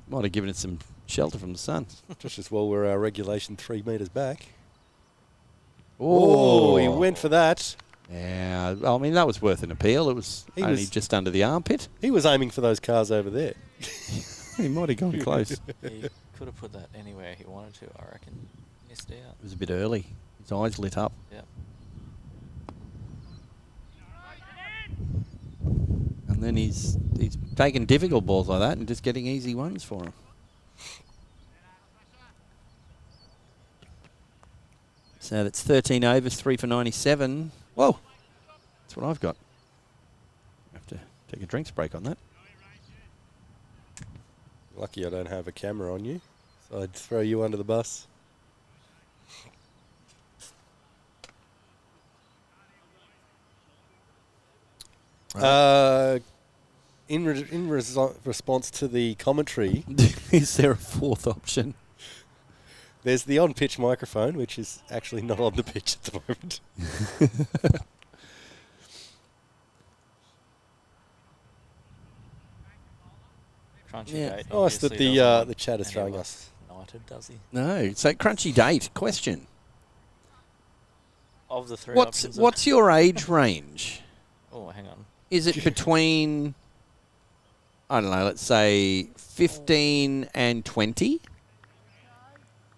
Might have given it some shelter from the sun. Just as well we're our regulation 3 metres back. Oh, Oh, he went for that. Yeah, I mean, that was worth an appeal. It was He only was- just under the armpit. He was aiming for those cars over there. He might have gone close. It He could have put that anywhere he wanted to, I reckon. Missed out. was a bit early. His eyes lit up. Yep. And then he's taking difficult balls like that and just getting easy ones for him. So that's 13 overs, 3 for 97. Whoa, that's what I've got. I have to take a drinks break on that. Lucky I don't have a camera on you, so I'd throw you under the bus. In response to the commentary, Is there a fourth option? there's the on-pitch microphone, which is actually not on the pitch at the moment. Crunchy Yeah. date. Nice that obviously doesn't the chat is want throwing any of us. Knighted, does he? No. So crunchy date. Question. Of the three What's options. what's your age range? Oh, hang on. Is it between, I don't know, let's say 15 and 20?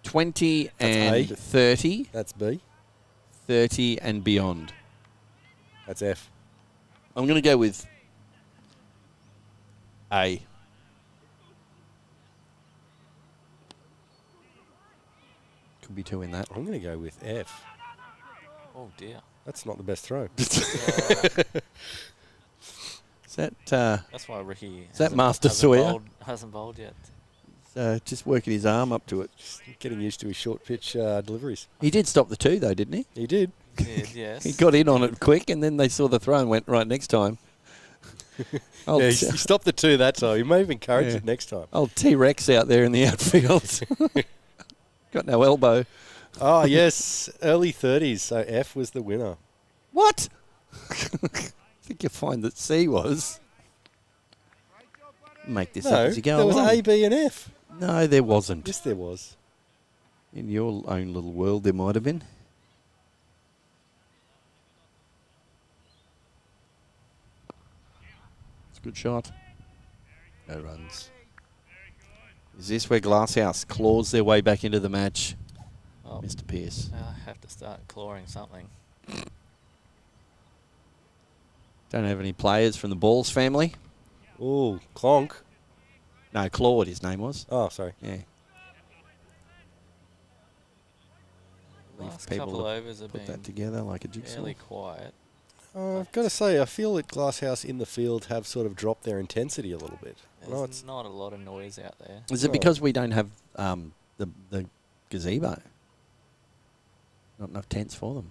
20 and A. 30? That's B. 30 and beyond. That's F. I'm going to go with A. Could be 2 in that. I'm going to go with F. Oh dear. That's not the best throw. Is that That's why Ricky that Master Sawyer? Hasn't bowled yet. Just working his arm up to it? Just getting used to his short pitch deliveries. He did stop the 2 though, didn't he? He did. Did, yes. He got in on it quick, and then they saw the throw and went right next time. Yeah, he stopped the 2 that time. He may have encouraged it next time. Old T-Rex out there in the outfield. Got no elbow. Oh, yes. Early 30s, so F was the winner. What? I think you'll find that C was. Make this up No, as you go there was along. A, B and F. No, there wasn't. Yes, there was. In your own little world, there might have been. It's a good shot. No runs. Is this where Glasshouse claws their way back into the match? Oh, Mr. Pearce. I have to start clawing something. Don't have any players from the Balls family. Ooh, Clonk. No, Claude, his name was. Oh, sorry. Yeah. Last people couple to overs have Put that been together like a jigsaw. fairly quiet. I've got to say, I feel that Glasshouse in the field have sort of dropped their intensity a little bit. There's not a lot of noise out there. Is it because we don't have the gazebo? Not enough tents for them.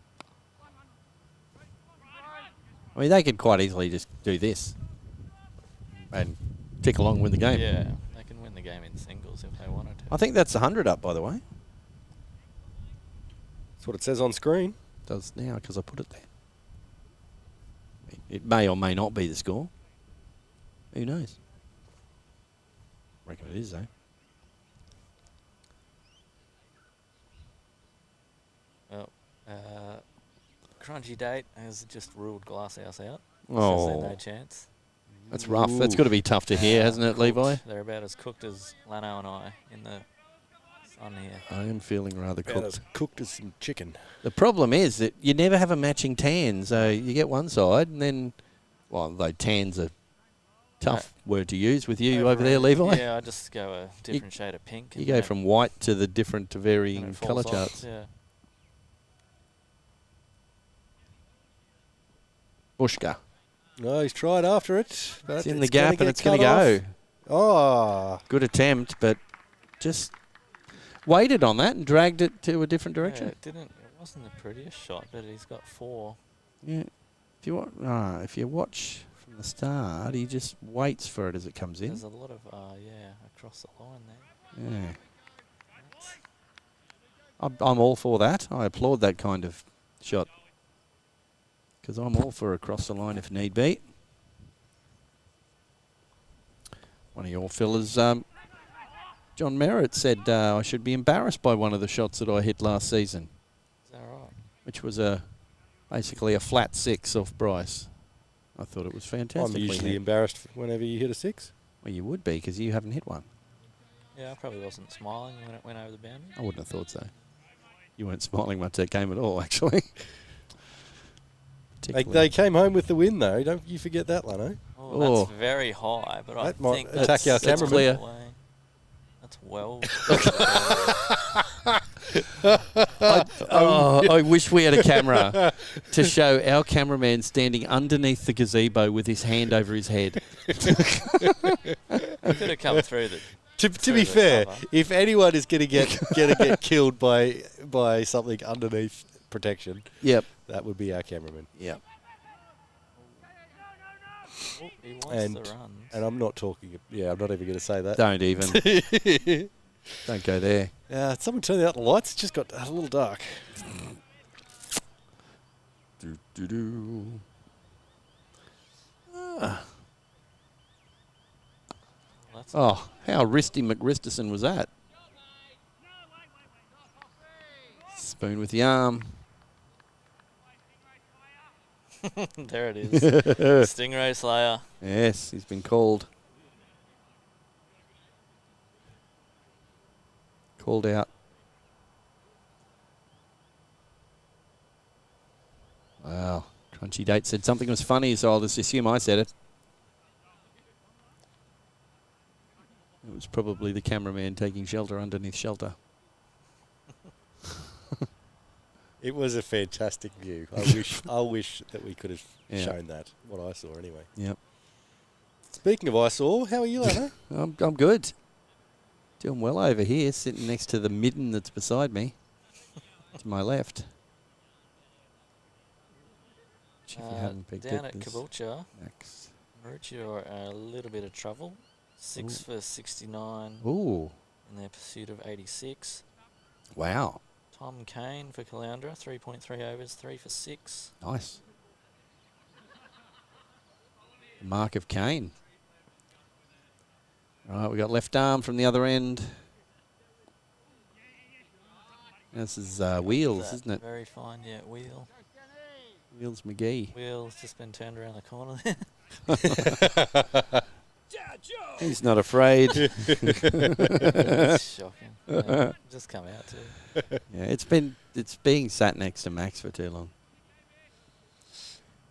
I mean, they could quite easily just do this and tick along and win the game. Yeah, they can win the game in singles if they wanted to. I think that's 100 up, by the way. That's what it says on screen. It does now because I put it there. It may or may not be the score. Who knows? I reckon it is, though. Well, Crunchy Date has just ruled Glasshouse out. Oh. Says they're no chance. That's rough. That's got to be tough to hear, hasn't it, Levi? They're about as cooked as Lanno and I in the sun here. I am feeling rather About cooked. as cooked as some chicken. The problem is that you never have a matching tan, so you get one side and then, well, though tans are tough word to use with you over there, Levi. Yeah, I just go a different shade of pink. You go from white to the different to varying colour charts. Yeah. Bushka. No, he's tried after it. But It's in the gap and it's going to go. Oh. Good attempt, but just waited on that and dragged it to a different direction. Yeah, it wasn't the prettiest shot, but he's got 4. Yeah. If you watch from the start, he just waits for it as it comes in. There's a lot of, across the line there. Yeah. I'm all for that. I applaud that kind of shot. Because I'm all for across the line if need be. One of your fellas, John Merritt, said I should be embarrassed by one of the shots that I hit last season. Is that right? Which was basically a flat 6 off Bryce. I thought it was fantastic. I'm usually embarrassed whenever you hit a 6. Well, you would be because you haven't hit one. Yeah, I probably wasn't smiling when it went over the boundary. I wouldn't have thought so. You weren't smiling much that game at all, actually. They came home with the win, though. Don't you forget that, Lanno. Oh, that's very high, but that I might think attack that's our cameraman. Clear. That's well. I wish we had a camera to show our cameraman standing underneath the gazebo with his hand over his head. Could have come through the. To be fair, if anyone is going to get killed by something underneath protection, Yep, that would be our cameraman. yep. Oh, he wants the runs. And I'm not talking. Yeah, I'm not even going to say that. Don't even. Don't go there. Someone turned out the lights. It just got a little dark. Oh, how wristy McRisterson was that? Spoon with the arm. There it is. Stingray Slayer. Yes, he's been called. Called out. Wow. Crunchy Date said something was funny, so I'll just assume I said it. It was probably the cameraman taking shelter underneath shelter. It was a fantastic view. I wish that we could have shown that, what I saw anyway. Yep. Speaking of I saw, how are you, Lanno? I'm good. Doing well over here, sitting next to the midden that's beside me, to my left. If you haven't picked down it, at Caboolture, Max. Marucci are a little bit of trouble. 6 for 69 Ooh. in their pursuit of 86. Wow. Tom Kane for Caloundra, 3.3 overs, 3 for 6. Nice. The mark of Kane. All right, we got left arm from the other end. This is Wheels, isn't it? Very fine, yeah, Wheel. Wheels McGee. Wheel's just been turned around the corner there. He's not afraid. It's shocking. Yeah, just come out too. Yeah, it's being sat next to Max for too long.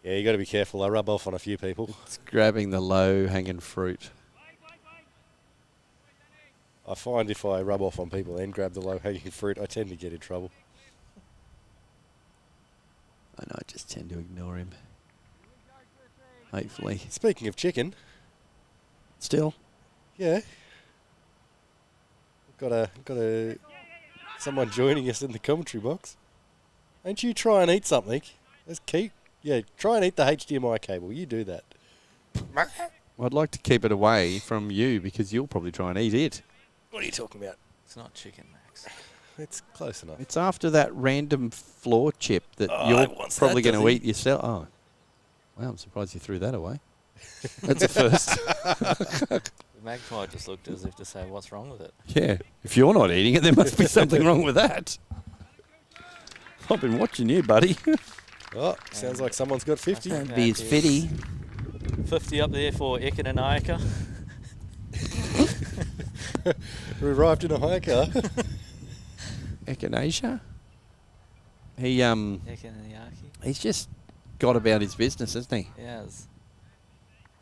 Yeah, you got to be careful. I rub off on a few people. It's grabbing the low hanging fruit. I find if I rub off on people and grab the low hanging fruit, I tend to get in trouble. I know, I just tend to ignore him. Hopefully. Speaking of chicken, Still. yeah, got a someone joining us in the commentary box. Don't you try and eat something? Let's try and eat the HDMI cable. You do that. I'd like to keep it away from you because you'll probably try and eat it. What are you talking about? It's not chicken, Max. It's close enough. It's after that random floor chip that you're he wants probably that, going to does he? eat yourself. Oh, wow, I'm surprised you threw that away. That's a first. The magpie just looked as if to say, what's wrong with it? Yeah, if you're not eating it, there must be something wrong with that. I've been watching you, buddy. Oh, sounds like someone's got 50. That'd be his fitty. 50 up there for Ekin and Ayaka. We arrived in a hire car. Echinacea? Ekin and Yaki. He's just got about his business, hasn't he? He has.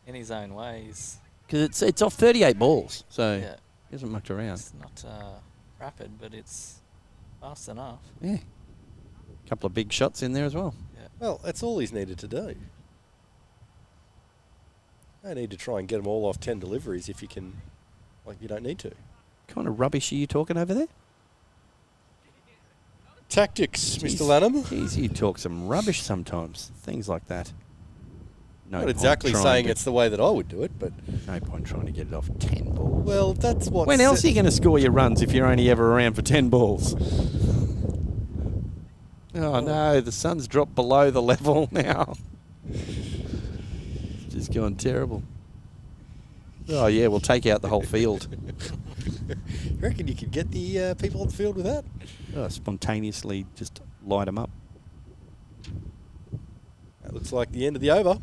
In his own ways. Because it's off 38 balls, so Yeah. he hasn't mucked around. It's not rapid, but it's fast enough. Yeah. Couple of big shots in there as well. Yeah. Well, that's all he's needed to do. No need to try and get them all off 10 deliveries if you can. Like, you don't need to. Kind of rubbish are you talking over there? Tactics, Jeez. Mr. Lanham. Jeez, you talk some rubbish sometimes. Things like that. No Not point exactly trying saying to- it's the way that I would do it, but... No point trying to get it off 10 balls. Well, that's what... When else are you going to score your runs if you're only ever around for 10 balls? Oh, no, the sun's dropped below the level now. It's just gone terrible. Oh, yeah, we'll take out the whole field. You reckon you could get the people on the field with that? Oh, spontaneously just light them up. That looks like the end of the over.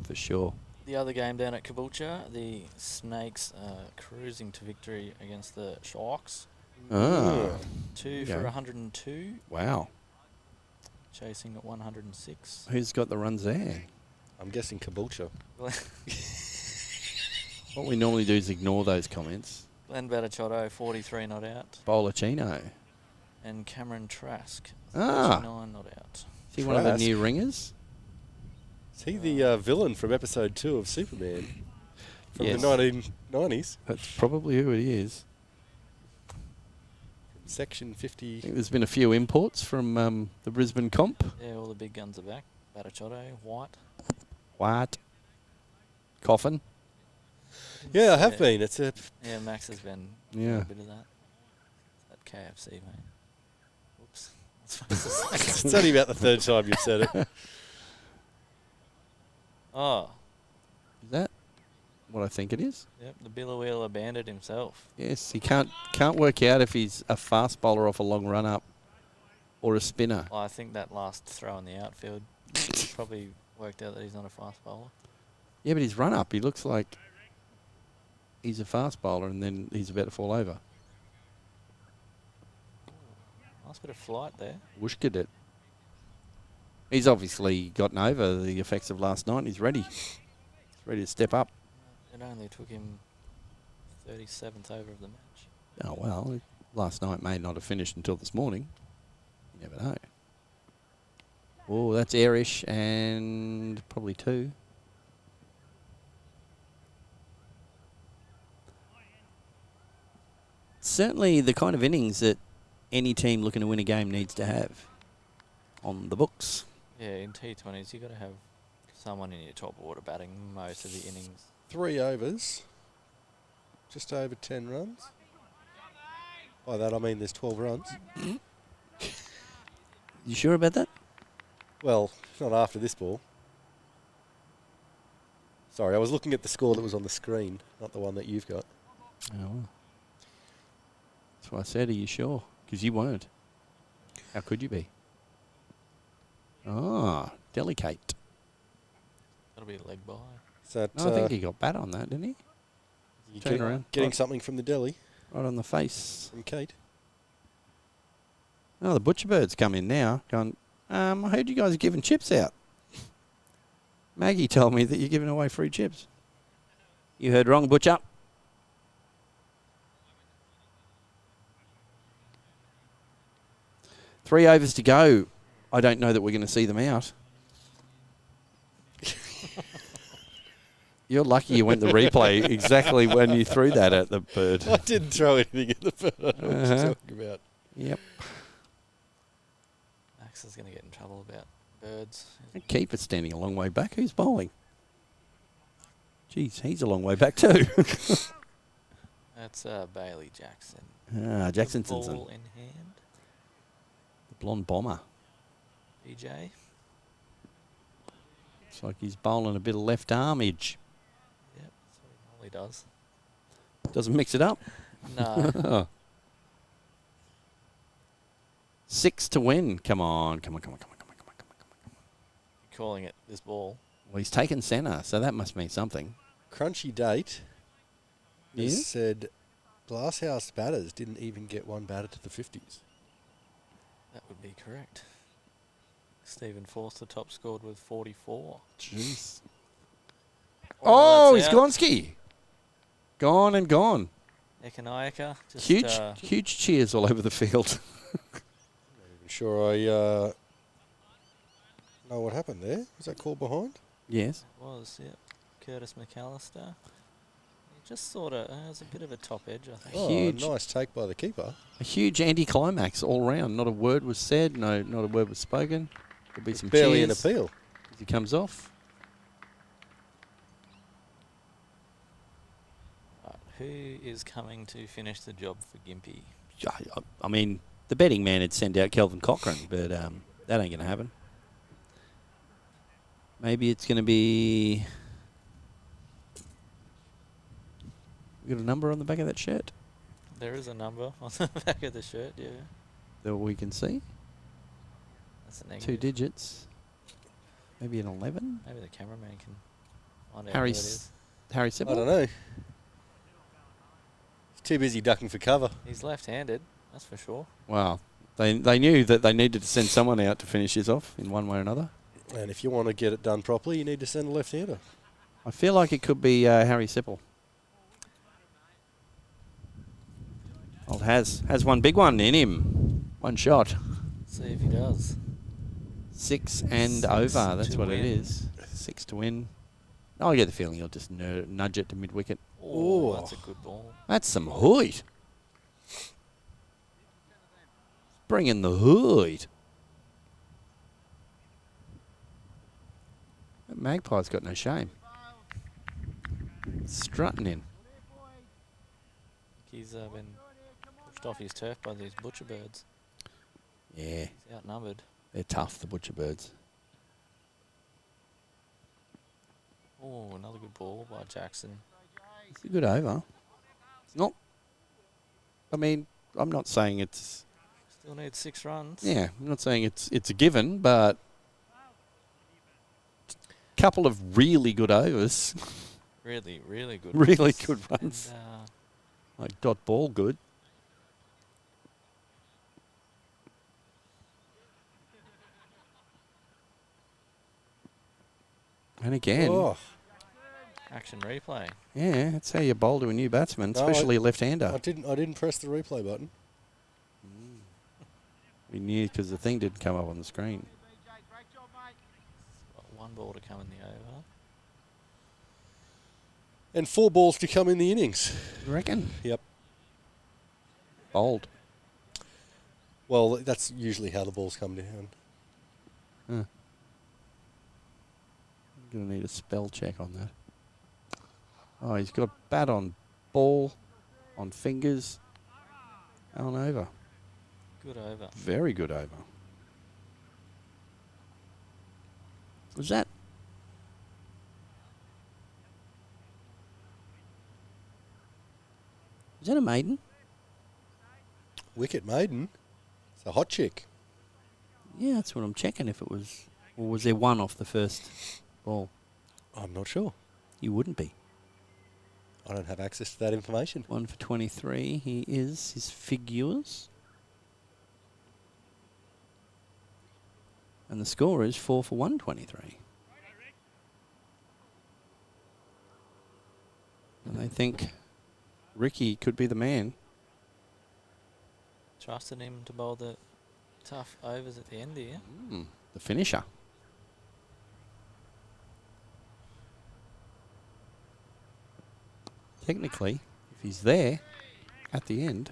For sure. The other game down at Caboolture, the Snakes cruising to victory against the Sharks. Ah, 2 for 102, wow. chasing at 106. Who's got the runs there? I'm guessing Caboolture. What we normally do is ignore those comments. Glenn Batachotto, 43 not out. Bolachino. And Cameron Trask, Ah. 39 not out. Is he one of the Trask. new ringers? Is he the villain from episode 2 of Superman? From Yes. the 1990s? That's probably who it is. Section I 50. think there's been a few imports from the Brisbane comp. Yeah, all the big guns are back. Batachotto, White. White. Coffin. Yeah, I have been. It's a... Yeah, Max has been Yeah. a bit of that. That KFC, mate. Oops. That's supposed to say. It's only about the third time you've said it. Oh, Is that what I think it is? yep, the Billawheeler bandit himself. Yes, he can't work out if he's a fast bowler off a long run up or a spinner. Well, I think that last throw in the outfield probably worked out that he's not a fast bowler. Yeah, but his run up, he looks like he's a fast bowler and then he's about to fall over. Nice bit of flight there. Whooshked it. He's obviously gotten over the effects of last night and he's ready. He's ready to step up. It only took him 37th over of the match. Oh, well, last night may not have finished until this morning. You never know. Oh, that's airish and probably 2. Certainly the kind of innings that any team looking to win a game needs to have on the books. Yeah, in T20s, you got to have someone in your top order batting most of the innings. 3 overs, just over 10 runs. By that I mean there's 12 runs. You sure about that? Well, not after this ball. Sorry, I was looking at the score that was on the screen, not the one that you've got. Oh. That's why I said, are you sure? Because you weren't. How could you be? Ah, delicate. That'll be a leg by. Is that, No, I think he got bat on that, didn't he? you Turn around. getting Right. something from the deli Right on the face. from Kate? Oh, the butcher birds come in now. Going, I heard you guys are giving chips out. Maggie told me that you're giving away free chips. You heard wrong, butcher. Three overs to go. I don't know that we're going to see them out. You're lucky you went the replay exactly when you threw that at the bird. I didn't throw anything at the bird. I don't know what you're talking about. Yep. Max is going to get in trouble about birds. The keeper's standing a long way back. Who's bowling? Jeez, he's a long way back too. That's Bailey Jackson. Jackson's Ball in hand. the blonde bomber. PJ. Looks like he's bowling a bit of left armage. Yep, that's what he normally does. Doesn't mix it up. No. 6 to win. Come on. Calling it this ball. Well, he's taken centre, so that must mean something. Crunchy date Yeah? has said Glasshouse batters didn't even get one batter to the 50s. That would be correct. Stephen Forster top scored with 44. Jeez. Oh, Oh, that's he's out. Gonski. Gone and gone. Ekanaika. Just, Huge cheers all over the field. Not even sure I know what happened there. Was that call behind? Yes. Was, yep. Curtis McAllister. He just sort of, it was a bit of a top edge, I think. Oh, Huge. nice take by the keeper. A huge anticlimax all round. Not a word was said. No, not a word was spoken. There'll be some Barely an cheers appeal. as he comes off. Right, who is coming to finish the job for Gympie? I mean, the betting man had sent out Kelvin Cochran, but that ain't going to happen. Maybe it's going to be... We got a number on the back of that shirt There is a number on the back of the shirt, yeah. that we can see. That's a 2 negative. digits. Maybe an 11. Maybe the cameraman can find out Harry who it is. Harry I Sybil. don't know. He's too busy ducking for cover. He's left-handed, that's for sure. Wow. They knew that they needed to send someone out to finish this off in one way or another. And if you want to get it done properly, you need to send a left-hander. I feel like it could be Harry Sybil. Old has one big one in him. One shot. See if he does. 6 and 6 over. That's to what win. it is. 6 to win. I get the feeling he'll just nudge it to mid-wicket. Oh, Oh. that's a good ball. That's some hoot. Bring in the hoot. That magpie's got no shame. Strutting in. He's been pushed off his turf by these butcher birds. Yeah, He's outnumbered. they're tough, the butcher birds. Oh, another good ball by Jackson. It's a good over. It's not... I mean, I'm not saying it's... Still needs 6 runs. Yeah, I'm not saying it's a given, but... Couple of really good overs. Really, really good Really runs. good runs. And, Like dot ball good. And again, Oh, action replay. yeah, that's how you bowl to a new batsman, No, especially a I left-hander. didn't press the replay button. We knew because the thing didn't come up on the screen. ball to come in the over. And 4 balls to come in the innings. You reckon? Yep. Bold. Well, that's usually how the balls come down. Huh. I'm going to need a spell check on that. Oh, he's got bat on ball, on fingers, on over. Good over. Very good over. Was that? Is that a maiden? Wicket maiden. It's a hot chick. Yeah, that's what I'm checking if it was. Or was there one off the first ball? I'm not sure. You wouldn't be. I don't have access to that information. 1 for 23. He is his figures. And the score is 4 for 123. And they think Ricky could be the man. Trusted him to bowl the tough overs at the end here. The finisher. Technically, if he's there at the end.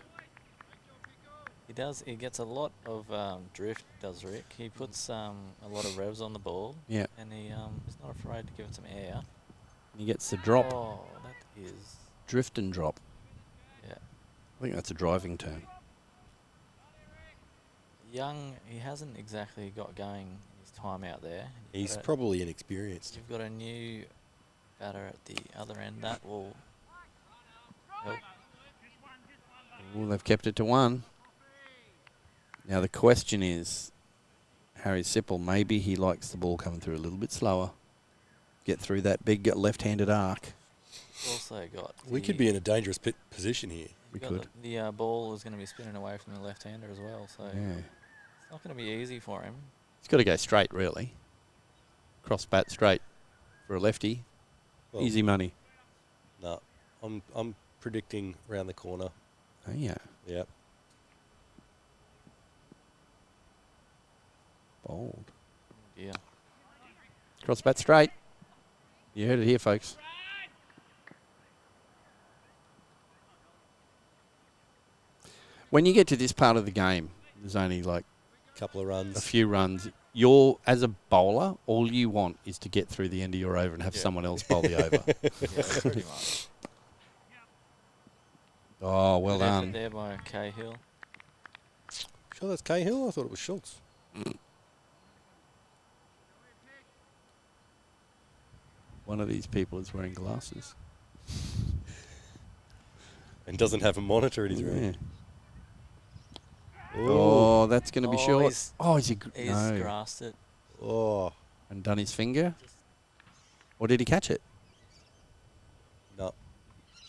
He does. He gets a lot of drift, does Rick. He puts a lot of revs on the ball. Yeah. And he is not afraid to give it some air. He gets the drop. Oh, that is... Drift and drop. Yeah. I think that's a driving term. Young, he hasn't exactly got going in his time out there. He's probably inexperienced. You've got a new batter at the other end. That will help. Well, they've kept it to 1. Now the question is, Harry Sipple, maybe he likes the ball coming through a little bit slower. Get through that big left-handed arc. Also got... We could be in a dangerous position here. We could. The ball is going to be spinning away from the left-hander as well, so Yeah. it's not going to be easy for him. He's got to go straight, really. Cross bat straight for a lefty. Well, Easy money. No, I'm predicting round the corner. Oh, yeah. Yep. Bold. Yeah. Cross bat straight. You heard it here, folks. When you get to this part of the game, there's only like Couple of runs. a few runs. You're, as a bowler, all you want is to get through the end of your over and have someone else bowl the over. Yeah, pretty much. Oh, well Good effort done. there by Cahill. Sure, that's Cahill. I thought it was Schultz. One of these people is wearing glasses. And doesn't have a monitor in his room. Oh, that's going to be short. He's No. grasped it. Oh, And done his finger? Or did he catch it? no.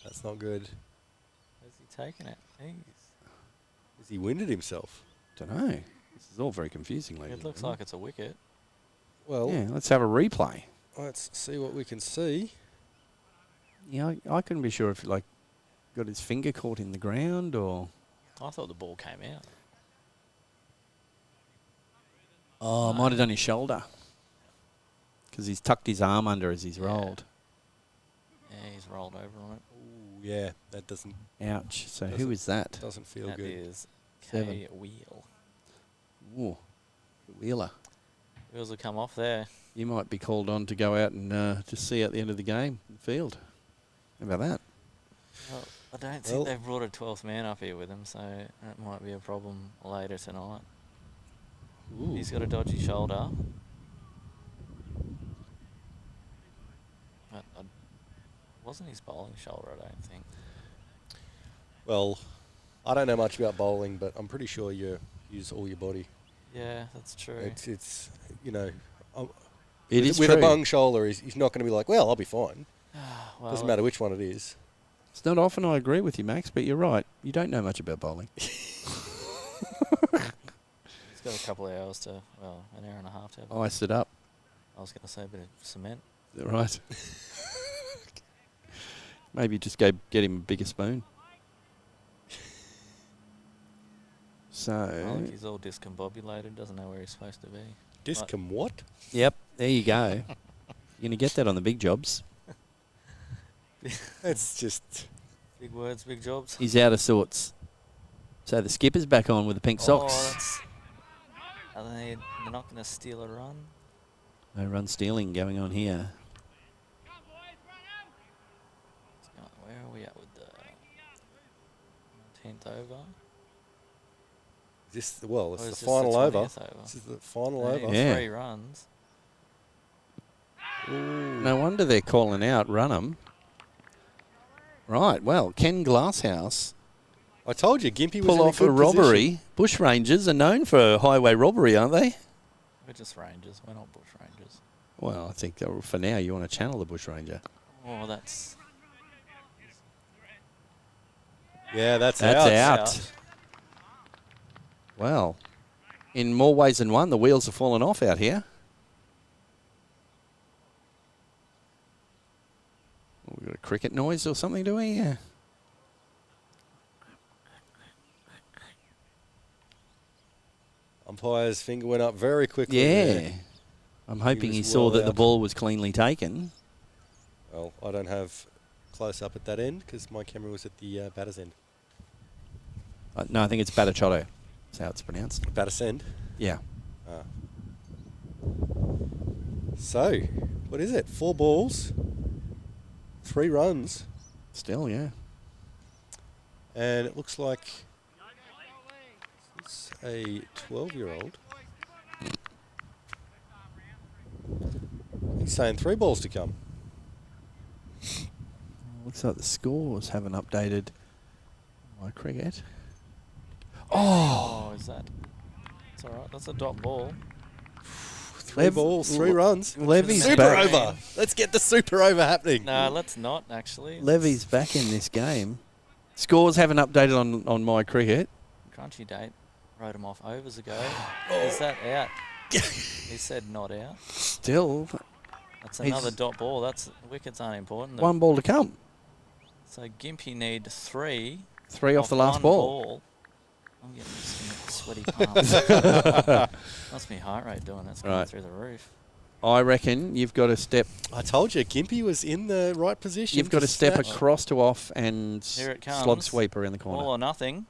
That's not good. Has he taken it? Has he winded himself? Don't know. This is all very confusing, ladies. It looks like it's a wicket. Well, Yeah, let's have a replay. let's see what we can see. Yeah, I couldn't be sure if like got his finger caught in the ground or. I thought the ball came out. Oh, might have done his shoulder. Because he's tucked his arm under as he's rolled. Yeah, he's rolled over on it. Ooh, yeah, that doesn't Ouch. So who Doesn't- is that? doesn't feel That good. is 7. K Wheel. Ooh, Wheeler. Wheels will come off there. You might be called on to go out and just see at the end of the game in the field. How about that? Well, I don't Well- think they've brought a 12th man up here with him, so that might be a problem later tonight. Ooh. He's got a dodgy shoulder. But wasn't his bowling shoulder, I don't think. Well, I don't know much about bowling, but I'm pretty sure you use all your body. Yeah, that's true. It's you know, It with, is with true. a bung shoulder, he's not going to be like, well, I'll be fine. Well, Doesn't matter which one it is. It's not often I agree with you, Max, but you're right. You don't know much about bowling. He's got a couple of hours to, well, an hour and a half to have. Ice it up. I was going to say a bit of cement. Is that right? Maybe just go get him a bigger spoon. I think So, he's all discombobulated, doesn't know where he's supposed to be. Discum what? Yep, there you go. You're going to get that on the big jobs. It's just... Big words, big jobs. He's out of sorts. So the skipper's back on with the pink socks. They're not going to steal a run. No run stealing going on here. Where are we at with the 19th over? This, well, it's Or the is this final the over. 20th over? This is the final They over. need Yeah. 3 runs. Ooh. No wonder they're calling out Lanham. Right, well, Ken Glasshouse I told you, Gympie was pull in off a a good robbery. Bushrangers are known for highway robbery, aren't they? We're just Rangers. We're not Bushrangers. Well, I think for now you want to channel the Bushranger. Oh, that's... position. Yeah, that's Out. Well, in more ways than one, the wheels have fallen off out here. We've got a cricket noise or something, do we? Yeah. Umpire's finger went up very quickly. Yeah. there. I'm hoping he was saw well that the out. ball was cleanly taken. Well, I don't have close up at that end because my camera was at the batter's end. No, I think it's Batichotto. That's how it's pronounced. Batter's end. Yeah. Ah. So, what is it? 4 balls, 3 runs, Still, yeah. and it looks like it's a 12-year-old. He's saying 3 balls to come. Looks like the scores haven't updated my cricket. Oh, is that... It's all right. That's a dot ball. 3 balls, 3 runs. Levy's Super back. over. Let's get the super over happening. No, let's not, actually. Levy's back in this game. Scores haven't updated on my cricket. Crunchy Date wrote him off overs ago. Is that out? He said not out. Still, That's He's- another dot ball. That's wickets aren't important. 1 ball to come. So Gympie need 3. 3 off the last 1 ball. I'm getting sweaty palms. That's my heart rate doing it. It's going Right. through the roof. I reckon you've got to step. I told you, Gympie was in the right position. You've got to step snatch. across to off and Here it slog comes. sweep around the All corner. or nothing.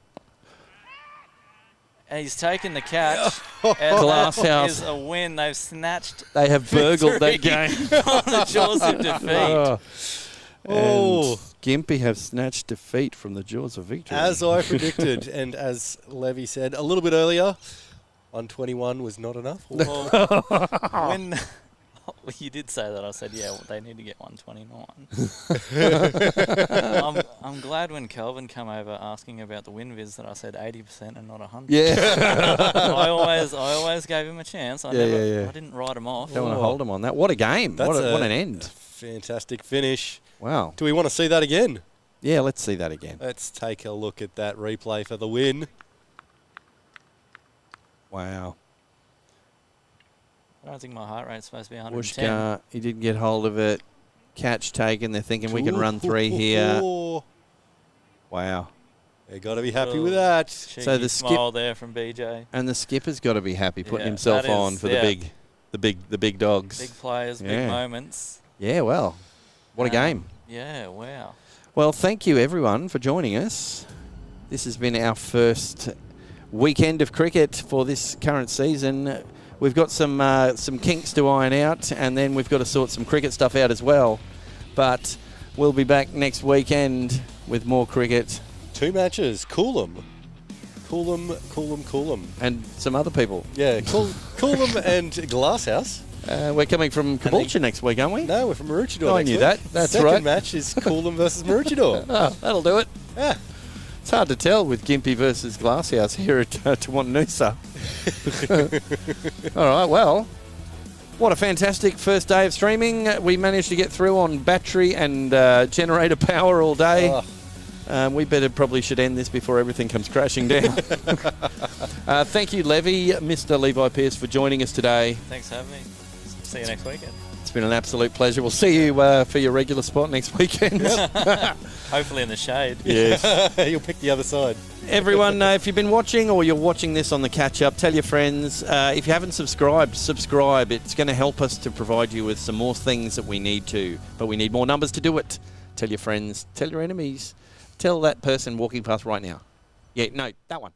And he's taken the catch. And Glasshouse. that is a win. They've snatched They have burgled that victory game. from the jaws of defeat. And Gympie have snatched defeat from the jaws of victory. As I predicted, and as Levy said a little bit earlier, 121 was not enough. Well, when you did say that, I said, yeah, well, they need to get 129. I'm glad when Kelvin came over asking about the win viz that I said 80% and not 100. Yeah. I always gave him a chance. I didn't write him off. Don't want to hold him on that. What a game. That's What an end. Fantastic finish. Wow. Do we want to see that again? Yeah, let's see that again. Let's take a look at that replay for the win. Wow. I don't think my heart rate's supposed to be 110. Wushka, he didn't get hold of it. Catch taken. They're thinking we can run 3 here. Wow. They got to be happy with that. Cheeky So the smile there from BJ. And the skipper's got to be happy putting Yeah, himself that is- on for yeah. the big dogs. Big players, Yeah. big moments. Yeah, well, what a game. Yeah, wow. Well, thank you everyone for joining us. This has been our first weekend of cricket for this current season. We've got some kinks to iron out, and then we've got to sort some cricket stuff out as well. But we'll be back next weekend with more cricket. 2 matches. Coolum. And some other people. Yeah, Coolum and Glasshouse. We're coming from Caboolture next week, aren't we? No, we're from Maroochydore. Oh, I next knew week. that. That's Second right. match is Coolum versus Maroochydore. Oh, that'll do it. Yeah. It's hard to tell with Gympie versus Glasshouse here at Tewantin-Noosa. All right, well, what a fantastic first day of streaming. We managed to get through on battery and generator power all day. Oh. We probably should end this before everything comes crashing down. Thank you, Levy, Mr. Levi Pearce, for joining us today. Thanks for having me. See you next weekend. It's been an absolute pleasure. We'll see you for your regular spot next weekend. Hopefully in the shade. Yes. You'll pick the other side. Everyone, if you've been watching or you're watching this on the catch-up, tell your friends. If you haven't subscribed, subscribe. It's going to help us to provide you with some more things that we need to, but we need more numbers to do it. Tell your friends. Tell your enemies. Tell that person walking past right now. Yeah, no, that one.